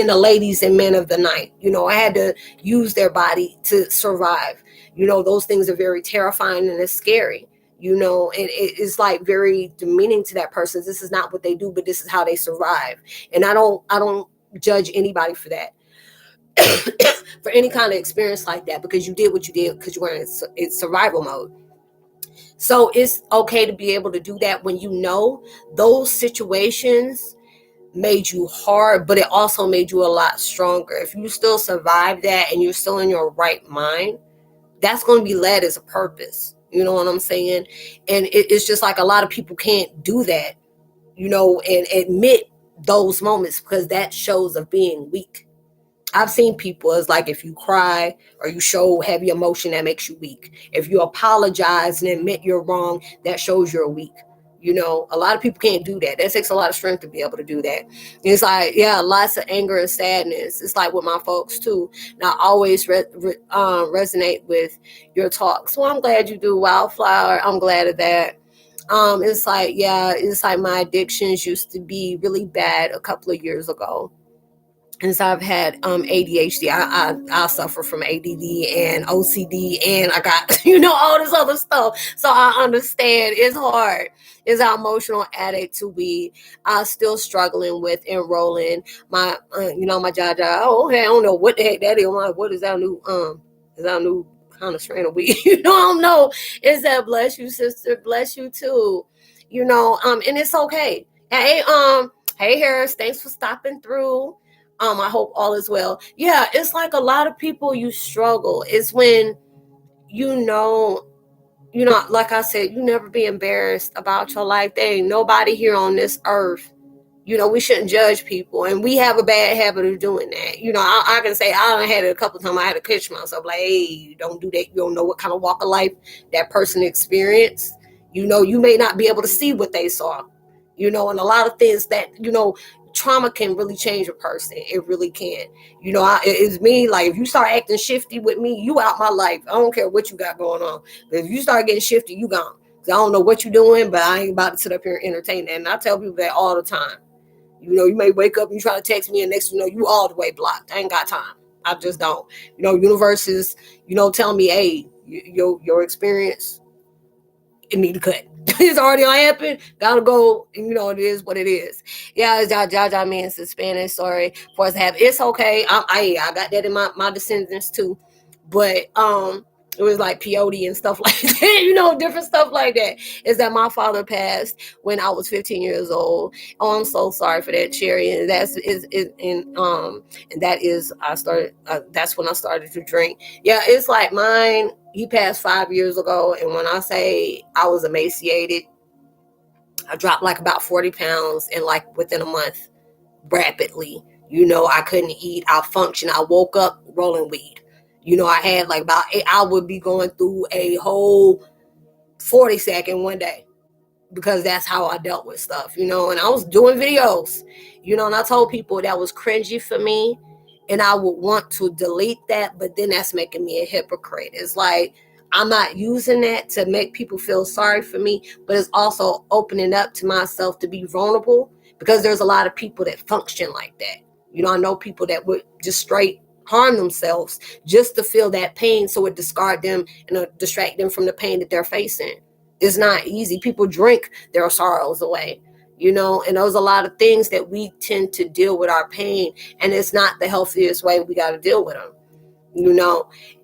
the ladies and men of the night. I had to use their body to survive. Those things are very terrifying, and it's scary. And it's like very demeaning to that person. This is not what they do, but this is how they survive. And I don't judge anybody for that. For any kind of experience like that, because you did what you did because you were in survival mode. So it's okay to be able to do that when those situations made you hard, but it also made you a lot stronger. If you still survive that and you're still in your right mind, that's going to be led as a purpose. You know what I'm saying? And it's just like a lot of people can't do that, and admit those moments, because that shows of being weak. I've seen people, it's like if you cry or you show heavy emotion, that makes you weak. If you apologize and admit you're wrong, that shows you're weak. A lot of people can't do that. That takes a lot of strength to be able to do that. It's like, yeah, lots of anger and sadness. It's like with my folks too. And I always resonate with your talk. So I'm glad you do, Wildflower. I'm glad of that. It's like, yeah, it's like my addictions used to be really bad a couple of years ago. And so I've had ADHD. I suffer from ADD and OCD, and I got all this other stuff. So I understand it's hard. It's an emotional addict to weed. I'm still struggling with enrolling my my Jaja. Oh, okay, I don't know what the heck that is. What is our new kind of strain of weed. I don't know. It said, bless you, sister. Bless you too. And it's okay. Hey, Harris, thanks for stopping through. I hope all is well. Yeah, it's like a lot of people, you struggle. It's when, you know, like I said, you never be embarrassed about your life. There ain't nobody here on this earth. We shouldn't judge people, and we have a bad habit of doing that. I can say I had it a couple of times. I had to catch myself, like, hey, don't do that. You don't know what kind of walk of life that person experienced. You may not be able to see what they saw. And a lot of things that trauma can really change a person. It really can. It's me. Like, if you start acting shifty with me, you out my life. I don't care what you got going on. But if you start getting shifty, you gone. I don't know what you're doing, but I ain't about to sit up here and entertain that. And I tell people that all the time. You may wake up and you try to text me, and next you all the way blocked. I ain't got time. I just don't. Universe is, telling me, hey, your experience, it need to cut. It's already happened. Gotta go. It is what it is. Yeah, Jaja means in Spanish. Sorry for us to have. It's okay. I got that in my descendants too, but it was like peyote and stuff like that. Different stuff like that. Is that my father passed when I was 15 years old. Oh, I'm so sorry for that, Cherry. And that's and that is I started. That's when I started to drink. Yeah, it's like mine. He passed 5 years ago, and when I say I was emaciated, I dropped like about 40 pounds in like within a month, rapidly. I couldn't eat. I functioned. I woke up rolling weed. I had like about I would be going through a whole 40-second one day, because that's how I dealt with stuff, and I was doing videos, and I told people that was cringy for me, and I would want to delete that, but then that's making me a hypocrite. It's like, I'm not using that to make people feel sorry for me, but it's also opening up to myself to be vulnerable, because there's a lot of people that function like that. I know people that would just straight harm themselves just to feel that pain, so it discard them and distract them from the pain that they're facing. It's not easy. People drink their sorrows away, and there's a lot of things that we tend to deal with our pain, and it's not the healthiest way. We got to deal with them,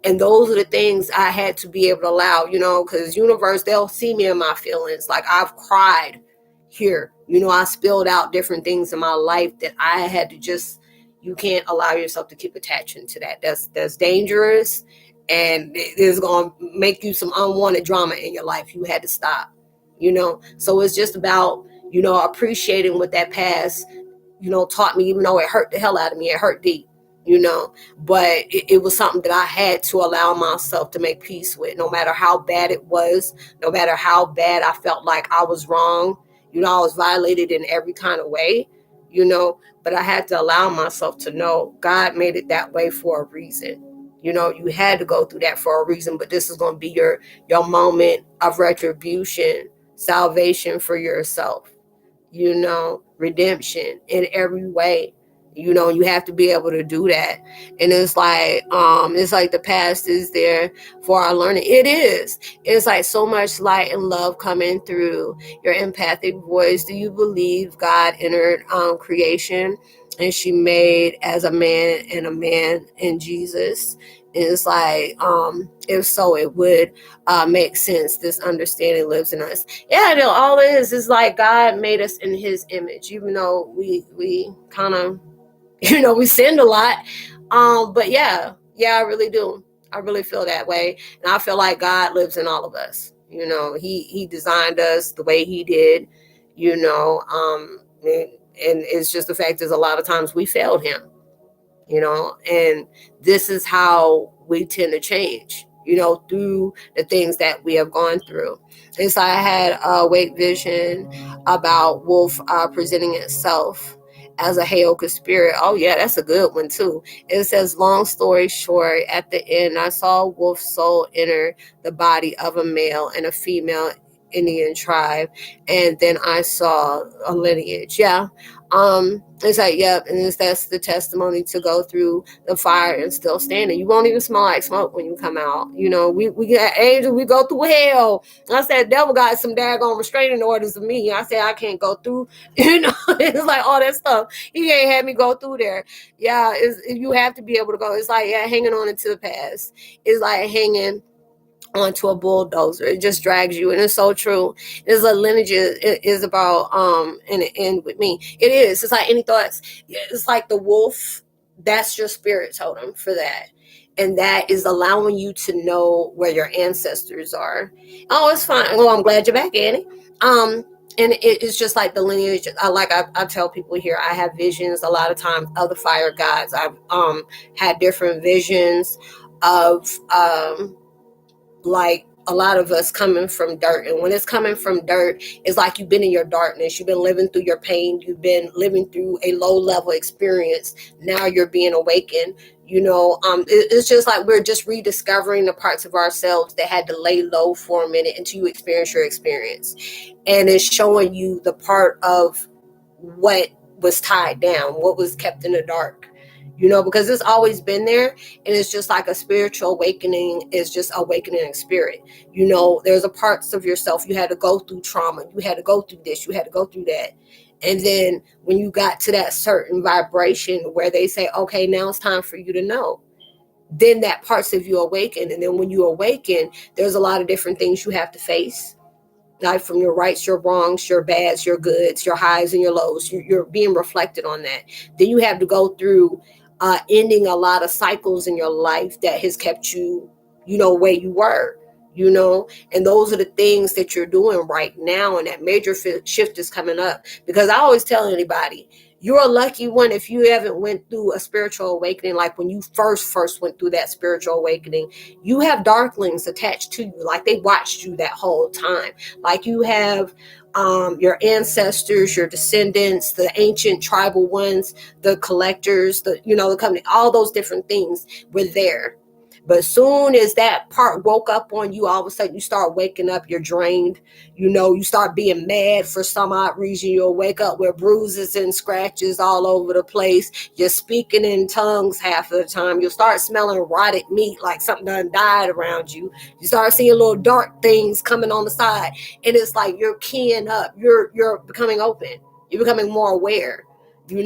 and those are the things I had to be able to allow, because universe, they'll see me in my feelings. Like, I've cried here, I spilled out different things in my life that I had to just, you can't allow yourself to keep attaching to that. That's dangerous, and it is going to make you some unwanted drama in your life. You had to stop, so it's just about, appreciating what that past, taught me, even though it hurt the hell out of me. It hurt deep, but it was something that I had to allow myself to make peace with, no matter how bad it was, no matter how bad I felt like I was wrong. I was violated in every kind of way, but I had to allow myself to know God made it that way for a reason. You had to go through that for a reason, but this is going to be your moment of retribution, salvation for yourself, redemption in every way. You have to be able to do that. And it's like the past is there for our learning. It is. It's like so much light and love coming through your empathic voice. Do you believe God entered creation and she made as a man and a man in Jesus? And it's like, if so, it would make sense. This understanding lives in us. Yeah, all it is like God made us in his image, even though we kind of, we sinned a lot. But yeah, I really do. I really feel that way. And I feel like God lives in all of us. He designed us the way he did, and it's just the fact is a lot of times we failed him, and this is how we tend to change, through the things that we have gone through. And so I had a wake vision about wolf presenting itself as a Heyokas spirit. Oh yeah, that's a good one too. It says, long story short, at the end, I saw a wolf soul enter the body of a male and a female Indian tribe, and then I saw a lineage. Yeah. It's like, yep, and that's the testimony to go through the fire and still standing. You won't even smell like smoke when you come out. We got angels, we go through hell. I said, devil got some daggone restraining orders of me. I said, I can't go through, it's like all that stuff. He ain't had me go through there. Yeah, you have to be able to go. It's like, yeah, hanging on into the past. It's like hanging onto a bulldozer. It just drags you, and it's so true. There's a lineage is about and it end with me. It is. It's like any thoughts. It's like the wolf. That's your spirit totem for that, and that is allowing you to know where your ancestors are. Oh, it's fine. Oh, I'm glad you're back, Annie. And it's just like the lineage. I tell people here, I have visions a lot of times of the fire gods. I've had different visions of like a lot of us coming from dirt. And when it's coming from dirt, it's like you've been in your darkness, you've been living through your pain, you've been living through a low level experience. Now you're being awakened. It's just like we're just rediscovering the parts of ourselves that had to lay low for a minute until you experience your experience. And it's showing you the part of what was tied down, what was kept in the dark. Because it's always been there, and it's just like a spiritual awakening is just awakening in spirit. There's a parts of yourself you had to go through trauma, you had to go through this, you had to go through that. And then when you got to that certain vibration where they say, okay, now it's time for you to know, then that parts of you awaken. And then when you awaken, there's a lot of different things you have to face. Like from your rights, your wrongs, your bads, your goods, your highs and your lows. You're being reflected on that. Then you have to go through ending a lot of cycles in your life that has kept you, where you were, and those are the things that you're doing right now. And that major shift is coming up, because I always tell anybody, you're a lucky one if you haven't went through a spiritual awakening. Like when you first went through that spiritual awakening, you have darklings attached to you. Like they watched you that whole time. Like you have your ancestors, your descendants, the ancient tribal ones, the collectors, the company, all those different things were there. But soon as that part woke up on you, all of a sudden you start waking up, you're drained. You start being mad for some odd reason. You'll wake up with bruises and scratches all over the place. You're speaking in tongues half of the time. You'll start smelling rotted meat, like something done died around you. You start seeing little dark things coming on the side. And it's like you're keying up. You're becoming open. You're becoming more aware. And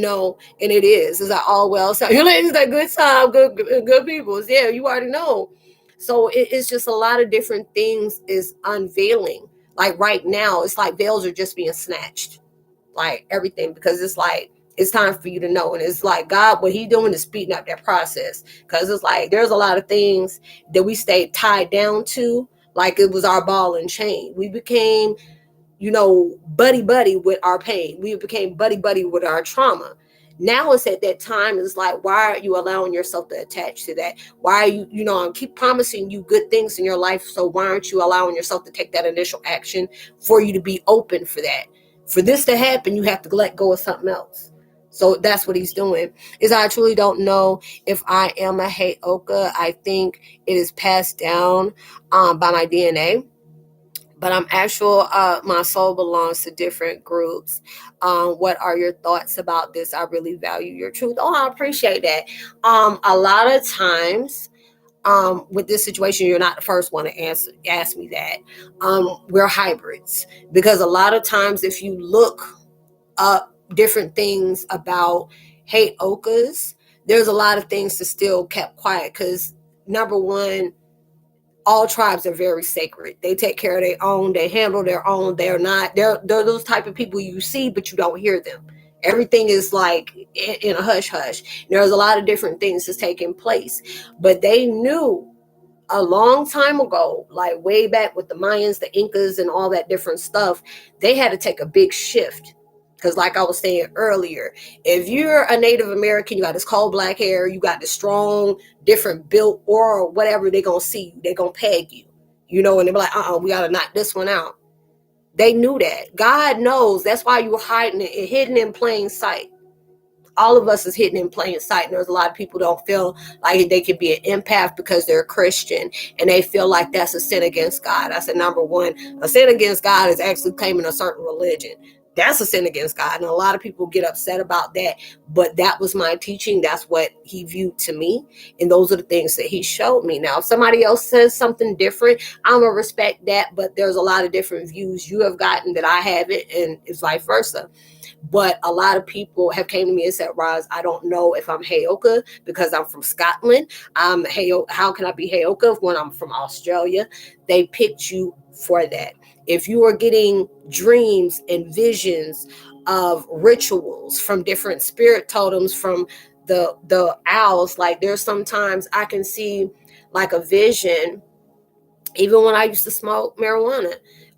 it is. It's like, all well, so it's a good time, good people. Yeah, you already know. So it's just a lot of different things is unveiling. Like right now, it's like veils are just being snatched, like everything, because it's like it's time for you to know. And it's like God, what He doing is speeding up that process, because it's like there's a lot of things that we stayed tied down to, like it was our ball and chain. We became buddy with our pain. We became buddy with our trauma. Now it's at that time, it's like, why are you allowing yourself to attach to that? Why are you, I keep promising you good things in your life, so why aren't you allowing yourself to take that initial action for you to be open for that? For this to happen, you have to let go of something else. So that's what He's doing. Is I truly don't know if I am a Heyoka. I think it is passed down by my DNA. But I'm actual, my soul belongs to different groups. What are your thoughts about this? I really value your truth. Oh, I appreciate that. A lot of times, with this situation, you're not the first one to ask me that. We're hybrids, because a lot of times if you look up different things about Heyokas, there's a lot of things that still kept quiet, because number one, all tribes are very sacred. They take care of their own. They handle their own. They're those type of people you see, but you don't hear them. Everything is like in a hush hush. There's a lot of different things that's taking place, but they knew a long time ago, like way back with the Mayans, the Incas, and all that different stuff, they had to take a big shift. Because like I was saying earlier, if you're a Native American, you got this cold black hair, you got this strong, different built or whatever, they're going to see you. They're going to peg you, and they're like, we got to knock this one out. They knew that. God knows. That's why you're hiding it, hidden in plain sight. All of us is hidden in plain sight. And there's a lot of people don't feel like they could be an empath because they're Christian, and they feel like that's a sin against God. I said, number one, a sin against God is actually claiming a certain religion. That's a sin against God. And a lot of people get upset about that. But that was my teaching. That's what he viewed to me. And those are the things that he showed me. Now, if somebody else says something different, I'm going to respect that. But there's a lot of different views you have gotten that I haven't, and it's vice versa. But a lot of people have came to me and said, Roz, I don't know if I'm Heyoka because I'm from Scotland. How can I be Heyoka when I'm from Australia? They picked you for that. If you are getting dreams and visions of rituals from different spirit totems, from the owls, like there's sometimes I can see like a vision. Even when I used to smoke marijuana,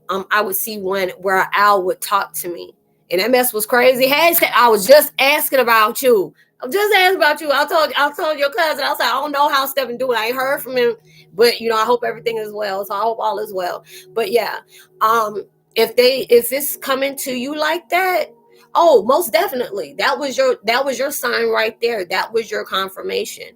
I would see one where an owl would talk to me. And that mess was crazy. Hey, said, I was just asking about you. I'm just asking about you. I told your cousin. I was like, I don't know how Stephen doing. I ain't heard from him, but I hope everything is well. So I hope all is well. But yeah, if it's coming to you like that, oh, most definitely. That was your sign right there. That was your confirmation.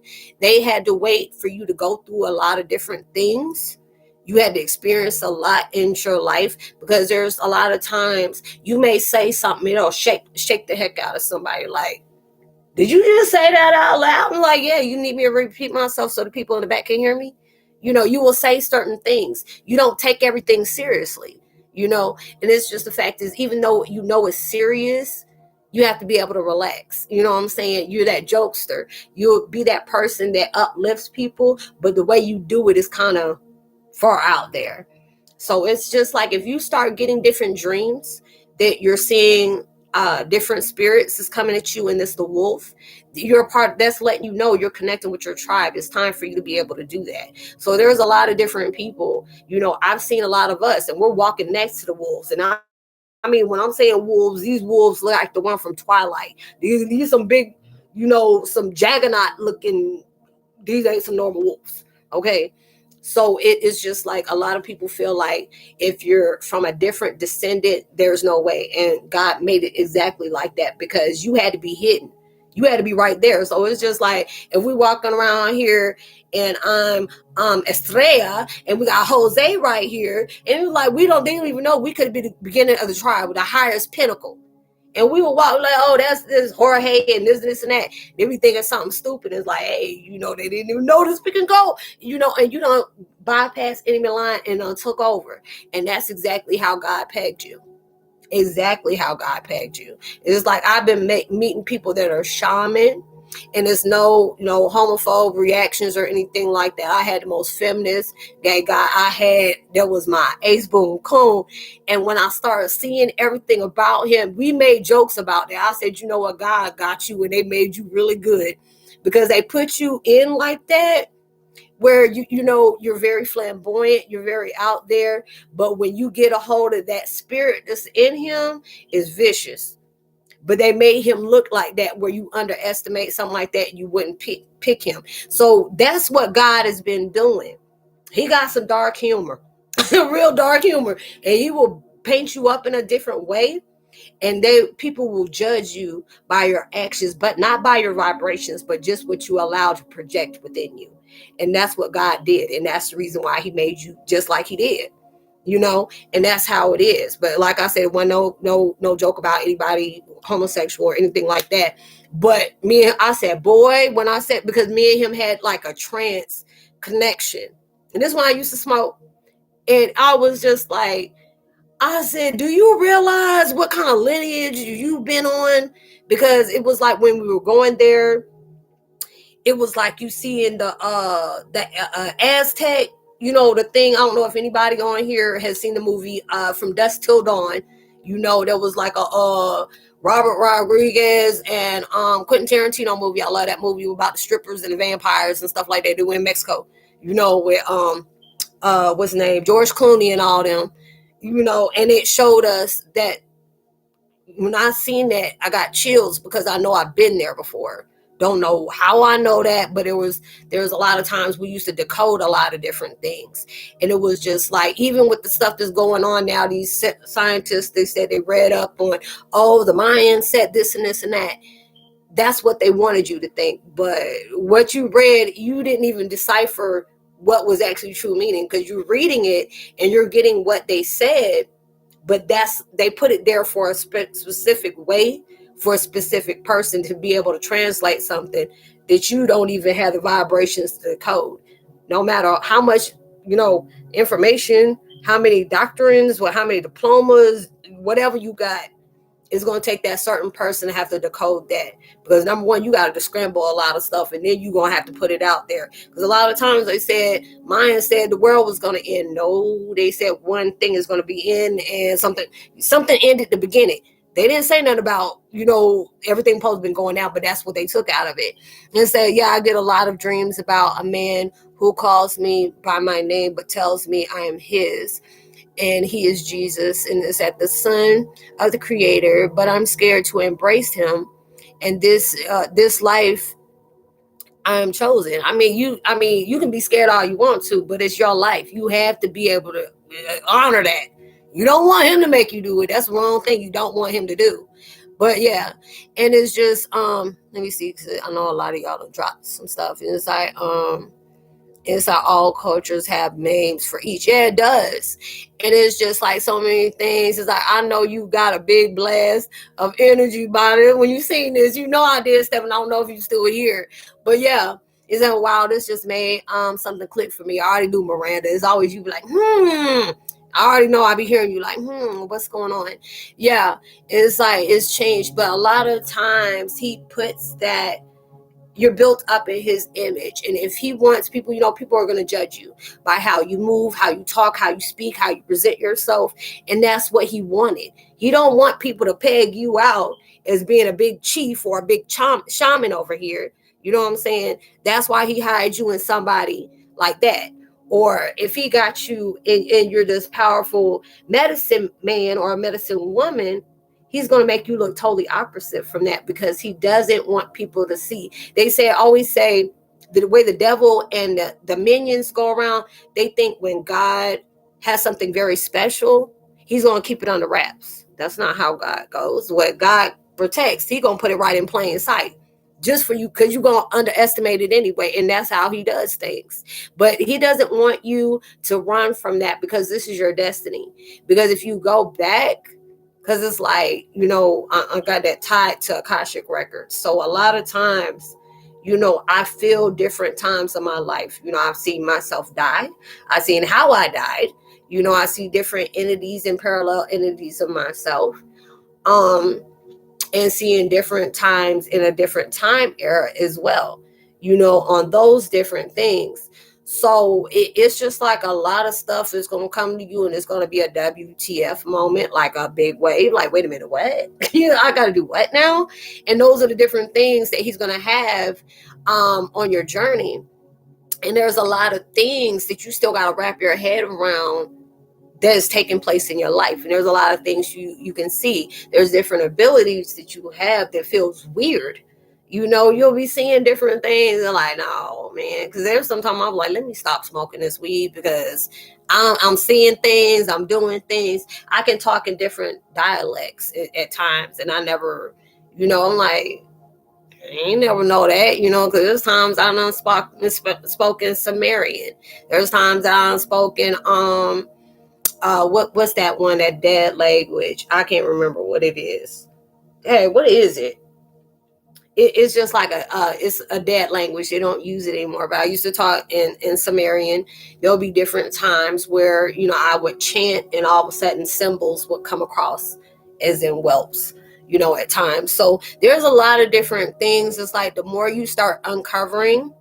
They had to wait for you to go through a lot of different things. You had to experience a lot in your life, because there's a lot of times you may say something, it'll shake the heck out of somebody. Like, did you just say that out loud? I'm like, yeah, you need me to repeat myself so the people in the back can hear me? You will say certain things. You don't take everything seriously, and it's just the fact is, even though it's serious, you have to be able to relax. You know what I'm saying? You're that jokester. You'll be that person that uplifts people, but the way you do it is kind of far out there. So it's just like, if you start getting different dreams that you're seeing different spirits is coming at you, and it's the wolf, you're part, that's letting you know you're connecting with your tribe. It's time for you to be able to do that. So there's a lot of different people. I've seen a lot of us, and we're walking next to the wolves. And I mean, when I'm saying wolves, these wolves look like the one from Twilight. These some big, some juggernaut looking. These ain't some normal wolves. Okay. So it is just like, a lot of people feel like if you're from a different descendant, there's no way. And God made it exactly like that, because you had to be hidden. You had to be right there. So it's just like, if we walking around here and I'm Estrella and we got Jose right here, and it's like, they don't even know we could be the beginning of the tribe, the highest pinnacle. And we would walk like, oh, that's this Jorge and this and that. They be thinking something stupid. It's like, hey, they didn't even notice we can go, and you don't bypass enemy line and took over. And that's exactly how God pegged you. Exactly how God pegged you. It's like, I've been meeting people that are shaman, and there's no homophobe reactions or anything like that. I had the most feminist gay guy I had. That was my ace boom coon. And when I started seeing everything about him, we made jokes about that. I said, you know what, God got you, and they made you really good, because they put you in like that, where you're very flamboyant, you're very out there, but when you get a hold of that spirit that's in him, is vicious. But they made him look like that, where you underestimate something like that, you wouldn't pick him. So that's what God has been doing. He got some dark humor, real dark humor, and he will paint you up in a different way. And people will judge you by your actions, but not by your vibrations, but just what you allow to project within you. And that's what God did. And that's the reason why he made you just like he did, and that's how it is. But like I said, it wasn't no joke about anybody homosexual or anything like that. But I said, boy, when I said, because me and him had like a trance connection. And this one I used to smoke. And I was just like, I said, do you realize what kind of lineage you've been on? Because it was like, when we were going there, it was like you see in the Aztec, the thing. I don't know if anybody on here has seen the movie From Dusk Till Dawn. There was like a Robert Rodriguez and Quentin Tarantino movie. I love that movie about the strippers and the vampires and stuff like they do in Mexico. With what's his name, George Clooney and all them. And it showed us that. When I seen that, I got chills, because I know I've been there before. Don't know how I know that, but there was a lot of times we used to decode a lot of different things. And it was just like, even with the stuff that's going on now, these scientists, they said they read up on, the Mayans said this and this and that. That's what they wanted you to think. But what you read, you didn't even decipher what was actually true meaning, because you're reading it and you're getting what they said, but they put it there for a specific way, for a specific person to be able to translate something that you don't even have the vibrations to code. No matter how much, information, how many doctrines, how many diplomas, whatever you got, it's going to take that certain person to have to decode that. Because number one, you got to scramble a lot of stuff, and then you're going to have to put it out there. Because a lot of times they said, Maya said the world was going to end. No, they said one thing is going to be in, and something ended at the beginning. They didn't say nothing about, everything supposed to been going out, but that's what they took out of it. And said, yeah, I get a lot of dreams about a man who calls me by my name, but tells me I am his. And he is Jesus, and is at the Son of the Creator, but I'm scared to embrace him. And this life I am chosen. I mean, you can be scared all you want to, but it's your life. You have to be able to honor that. You don't want him to make you do it. That's the wrong thing you don't want him to do. But yeah, and it's just let me see. I know a lot of y'all have dropped some stuff, and it's like all cultures have names for each. Yeah, it does. And it's just like so many things. It's like, I know you got a big blast of energy about it. When you seen this, I did stuff, and I don't know if you still here. But yeah, it's like, wow, this just made something click for me. I already knew Miranda. It's always you be like, I already know I be hearing you like, what's going on? Yeah, it's like it's changed. But a lot of times he puts that you're built up in his image. And if he wants people, people are going to judge you by how you move, how you talk, how you speak, how you present yourself. And that's what he wanted. He don't want people to peg you out as being a big chief or a big shaman over here. You know what I'm saying? That's why he hired you in somebody like that. Or if he got you and you're this powerful medicine man or a medicine woman, he's going to make you look totally opposite from that, because he doesn't want people to see. They always say the way the devil and the minions go around, they think when God has something very special, he's going to keep it under wraps. That's not how God goes. What God protects, he's going to put it right in plain sight just for you, because you're going to underestimate it anyway. And that's how he does things. But he doesn't want you to run from that, because this is your destiny. Because if you go back, because it's like, I got that tied to Akashic records. So a lot of times, I feel different times of my life. I've seen myself die. I've seen how I died. I see different entities and parallel entities of myself. And seeing different times in a different time era as well, on those different things. So it's just like a lot of stuff is going to come to you, and it's going to be a WTF moment, like a big wave. Like, wait a minute, what? I got to do what now? And those are the different things that he's going to have on your journey. And there's a lot of things that you still got to wrap your head around that is taking place in your life. And there's a lot of things you can see. There's different abilities that you have that feels weird. You'll be seeing different things and like, no, man, because there's sometimes I'm like, let me stop smoking this weed, because I'm seeing things, I'm doing things. I can talk in different dialects at times, and I never, I'm like, I ain't never know that, because there's times I done spoken Sumerian. There's times I done spoken what's that one, that dead language? I can't remember what it is. Hey, what is it? It's just like it's a dead language. They don't use it anymore. But I used to talk in Sumerian. There'll be different times where, I would chant, and all of a sudden symbols would come across as in whelps, at times. So there's a lot of different things. It's like the more you start uncovering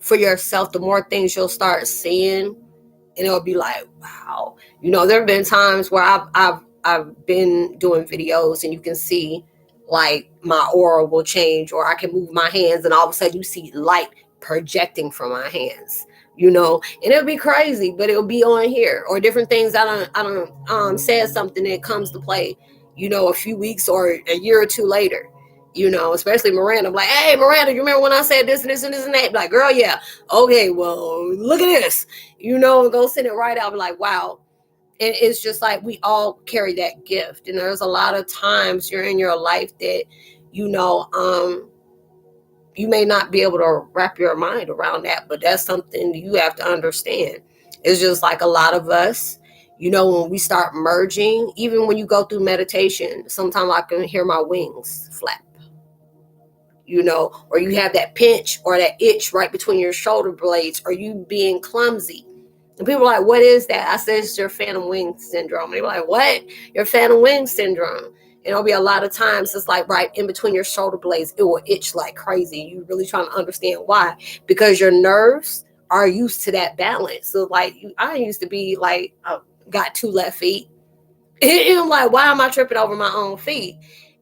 for yourself, the more things you'll start seeing. And it'll be like, wow. There have been times where I've been doing videos, and you can see like my aura will change, or I can move my hands, and all of a sudden you see light projecting from my hands, and it'll be crazy, but it'll be on here. Or different things I don't said something that comes to play, a few weeks or a year or two later. Especially Miranda. I'm like, hey, Miranda, you remember when I said this and this and this and that? Like, girl, yeah. Okay, well, look at this. And go send it right out. I'm like, wow. And it's just like we all carry that gift. And there's a lot of times you're in your life that, you may not be able to wrap your mind around that. But that's something you have to understand. It's just like a lot of us, You know, when we start merging, even when you go through meditation, sometimes I can hear my wings flap, you know, or you have that pinch or that itch right between your shoulder blades, or you being clumsy. And people are like, what is that? I said, it's your phantom wing syndrome. And they were like, what? Your phantom wing syndrome. And it'll be a lot of times it's like right in between your shoulder blades, it will itch like crazy. You really trying to understand why? Because your nerves are used to that balance. So like I used to be like, got 2 left feet. And I'm like, why am I tripping over my own feet?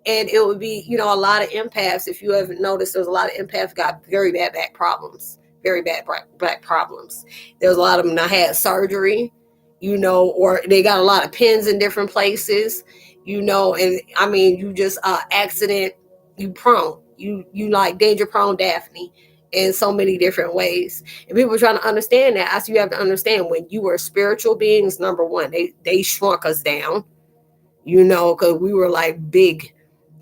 And it would be, you know, a lot of empaths. If you haven't noticed, there's a lot of empaths got very bad back problems, very bad back problems. There's a lot of them that had surgery, you know, or they got a lot of pins in different places, you know. And I mean, you just accident, you prone, you like danger prone Daphne in so many different ways. And people are trying to understand that. I see you have to understand when you were spiritual beings, number one, they shrunk us down, you know, because we were like big,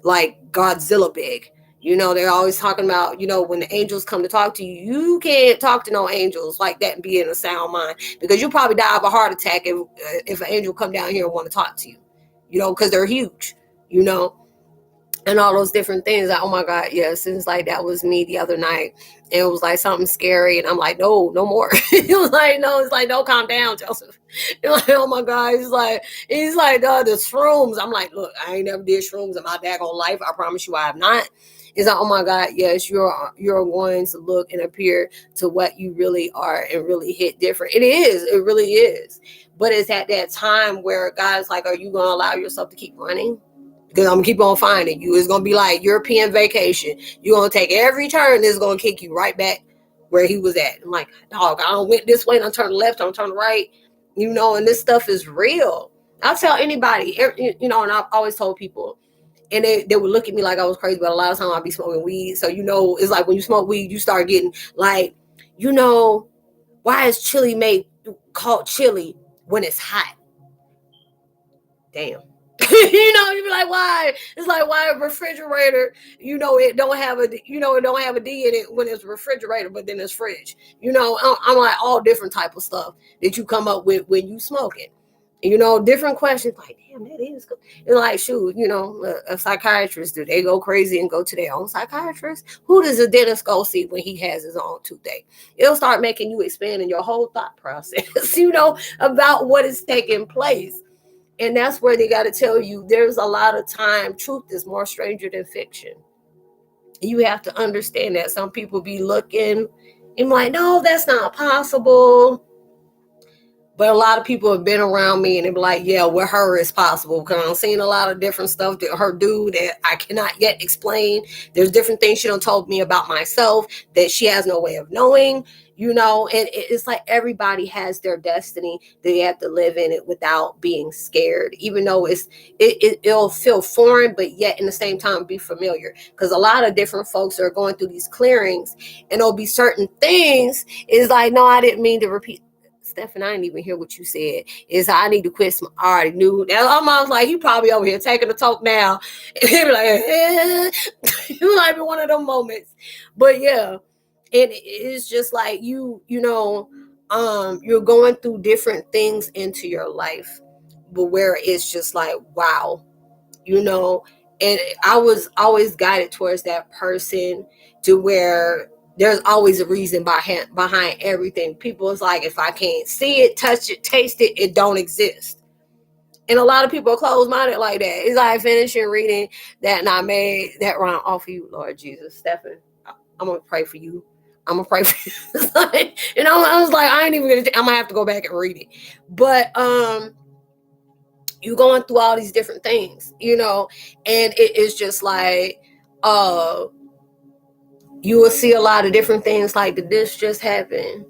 like Godzilla big. You know, they're always talking about, you know, when the angels come to talk to you, you can't talk to no angels like that and be in a sound mind, because you probably die of a heart attack if an angel come down here and want to talk to you, you know, because they're huge, you know, and all those different things. Like, oh my God, yes, it's like that was me the other night. And it was like something scary, and I'm like, no more. It was like, no, it's like, no, calm down, Joseph. You're like, oh my God, he's like, the shrooms. I'm like, look, I ain't never did shrooms in my daggone life. I promise you, I have not. It's like, oh my God, yes, you're going to look and appear to what you really are and really hit different. It really is. But it's at that time where God's like, are you going to allow yourself to keep running? Because I'm going to keep on finding you. It's going to be like European vacation. You're going to take every turn. It's going to kick you right back where he was at. I'm like, dog, I don't went this way. Don't turn left. Don't turn right. You know, and this stuff is real. I'll tell anybody, you know, and I've always told people, and they would look at me like I was crazy, but a lot of times I'll be smoking weed. So, you know, it's like when you smoke weed, you start getting like, you know, why is chili called chili when it's hot? Damn. You know, you be like, why? It's like, why a refrigerator, you know, it don't have a D in it when it's refrigerator, but then it's fridge. You know, I'm like all different type of stuff that you come up with when you smoke it. You know, different questions like, damn, that is good. And like, shoot, you know, a psychiatrist, do they go crazy and go to their own psychiatrist? Who does a dentist go see when he has his own toothache? It'll start making you expand in your whole thought process, you know, about what is taking place. And that's where they got to tell you, there's a lot of time, truth is more stranger than fiction. You have to understand that. Some people be looking and like, no, that's not possible. But a lot of people have been around me and they be like, yeah, with her it's possible. Because I'm seeing a lot of different stuff that her do that I cannot yet explain. There's different things she done told me about myself that she has no way of knowing, you know. And it's like everybody has their destiny. They have to live in it without being scared, even though it'll feel foreign, but yet in the same time be familiar. Because a lot of different folks are going through these clearings and there'll be certain things. It's like, no, I didn't mean to repeat. Stephen, I didn't even hear what you said. Is I need to quit some. I already knew. I'm almost like, he probably over here taking the talk now. And he be like, it might be one of them moments. But yeah, it's just like you know, you're going through different things into your life, but where it's just like, wow, you know. And I was always guided towards that person to where there's always a reason behind everything. People is like, if I can't see it, touch it, taste it, it don't exist. And a lot of people are closed-minded like that. It's like finishing reading that, and I made that rhyme off of you, Lord Jesus. Stephen, I'm going to pray for you. I'm going to pray for you. And I was like, I ain't even going to, I'm going to have to go back and read it. But, you're going through all these different things, you know, and it is just like, you will see a lot of different things like, did this just happen?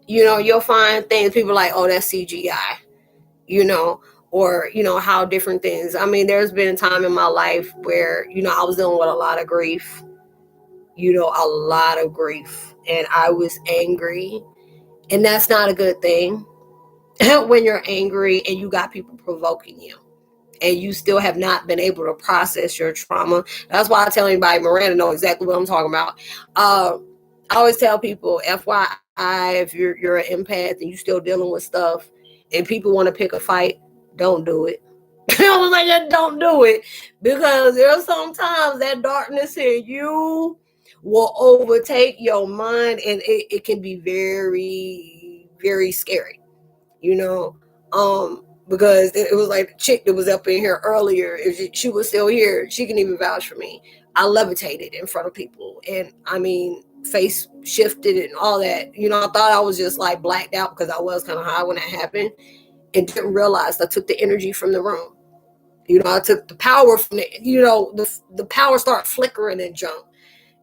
You know, you'll find things, people are like, oh, that's CGI, you know, or, you know, how different things. I mean, there's been a time in my life where, you know, I was dealing with a lot of grief, you know, a lot of grief, and I was angry, and that's not a good thing. When you're angry and you got people provoking you and you still have not been able to process your trauma. That's why I tell anybody, Miranda know exactly what I'm talking about. I always tell people, FYI, if you're an empath and you still dealing with stuff and people want to pick a fight, don't do it. I was like, don't do it, because there's sometimes that darkness in you will overtake your mind, and it can be very, very scary, because it was like the chick that was up in here earlier. If she was still here, she can even vouch for me. I levitated in front of people, and I mean, face shifted and all that. I thought I was just like blacked out because I was kind of high when that happened, and didn't realize I took the energy from the room. I took the power from the power started flickering and junk.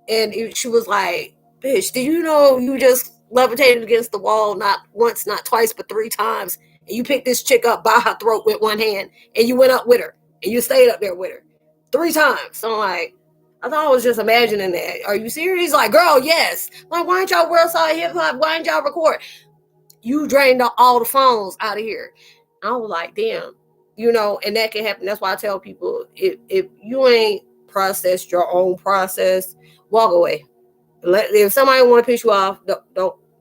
And she was like, bitch, did you know you just levitated against the wall, not once, not twice, but 3 times? And you picked this chick up by her throat with one hand, and you went up with her, and you stayed up there with her 3 times. So I'm like, I thought I was just imagining that. Are you serious? Like, girl, yes. Like, why ain't y'all Worldside Hip Hop? Why ain't y'all record? You drained all the phones out of here. I was like, damn. And that can happen. That's why I tell people, if you ain't processed your own process, walk away. If somebody want to piss you off,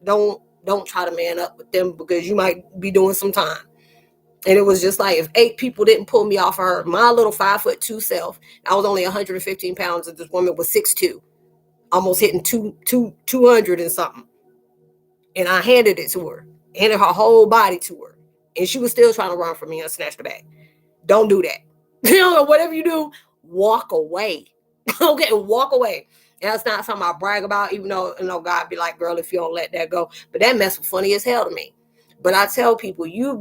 don't try to man up with them, because you might be doing some time. And it was just like, if 8 people didn't pull me off her, my little 5'2" self, I was only 115 pounds, and this woman was 6'2", almost hitting 200 and something. And I handed it to her, handed her whole body to her, and she was still trying to run from me and snatch the bag. Don't do that. Whatever you do, walk away. Okay, walk away. And that's not something I brag about, even though God be like, girl, if you don't let that go. But that mess was funny as hell to me. But I tell people, you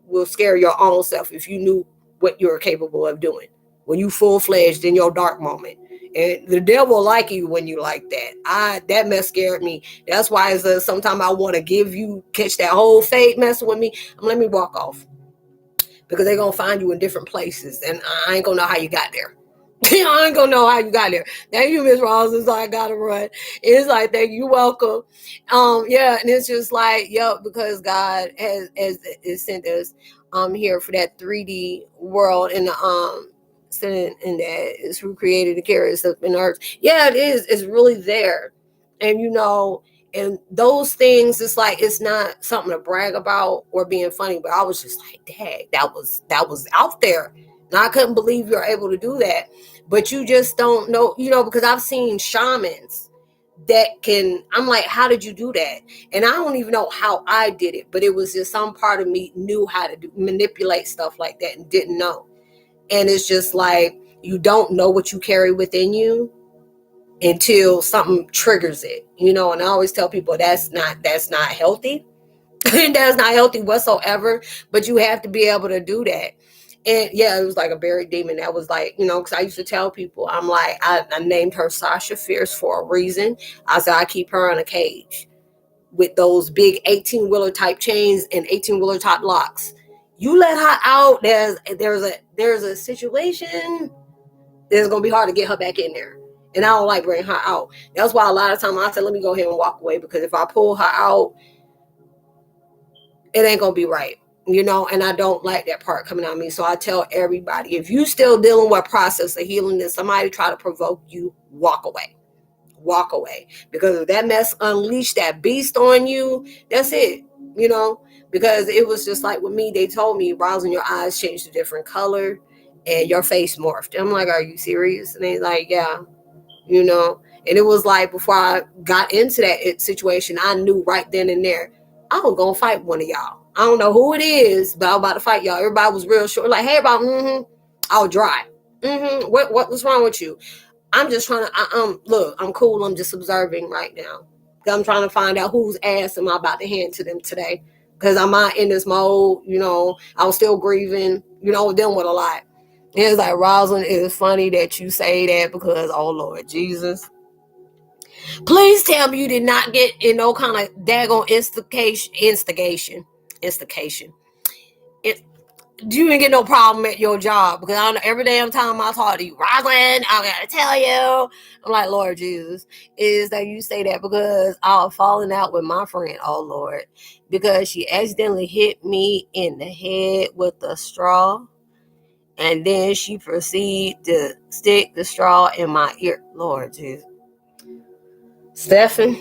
will scare your own self if you knew what you're capable of doing when you full-fledged in your dark moment. And the devil like you when you like that. That mess scared me. That's why sometimes I want to catch that whole fade messing with me. Let me walk off, because they're going to find you in different places, and I ain't going to know how you got there. I ain't gonna know how you got there. Thank you, Miss Ross. It's like, I gotta run. It's like, thank you, welcome. Yeah, and it's just like, because God has sent us here for that 3D world, and sending in that is who created the carrots up in earth. Yeah, it is. It's really there, and and those things. It's like, it's not something to brag about or being funny, but I was just like, dang, that was out there. And I couldn't believe you're able to do that. But you just don't know, because I've seen shamans I'm like, how did you do that? And I don't even know how I did it, but it was just some part of me knew how to manipulate stuff like that and didn't know. And it's just like, you don't know what you carry within you until something triggers it, and I always tell people that's not healthy. That's not healthy whatsoever, but you have to be able to do that. And yeah, it was like a buried demon. That was like, because I used to tell people, I'm like, I named her Sasha Fierce for a reason. I said, I keep her in a cage with those big 18-wheeler type chains and 18-wheeler type locks. You let her out, there's a situation that's going to be hard to get her back in there. And I don't like bringing her out. That's why a lot of times I said, let me go ahead and walk away, because if I pull her out, it ain't going to be right. And I don't like that part coming out of me. So I tell everybody, if you still dealing with a process of healing and somebody try to provoke you, walk away. Walk away. Because if that mess unleashed that beast on you, that's it. Because it was just like with me, they told me, Roslynn, your eyes changed a different color and your face morphed. I'm like, are you serious? And they're like, yeah. And it was like, before I got into that situation, I knew right then and there, I'm gonna fight one of y'all. I don't know who it is, but I'm about to fight y'all. Everybody was real short. Like, hey, about, I was dry. What's wrong with you? I'm just trying to, look, I'm cool. I'm just observing right now. I'm trying to find out whose ass am I about to hand to them today. Because I'm not in this mode, I was still grieving, dealing with a lot. And it's like, Roslynn, it is funny that you say that, because, oh, Lord Jesus. Please tell me you did not get in no kind of daggone instigation. You didn't get no problem at your job, because I know every damn time I talk to you, Roslynn, I gotta tell you. I'm like, Lord Jesus, is that you say that because I was falling out with my friend, oh Lord, because she accidentally hit me in the head with a straw, and then she proceeded to stick the straw in my ear. Lord Jesus. Stephen,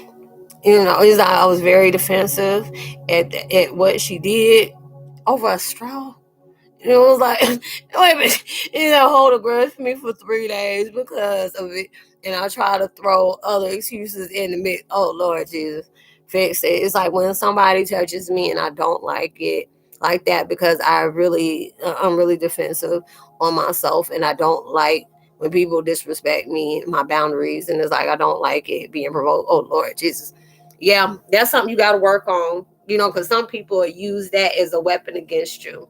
It's like I was very defensive at what she did over a straw. It was like, wait a minute, hold a grudge for me for 3 days because of it. And I try to throw other excuses in the mix. Oh, Lord Jesus, fix it. It's like when somebody touches me and I don't like it like that because I'm really defensive on myself and I don't like when people disrespect me and my boundaries. And it's like, I don't like it being provoked. Oh, Lord Jesus. Yeah, that's something you got to work on, because some people use that as a weapon against you.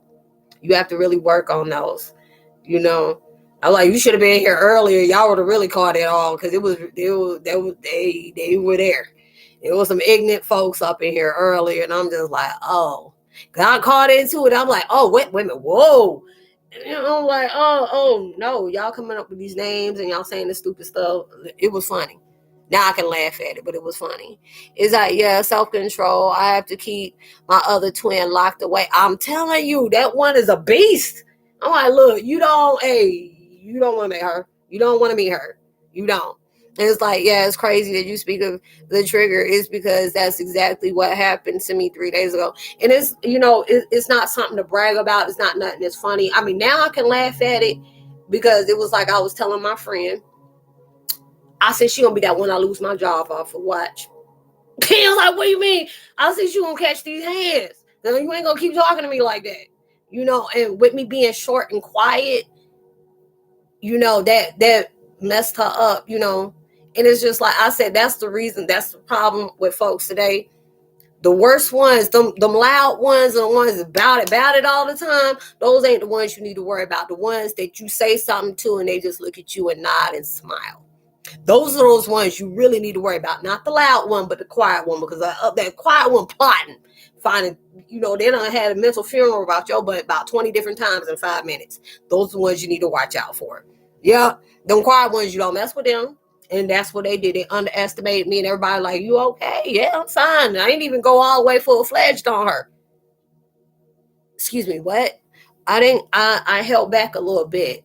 You have to really work on those. I'm like, you should have been here earlier. Y'all would have really caught it all because they were there. There was some ignorant folks up in here earlier, and I'm just like, oh, God caught into it. I'm like, oh, wait a minute, whoa. I'm like, oh no, y'all coming up with these names and y'all saying this stupid stuff. It was funny. Now I can laugh at it, but it was funny. It's like, yeah, self-control. I have to keep my other twin locked away. I'm telling you, that one is a beast. I'm like, look, you don't want to meet her. You don't want to meet her. You don't. And it's like, yeah, it's crazy that you speak of the trigger. It's because that's exactly what happened to me 3 days ago. And it's not something to brag about. It's not nothing that's funny. I mean, now I can laugh at it because it was like I was telling my friend, I said, she gonna be that one I lose my job off for. Watch. He was like, what do you mean? I said, she gonna catch these hands. Now, you ain't gonna keep talking to me like that. And with me being short and quiet, that messed her up, And it's just like I said, that's the reason, that's the problem with folks today. The worst ones, them loud ones and the ones about it all the time, those ain't the ones you need to worry about. The ones that you say something to and they just look at you and nod and smile. Those are those ones you really need to worry about. Not the loud one, but the quiet one, because that quiet one plotting, finding, they done had a mental funeral about your butt about 20 different times in 5 minutes. Those are the ones you need to watch out for. Yeah, them quiet ones, you don't mess with them. And that's what they did. They underestimated me and everybody like, you okay? Yeah, I'm fine. I didn't even go all the way full-fledged on her. Excuse me, what? I held back a little bit.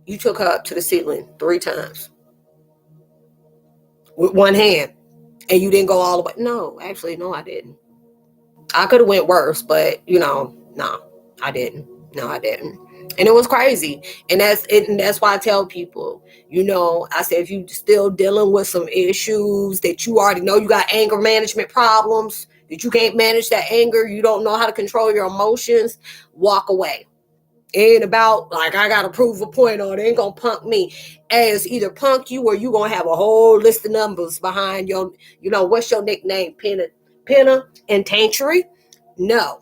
You took her up to the ceiling 3 times with one hand, and you didn't go all the way. No, actually, no, I didn't. I could have went worse, but no, I didn't. No, I didn't. And it was crazy. And that's it. And that's why I tell people, I said, if you still dealing with some issues that you already know, you got anger management problems, that you can't manage that anger, you don't know how to control your emotions, walk away. It ain't about like I gotta prove a point or it ain't gonna punk me. As either punk you or you gonna have a whole list of numbers behind your, what's your nickname? Penna and Tantry? No.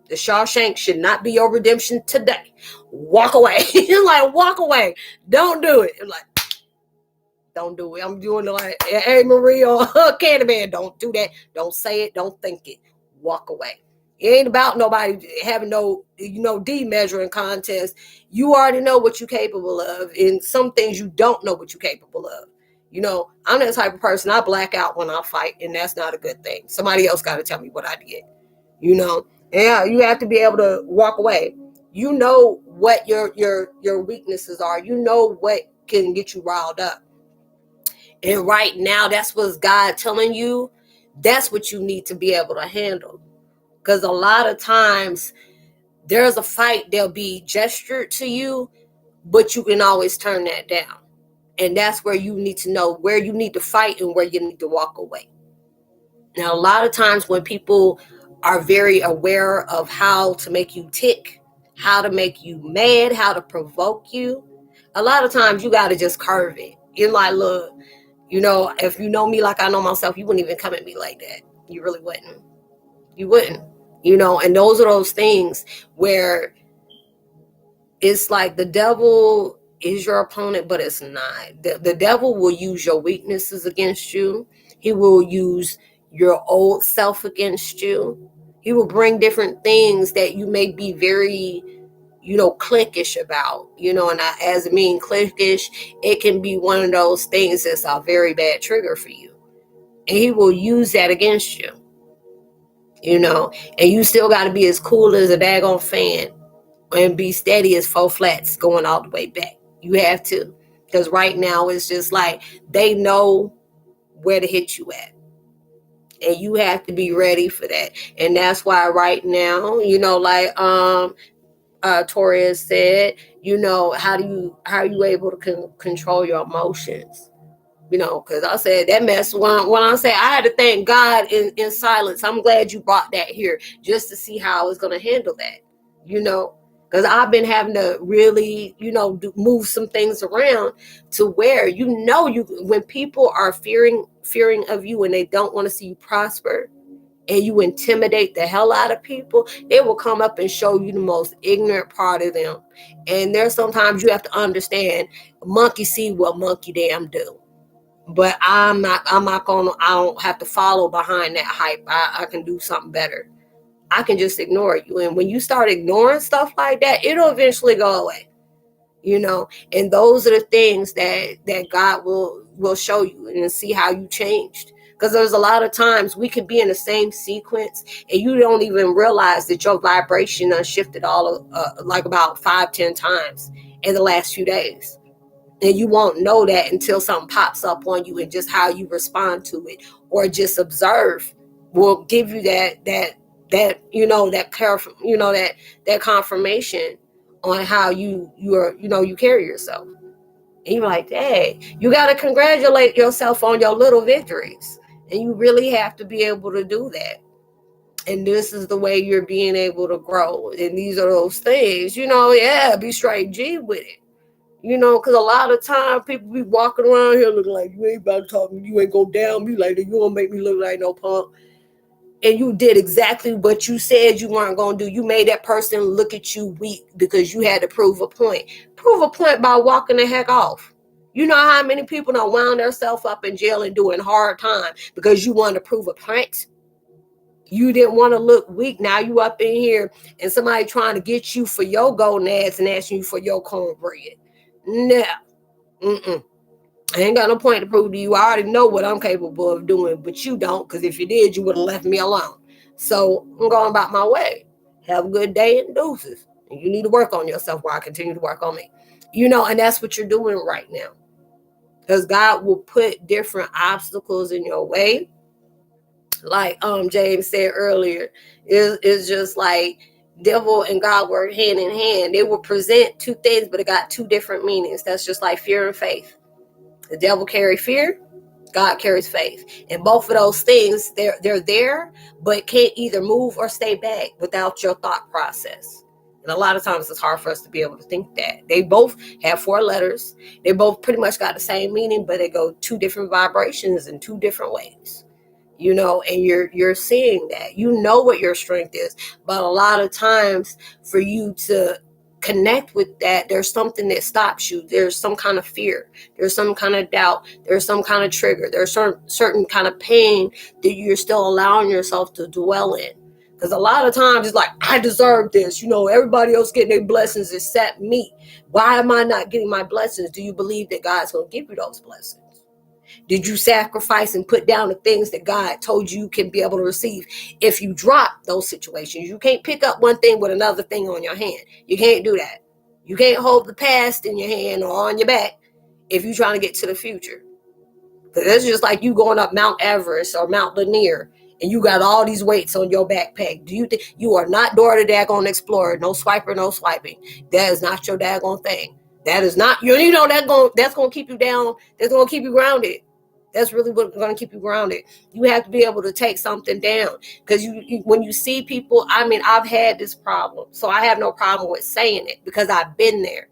The Shawshank should not be your redemption today. Walk away. Like, walk away. Don't do it. Like, don't do it. I'm doing it like, hey, Marie or Candyman. Don't do that. Don't say it. Don't think it. Walk away. It ain't about nobody having no, de-measuring contest. You already know what you're capable of. And some things you don't know what you're capable of. I'm that type of person. I black out when I fight, and that's not a good thing. Somebody else got to tell me what I did. Yeah, you have to be able to walk away. You know what your weaknesses are. You know what can get you riled up. And right now, that's what's God telling you. That's what you need to be able to handle. Because a lot of times there's a fight, they'll be gestured to you, but you can always turn that down. And that's where you need to know where you need to fight and where you need to walk away. Now, a lot of times when people are very aware of how to make you tick, how to make you mad, how to provoke you, a lot of times you got to just curve it. You're like, look, if you know me like I know myself, you wouldn't even come at me like that. You really wouldn't. You wouldn't. And those are those things where it's like the devil is your opponent, but it's not. The devil will use your weaknesses against you. He will use your old self against you. He will bring different things that you may be very, cliquish about, and as I mean cliquish, it can be one of those things that's a very bad trigger for you. And he will use that against you, and you still got to be as cool as a daggone fan and be steady as 4 flats going all the way back. You have to. Because right now it's just like they know where to hit you at. And you have to be ready for that. And that's why right now, like Toria said, how are you able to control your emotions? Because I said that mess when I say I had to thank God in silence. I'm glad you brought that here just to see how I was going to handle that, because I've been having to really, move some things around to where, when people are fearing of you and they don't want to see you prosper, and you intimidate the hell out of people, they will come up and show you the most ignorant part of them. And there's sometimes you have to understand, monkey see what monkey damn do. But I'm not gonna, I don't have to follow behind that hype. I can do something better. I can just ignore you. And when you start ignoring stuff like that, it'll eventually go away. And those are the things that God will show you and see how you changed. Because there's a lot of times we could be in the same sequence and you don't even realize that your vibration has shifted all of, like about 5-10 times in the last few days. And you won't know that until something pops up on you, and just how you respond to it or just observe will give you that confirmation on how you carry yourself. And you're like, hey, you got to congratulate yourself on your little victories. And you really have to be able to do that. And this is the way you're being able to grow. And these are those things, be straight G with it. Because a lot of time people be walking around here looking like you ain't about to talk to me, you ain't go down me like that, you gonna make me look like no punk. And you did exactly what you said you weren't gonna do. You made that person look at you weak because you had to prove a point. Prove a point by walking the heck off. You know how many people don't wound themselves up in jail and doing hard time because you wanted to prove a point? You didn't want to look weak. Now you up in here and somebody trying to get you for your golden ass and asking you for your cornbread. No. I ain't got no point to prove to you. I already know what I'm capable of doing, but you don't, because if you did, you would have left me alone. So I'm going about my way. Have a good day and deuces. And you need to work on yourself while I continue to work on me. And that's what you're doing right now. Because God will put different obstacles in your way. Like James said earlier, it's just like devil and God work hand in hand. They will present two things, but it got two different meanings. That's just like fear and faith. The devil carries fear, God carries faith. And both of those things, they're there, but can't either move or stay back without your thought process. And a lot of times it's hard for us to be able to think that. They both have 4 letters. They both pretty much got the same meaning, but they go 2 different vibrations in 2 different ways. And you're seeing that. You know what your strength is. But a lot of times for you to connect with that, there's something that stops you. There's some kind of fear. There's some kind of doubt. There's some kind of trigger. There's certain kind of pain that you're still allowing yourself to dwell in. Because a lot of times it's like, I deserve this. Everybody else getting their blessings except me. Why am I not getting my blessings? Do you believe that God's going to give you those blessings? Did you sacrifice and put down the things that God told you can be able to receive? If you drop those situations, you can't pick up one thing with another thing on your hand. You can't do that. You can't hold the past in your hand or on your back if you're trying to get to the future. Because it's just like you going up Mount Everest or Mount Lanier and you got all these weights on your backpack. Do you think you are not Dora the Daggone Explorer? No swiper, no swiping. That is not your daggone thing. That is not, that's going to keep you down. That's going to keep you grounded. That's really what's going to keep you grounded. You have to be able to take something down. Because when you see people, I've had this problem. So I have no problem with saying it because I've been there.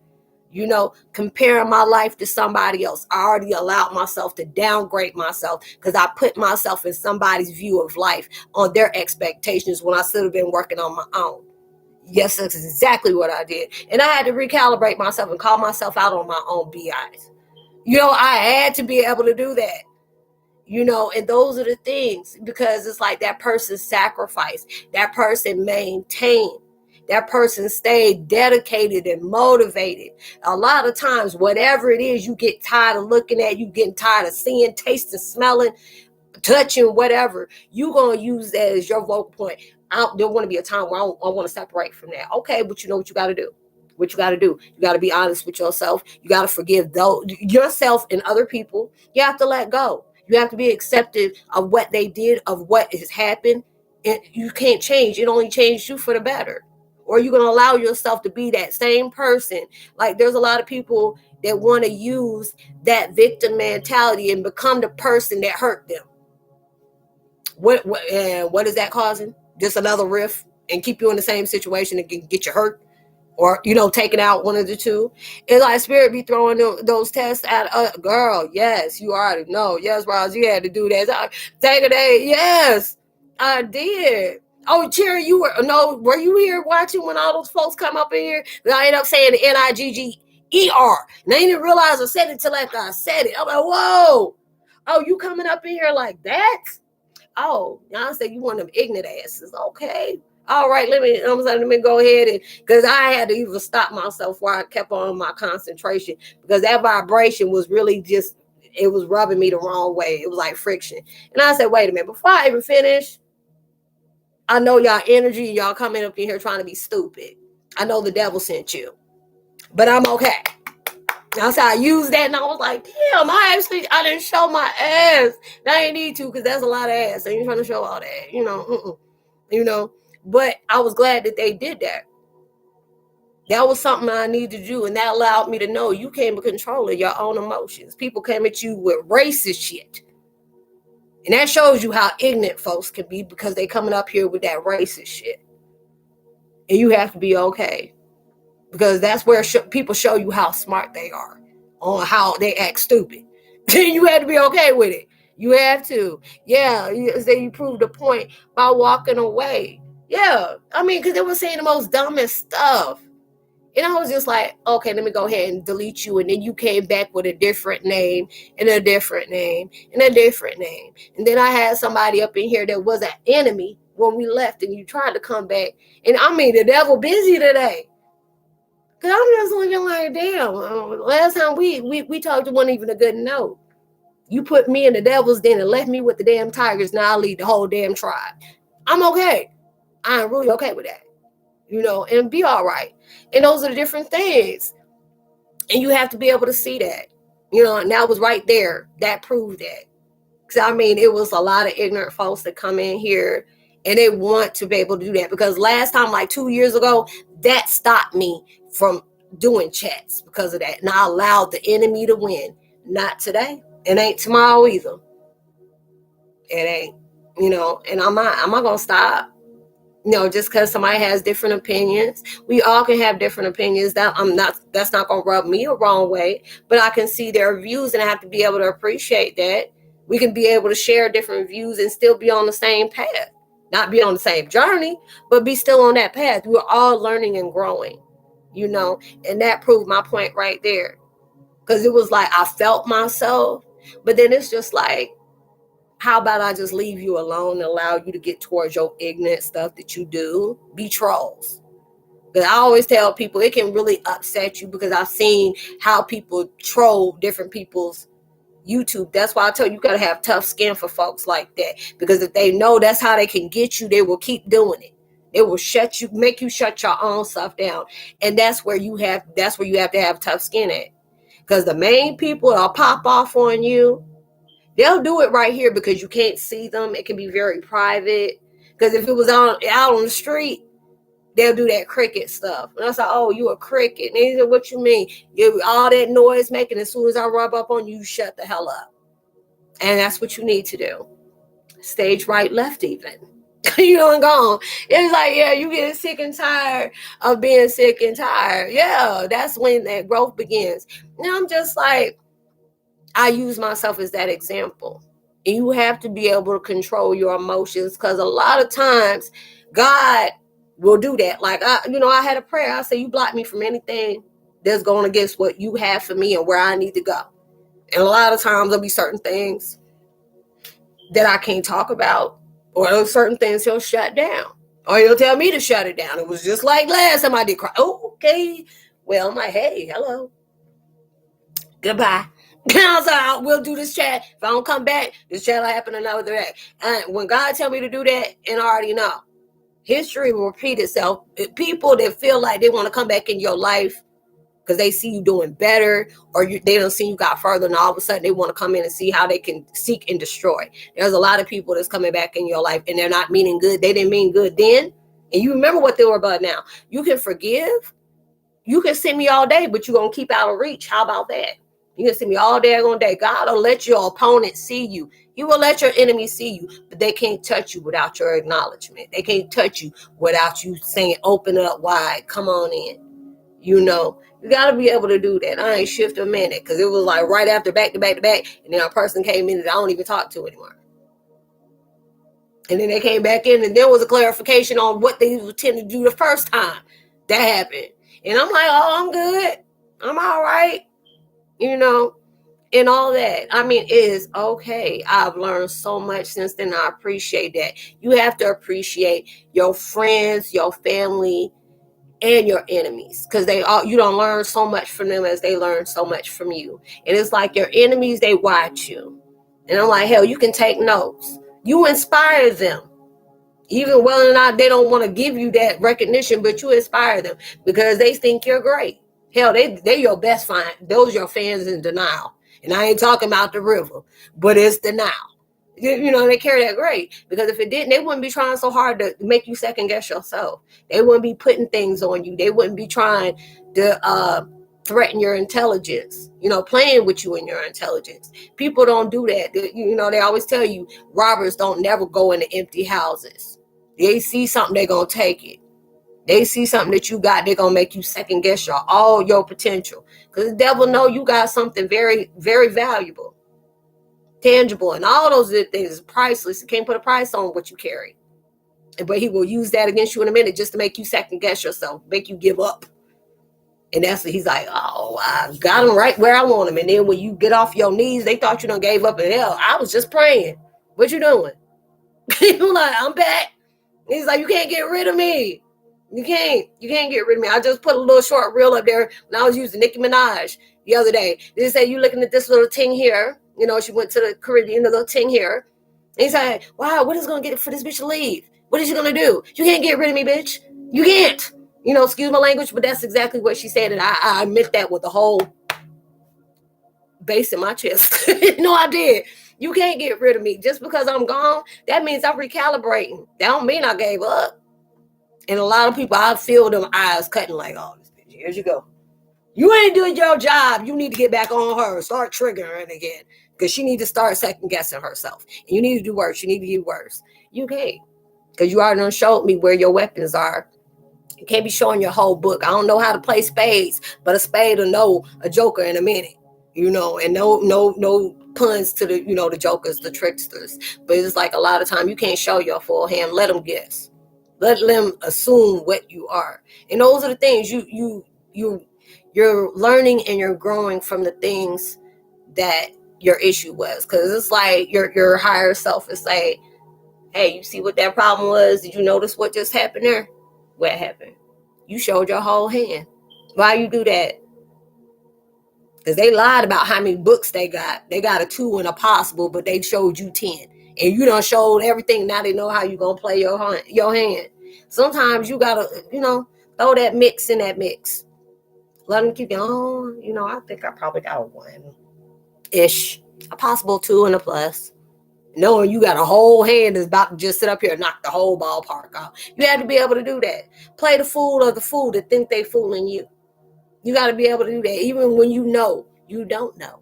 Comparing my life to somebody else. I already allowed myself to downgrade myself because I put myself in somebody's view of life on their expectations when I should have been working on my own. Yes, that's exactly what I did. And I had to recalibrate myself and call myself out on my own BIs. I had to be able to do that. And those are the things, because it's like that person sacrificed, that person maintained, that person stayed dedicated and motivated. A lot of times, whatever it is you get tired of looking at, you getting tired of seeing, tasting, smelling, touching, whatever, you're going to use that as your vocal point. There want to be a time where I want to separate from that. Okay, but you know what you got to do? what you got to do. You got to be honest with yourself. You got to forgive yourself and other people. You have to let go. You have to be accepted of what they did, of what has happened. And you can't change. It only changed you for the better. Or you're going to allow yourself to be that same person. Like there's a lot of people that want to use that victim mentality and become the person that hurt them. What is that causing? Just another rift and keep you in the same situation and get you hurt, or taking out one of the two. It's like spirit be throwing those tests at girl. Yes, you already know. Yes, Roz, you had to do that. Take a day. Yes, I did. Oh, Cherry, were you here watching when all those folks come up in here? I ended up saying the Nigger, and I didn't realize I said it till after I said it. I'm like, whoa. Oh, you coming up in here like that? Oh, y'all said you want them ignorant asses. Okay. All right, let me go ahead, and because I had to even stop myself while I kept on my concentration, because that vibration was really it was rubbing me the wrong way. It was like friction. And I said, wait a minute, before I even finish, I know y'all energy, y'all coming up in here trying to be stupid. I know the devil sent you, but I'm okay. That's how I used that, and I was like, damn, I didn't show my ass. I ain't need to, because that's a lot of ass. I ain't trying to show all that, But I was glad that they did that. That was something I needed to do, and that allowed me to know you can't be controlling your own emotions. People came at you with racist shit. And that shows you how ignorant folks can be, because they coming up here with that racist shit. And you have to be okay. Because that's where people show you how smart they are, on how they act stupid. You have to be okay with it. You have to. Yeah, you proved the point by walking away. Yeah, because they were saying the most dumbest stuff. And I was just like, okay, let me go ahead and delete you. And then you came back with a different name and a different name and a different name. And then I had somebody up in here that was an enemy when we left, and you tried to come back. And the devil busy today. Because I'm just looking like, damn, last time we talked, it wasn't even a good note. You put me in the devil's den and left me with the damn tigers. Now I lead the whole damn tribe. I'm okay. I'm really okay with that. And be all right. And those are the different things. And you have to be able to see that. And that was right there. That proved that. Because, it was a lot of ignorant folks that come in here, and they want to be able to do that. Because last time, like 2 years ago, that stopped me from doing chats because of that. And I allowed the enemy to win. Not today. It ain't tomorrow either. It ain't. And I'm not going to stop. Just because somebody has different opinions. We all can have different opinions. That's not going to rub me the wrong way. But I can see their views, and I have to be able to appreciate that. We can be able to share different views and still be on the same path. Not be on the same journey, but be still on that path. We're all learning and growing, and that proved my point right there. Because it was like I felt myself, but then it's just like, how about I just leave you alone and allow you to get towards your ignorant stuff that you do? Be trolls. Because I always tell people it can really upset you, because I've seen how people troll different people's YouTube. That's why I tell you got to have tough skin for folks like that. Because if they know that's how they can get you, they will keep doing it. It will make you shut your own stuff down. And that's where you have to have tough skin at. Because the main people that'll pop off on you, they'll do it right here because you can't see them. It can be very private. Because if it was out on the street, they'll do that cricket stuff. And I was like, oh, you a cricket. And they said, what you mean? All that noise making, as soon as I rub up on you, you shut the hell up. And that's what you need to do. Stage right, left even. And gone. It's like, yeah, you get sick and tired of being sick and tired. Yeah, that's when that growth begins. And I'm just like, I use myself as that example. And you have to be able to control your emotions, because a lot of times God will do that. Like, I had a prayer. I said, you block me from anything that's going against what you have for me and where I need to go. And a lot of times there'll be certain things that I can't talk about, or there's certain things he'll shut down, or he'll tell me to shut it down. It was just like last time I did cry. Oh, okay. Well, I'm like, hey, hello. Goodbye. So we'll do this chat. If I don't come back, this chat will happen another day. And when God tell me to do that, and I already know. History will repeat itself. People that feel like they want to come back in your life because they see you doing better, or they don't see you got further, and all of a sudden they want to come in and see how they can seek and destroy. There's a lot of people that's coming back in your life and they're not meaning good. They didn't mean good then, and you remember what they were about now. You can forgive. You can send me all day, but you're going to keep out of reach. How about that? You can send me all day on day. God will let your opponent see you. He will let your enemy see you, but they can't touch you without your acknowledgement. They can't touch you without you saying, open up wide, come on in. You got to be able to do that. I ain't shift a minute, because it was like right after back to back to back, and then a person came in that I don't even talk to anymore. And then they came back in, and there was a clarification on what they tend to do the first time that happened. And I'm like, oh, I'm good. I'm all right. And all that. I mean, it is okay. I've learned so much since then. I appreciate that. You have to appreciate your friends, your family, and your enemies, because you don't learn so much from them as they learn so much from you. And it's like your enemies, they watch you. And I'm like, hell, you can take notes. You inspire them. Even whether or not they don't want to give you that recognition, but you inspire them because they think you're great. Hell, they're your best fan. Those are your fans in denial. And I ain't talking about the river, but it's denial. They carry that great, because if it didn't, they wouldn't be trying so hard to make you second guess yourself. They wouldn't be putting things on you. They wouldn't be trying to threaten your intelligence, playing with you in your intelligence. People don't do that. They always tell you robbers don't never go into empty houses. They see something, they're going to take it. They see something that you got, they're going to make you second guess all your potential. Because the devil know you got something very, very valuable, tangible, and all those things is priceless. You can't put a price on what you carry. But he will use that against you in a minute just to make you second guess yourself, make you give up. And that's what he's like, oh, I got him right where I want him. And then when you get off your knees, they thought you done gave up in hell. I was just praying. What you doing? You're like, I'm back. He's like, you can't get rid of me. You can't get rid of me. I just put a little short reel up there when I was using Nicki Minaj the other day. They said, you looking at this little ting here. She went to the Caribbean, the little ting here. And he's like, wow, what is going to get for this bitch to leave? What is she going to do? You can't get rid of me, bitch. You can't. Excuse my language, but that's exactly what she said. And I admit that with the whole bass in my chest. No, I did. You can't get rid of me. Just because I'm gone, that means I'm recalibrating. That don't mean I gave up. And a lot of people, I feel them eyes cutting like, oh, this bitch, here you go. You ain't doing your job. You need to get back on her. Start triggering again. Because she needs to start second guessing herself. And you need to do worse. You need to get worse. You can't. Because you already done showed me where your weapons are. You can't be showing your whole book. I don't know how to play spades, but a spade will know a joker in a minute. And no puns to the, the jokers, the tricksters. But it's like a lot of time you can't show your full hand. Let them guess. Let them assume what you are. And those are the things you're learning, and you're growing from the things that your issue was. Because it's like your higher self is like, hey, you see what that problem was? Did you notice what just happened there? What happened? You showed your whole hand. Why you do that? Because they lied about how many books they got. They got a 2 and a possible, but they showed you 10. And you done showed everything. Now they know how you going to play your hand. Sometimes you got to, throw that mix in that mix. Let them keep going. I think I probably got a 1-ish. A possible 2 and a plus. Knowing you got a whole hand that's about to just sit up here and knock the whole ballpark out. You have to be able to do that. Play the fool or the fool that think they fooling you. You got to be able to do that even when you know you don't know.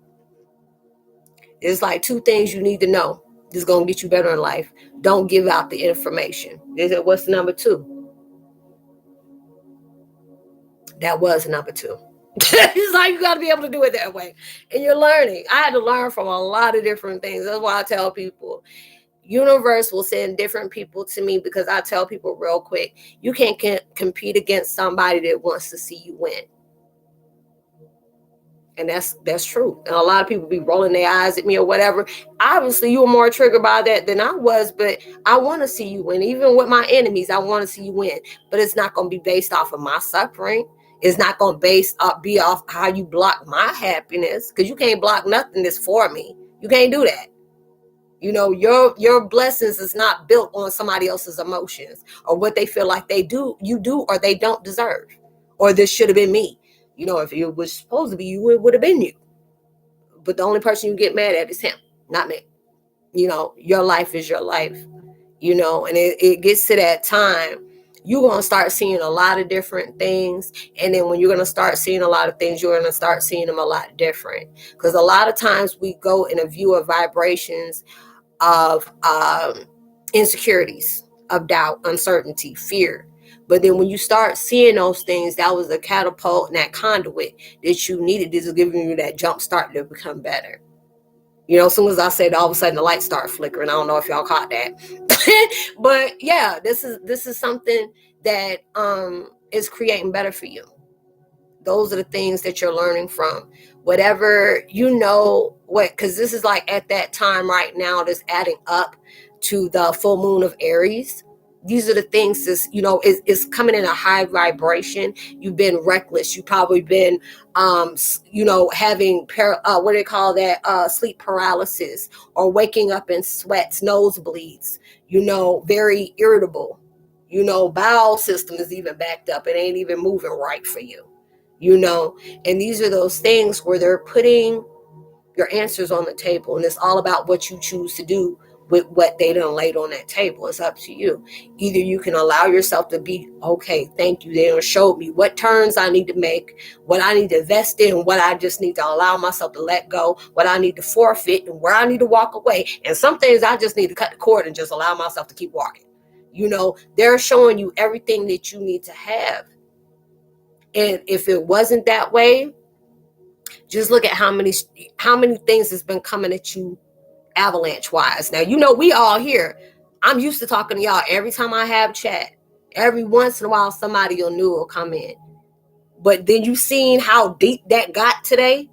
It's like 2 things you need to know. This is going to get you better in life. Don't give out the information. They said, what's number 2? That was number 2. It's like you got to be able to do it that way. And you're learning. I had to learn from a lot of different things. That's why I tell people, universe will send different people to me, because I tell people real quick, you can't compete against somebody that wants to see you win. And that's true. And a lot of people be rolling their eyes at me or whatever. Obviously, you were more triggered by that than I was, but I want to see you win. Even with my enemies, I want to see you win. But it's not going to be based off of my suffering. It's not going to be off how you block my happiness, because you can't block nothing that's for me. You can't do that. You know, your blessings is not built on somebody else's emotions or what they feel like you do or they don't deserve, or this should have been me. You know, if it was supposed to be you, it would have been you. But the only person you get mad at is him, not me. You know, your life is your life, you know, and it gets to that time, you're going to start seeing a lot of different things. And then when you're going to start seeing a lot of things, you're going to start seeing them a lot different. Because a lot of times we go in a view of vibrations of insecurities, of doubt, uncertainty, fear. But then when you start seeing those things, that was the catapult and that conduit that you needed. This is giving you that jump start to become better. You know, as soon as I said, all of a sudden the lights start flickering. I don't know if y'all caught that. But yeah, this is something that is creating better for you. Those are the things that you're learning from. Whatever, you know what, because this is like at that time right now that's adding up to the full moon of Aries. These are the things that's, you know, is coming in a high vibration. You've been reckless. You've probably been, you know, having, what do they call that? Sleep paralysis, or waking up in sweats, nosebleeds, you know, very irritable. You know, bowel system is even backed up. It ain't even moving right for you. You know, and these are those things where they're putting your answers on the table, and it's all about what you choose to do with what they done laid on that table. It's up to you. Either you can allow yourself to be, okay, thank you, they done showed me what turns I need to make, what I need to invest in, what I just need to allow myself to let go, what I need to forfeit, and where I need to walk away. And some things I just need to cut the cord and just allow myself to keep walking. You know, they're showing you everything that you need to have. And if it wasn't that way, just look at how many things has been coming at you avalanche wise. Now, you know, we all here. I'm used to talking to y'all every time I have chat. Every once in a while, somebody new will come in. But then you seen how deep that got today?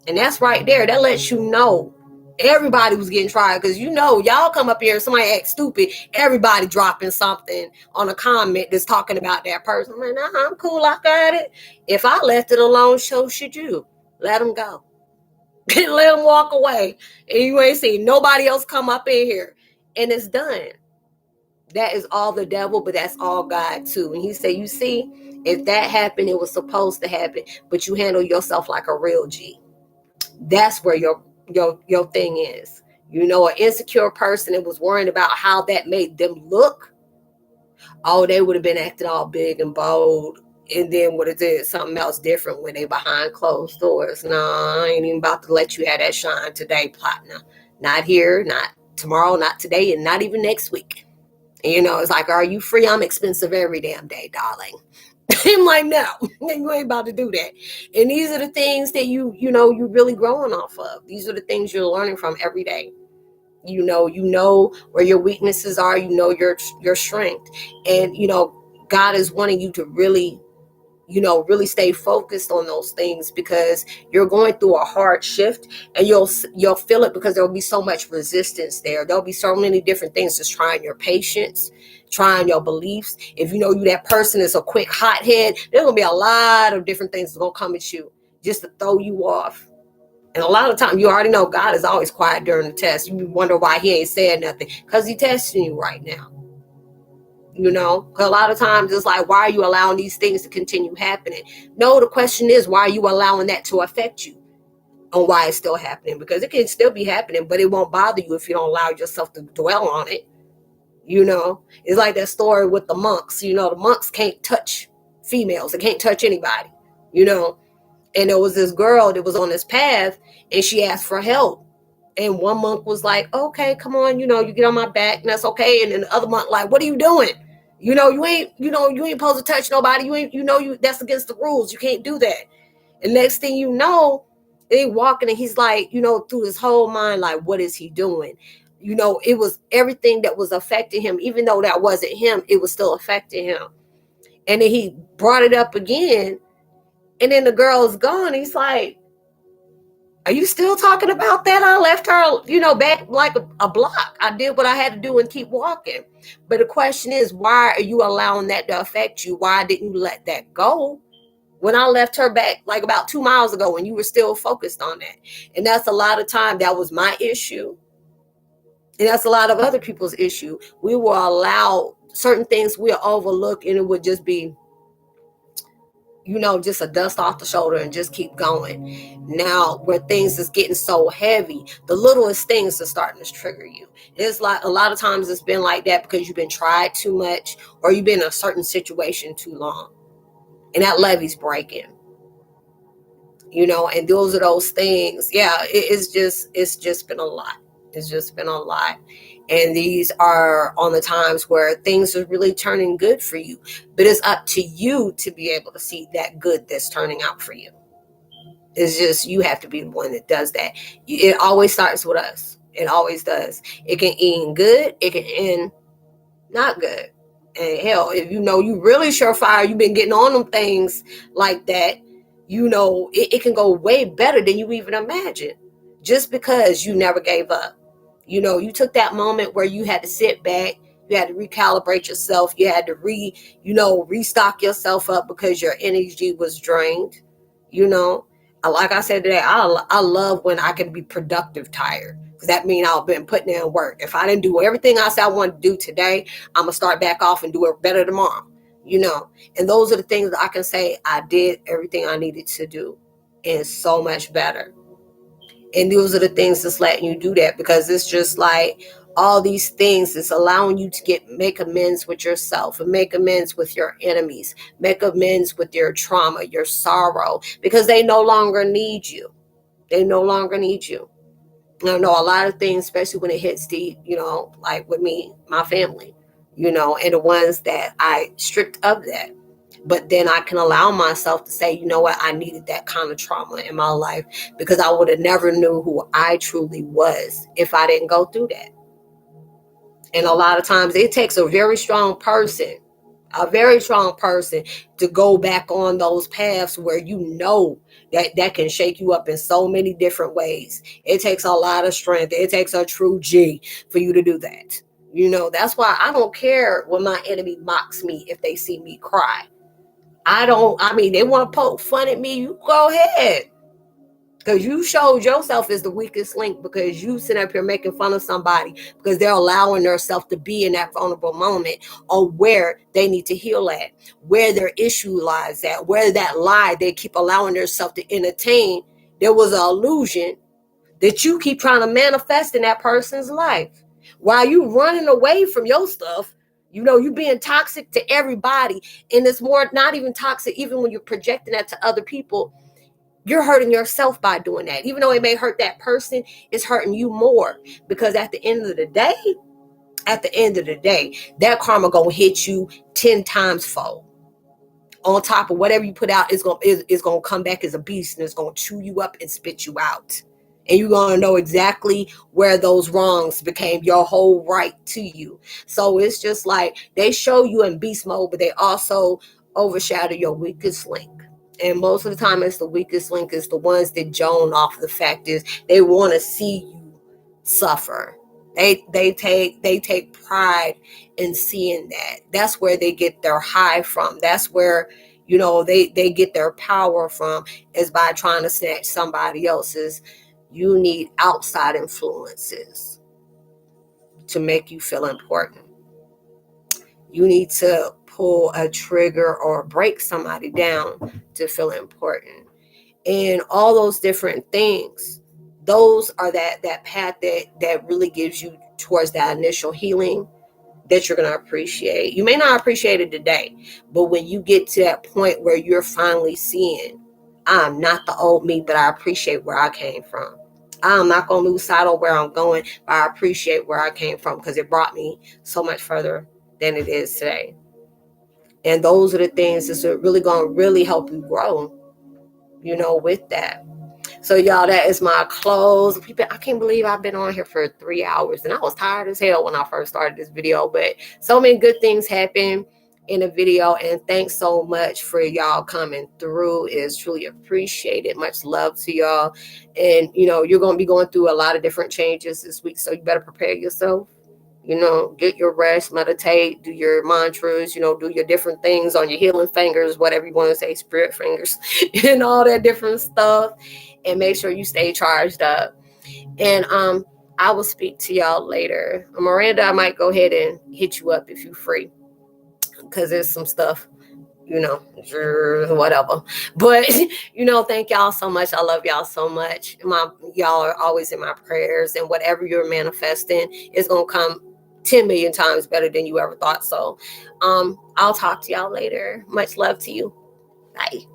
And that's right there. That lets you know everybody was getting tried. Because, you know, y'all come up here and somebody act stupid, everybody dropping something on a comment that's talking about that person. Man, I'm cool, I got it. If I left it alone, so should you. Let them go. Let them walk away. And you ain't seen nobody else come up in here. And it's done. That is all the devil, but that's all God too. And he said, you see, if that happened, it was supposed to happen. But you handle yourself like a real G. That's where your thing is. You know, an insecure person that was worrying about how that made them look, oh, they would have been acting all big and bold, and then would have did something else different when they behind closed doors. No, I ain't even about to let you have that shine today, partner. Not here, not tomorrow, not today, and not even next week. And, you know, it's like, are you free? I'm expensive every damn day, darling. I'm like, no, you ain't about to do that. And these are the things that you know, you're really growing off of. These are the things you're learning from every day. You know where your weaknesses are, you know, your strength. And, you know, God is wanting you to really, you know, really stay focused on those things, because you're going through a hard shift, and you'll feel it, because there'll be so much resistance there. There'll be so many different things just trying your patience, trying your beliefs. If you know you that person is a quick hothead, there's gonna be a lot of different things that's gonna come at you just to throw you off. And a lot of times, you already know God is always quiet during the test. You wonder why he ain't said nothing, because he's testing you right now. You know, a lot of times it's like, why are you allowing these things to continue happening? No, the question is, why are you allowing that to affect you, and why it's still happening? Because it can still be happening, but it won't bother you if you don't allow yourself to dwell on it. You know, it's like that story with the monks. You know, the monks can't touch females. They can't touch anybody, you know. And there was this girl that was on this path, and she asked for help. And one monk was like, okay, come on, you know, you get on my back, and that's okay. And then the other monk, like, what are you doing? You know, you ain't supposed to touch nobody. That's against the rules. You can't do that. And next thing you know, they walking, and he's like, you know, through his whole mind, like, what is he doing? You know, it was everything that was affecting him. Even though that wasn't him, it was still affecting him. And then he brought it up again. And then the girl's gone. He's like, are you still talking about that? I left her, you know, back like a block. I did what I had to do and keep walking. But the question is, why are you allowing that to affect you? Why didn't you let that go when I left her back like about 2 miles ago, when you were still focused on that? And that's a lot of time. That was my issue. And that's a lot of other people's issue. We will allow certain things we'll overlook, and it would just be, just a dust off the shoulder and just keep going. Now, where things is getting so heavy, the littlest things are starting to trigger you. It's like a lot of times it's been like that because you've been tried too much, or you've been in a certain situation too long, and that levee's breaking. And those are those things. Yeah, it's just been a lot. It's just been a lot. And these are on the times where things are really turning good for you. But it's up to you to be able to see that good that's turning out for you. It's just, you have to be the one that does that. It always starts with us. It always does. It can end good. It can end not good. And hell, if you really surefire, you've been getting on them things like that, it can go way better than you even imagined, just because you never gave up. You took that moment where you had to sit back, you had to recalibrate yourself, you had to restock yourself up because your energy was drained. Like I said today, I love when I can be productive tired, because that means I've been putting in work. If I didn't do everything I said I wanted to do today, I'm gonna start back off and do it better tomorrow. And those are the things that I can say I did everything I needed to do, and so much better. And those are the things that's letting you do that, because it's just like all these things is allowing you to make amends with yourself, and make amends with your enemies, make amends with your trauma, your sorrow, because they no longer need you. They no longer need you. I know a lot of things, especially when it hits deep, like with me, my family, and the ones that I stripped of that. But then I can allow myself to say, you know what, I needed that kind of trauma in my life, because I would have never knew who I truly was if I didn't go through that. And a lot of times it takes a very strong person to go back on those paths where that can shake you up in so many different ways. It takes a lot of strength. It takes a true G for you to do that. That's why I don't care when my enemy mocks me if they see me cry. They want to poke fun at me, you go ahead. Because you showed yourself as the weakest link, because you sit up here making fun of somebody because they're allowing themselves to be in that vulnerable moment, or where they need to heal at, where their issue lies at, where that lie they keep allowing themselves to entertain. There was an illusion that you keep trying to manifest in that person's life while you running away from your stuff. You being toxic to everybody, and it's more not even toxic. Even when you're projecting that to other people, you're hurting yourself by doing that. Even though it may hurt that person, it's hurting you more, because at the end of the day, that karma gonna hit you 10 times fold. On top of whatever you put out, it's gonna come back as a beast, and it's gonna chew you up and spit you out. And you're going to know exactly where those wrongs became your whole right to you. So it's just like they show you in beast mode, but they also overshadow your weakest link. And most of the time, it's the weakest link is the ones that joan off the fact is they want to see you suffer. They take pride in seeing that. That's where they get their high from. That's where they get their power from, is by trying to snatch somebody else's. You need outside influences to make you feel important. You need to pull a trigger or break somebody down to feel important. And all those different things, those are that path that really gives you towards that initial healing that you're going to appreciate. You may not appreciate it today, but when you get to that point where you're finally seeing, I'm not the old me, but I appreciate where I came from. I'm not going to lose sight on where I'm going, but I appreciate where I came from, because it brought me so much further than it is today. And those are the things that's really going to really help you grow, with that. So y'all, that is my close. People, I can't believe I've been on here for 3 hours, and I was tired as hell when I first started this video, but so many good things happen in the video, and thanks so much for y'all coming through. It's truly appreciated. Much love to y'all. And you're going to be going through a lot of different changes this week, so you better prepare yourself. Get your rest, meditate, do your mantras, do your different things on your healing fingers, whatever you want to say, spirit fingers, and all that different stuff. And make sure you stay charged up. And I will speak to y'all later. Miranda, I might go ahead and hit you up if you're free, because there's some stuff, whatever. But thank y'all so much. I love y'all so much. Y'all are always in my prayers, and whatever you're manifesting is gonna come 10 million times better than you ever thought. So I'll talk to y'all later. Much love to you. Bye.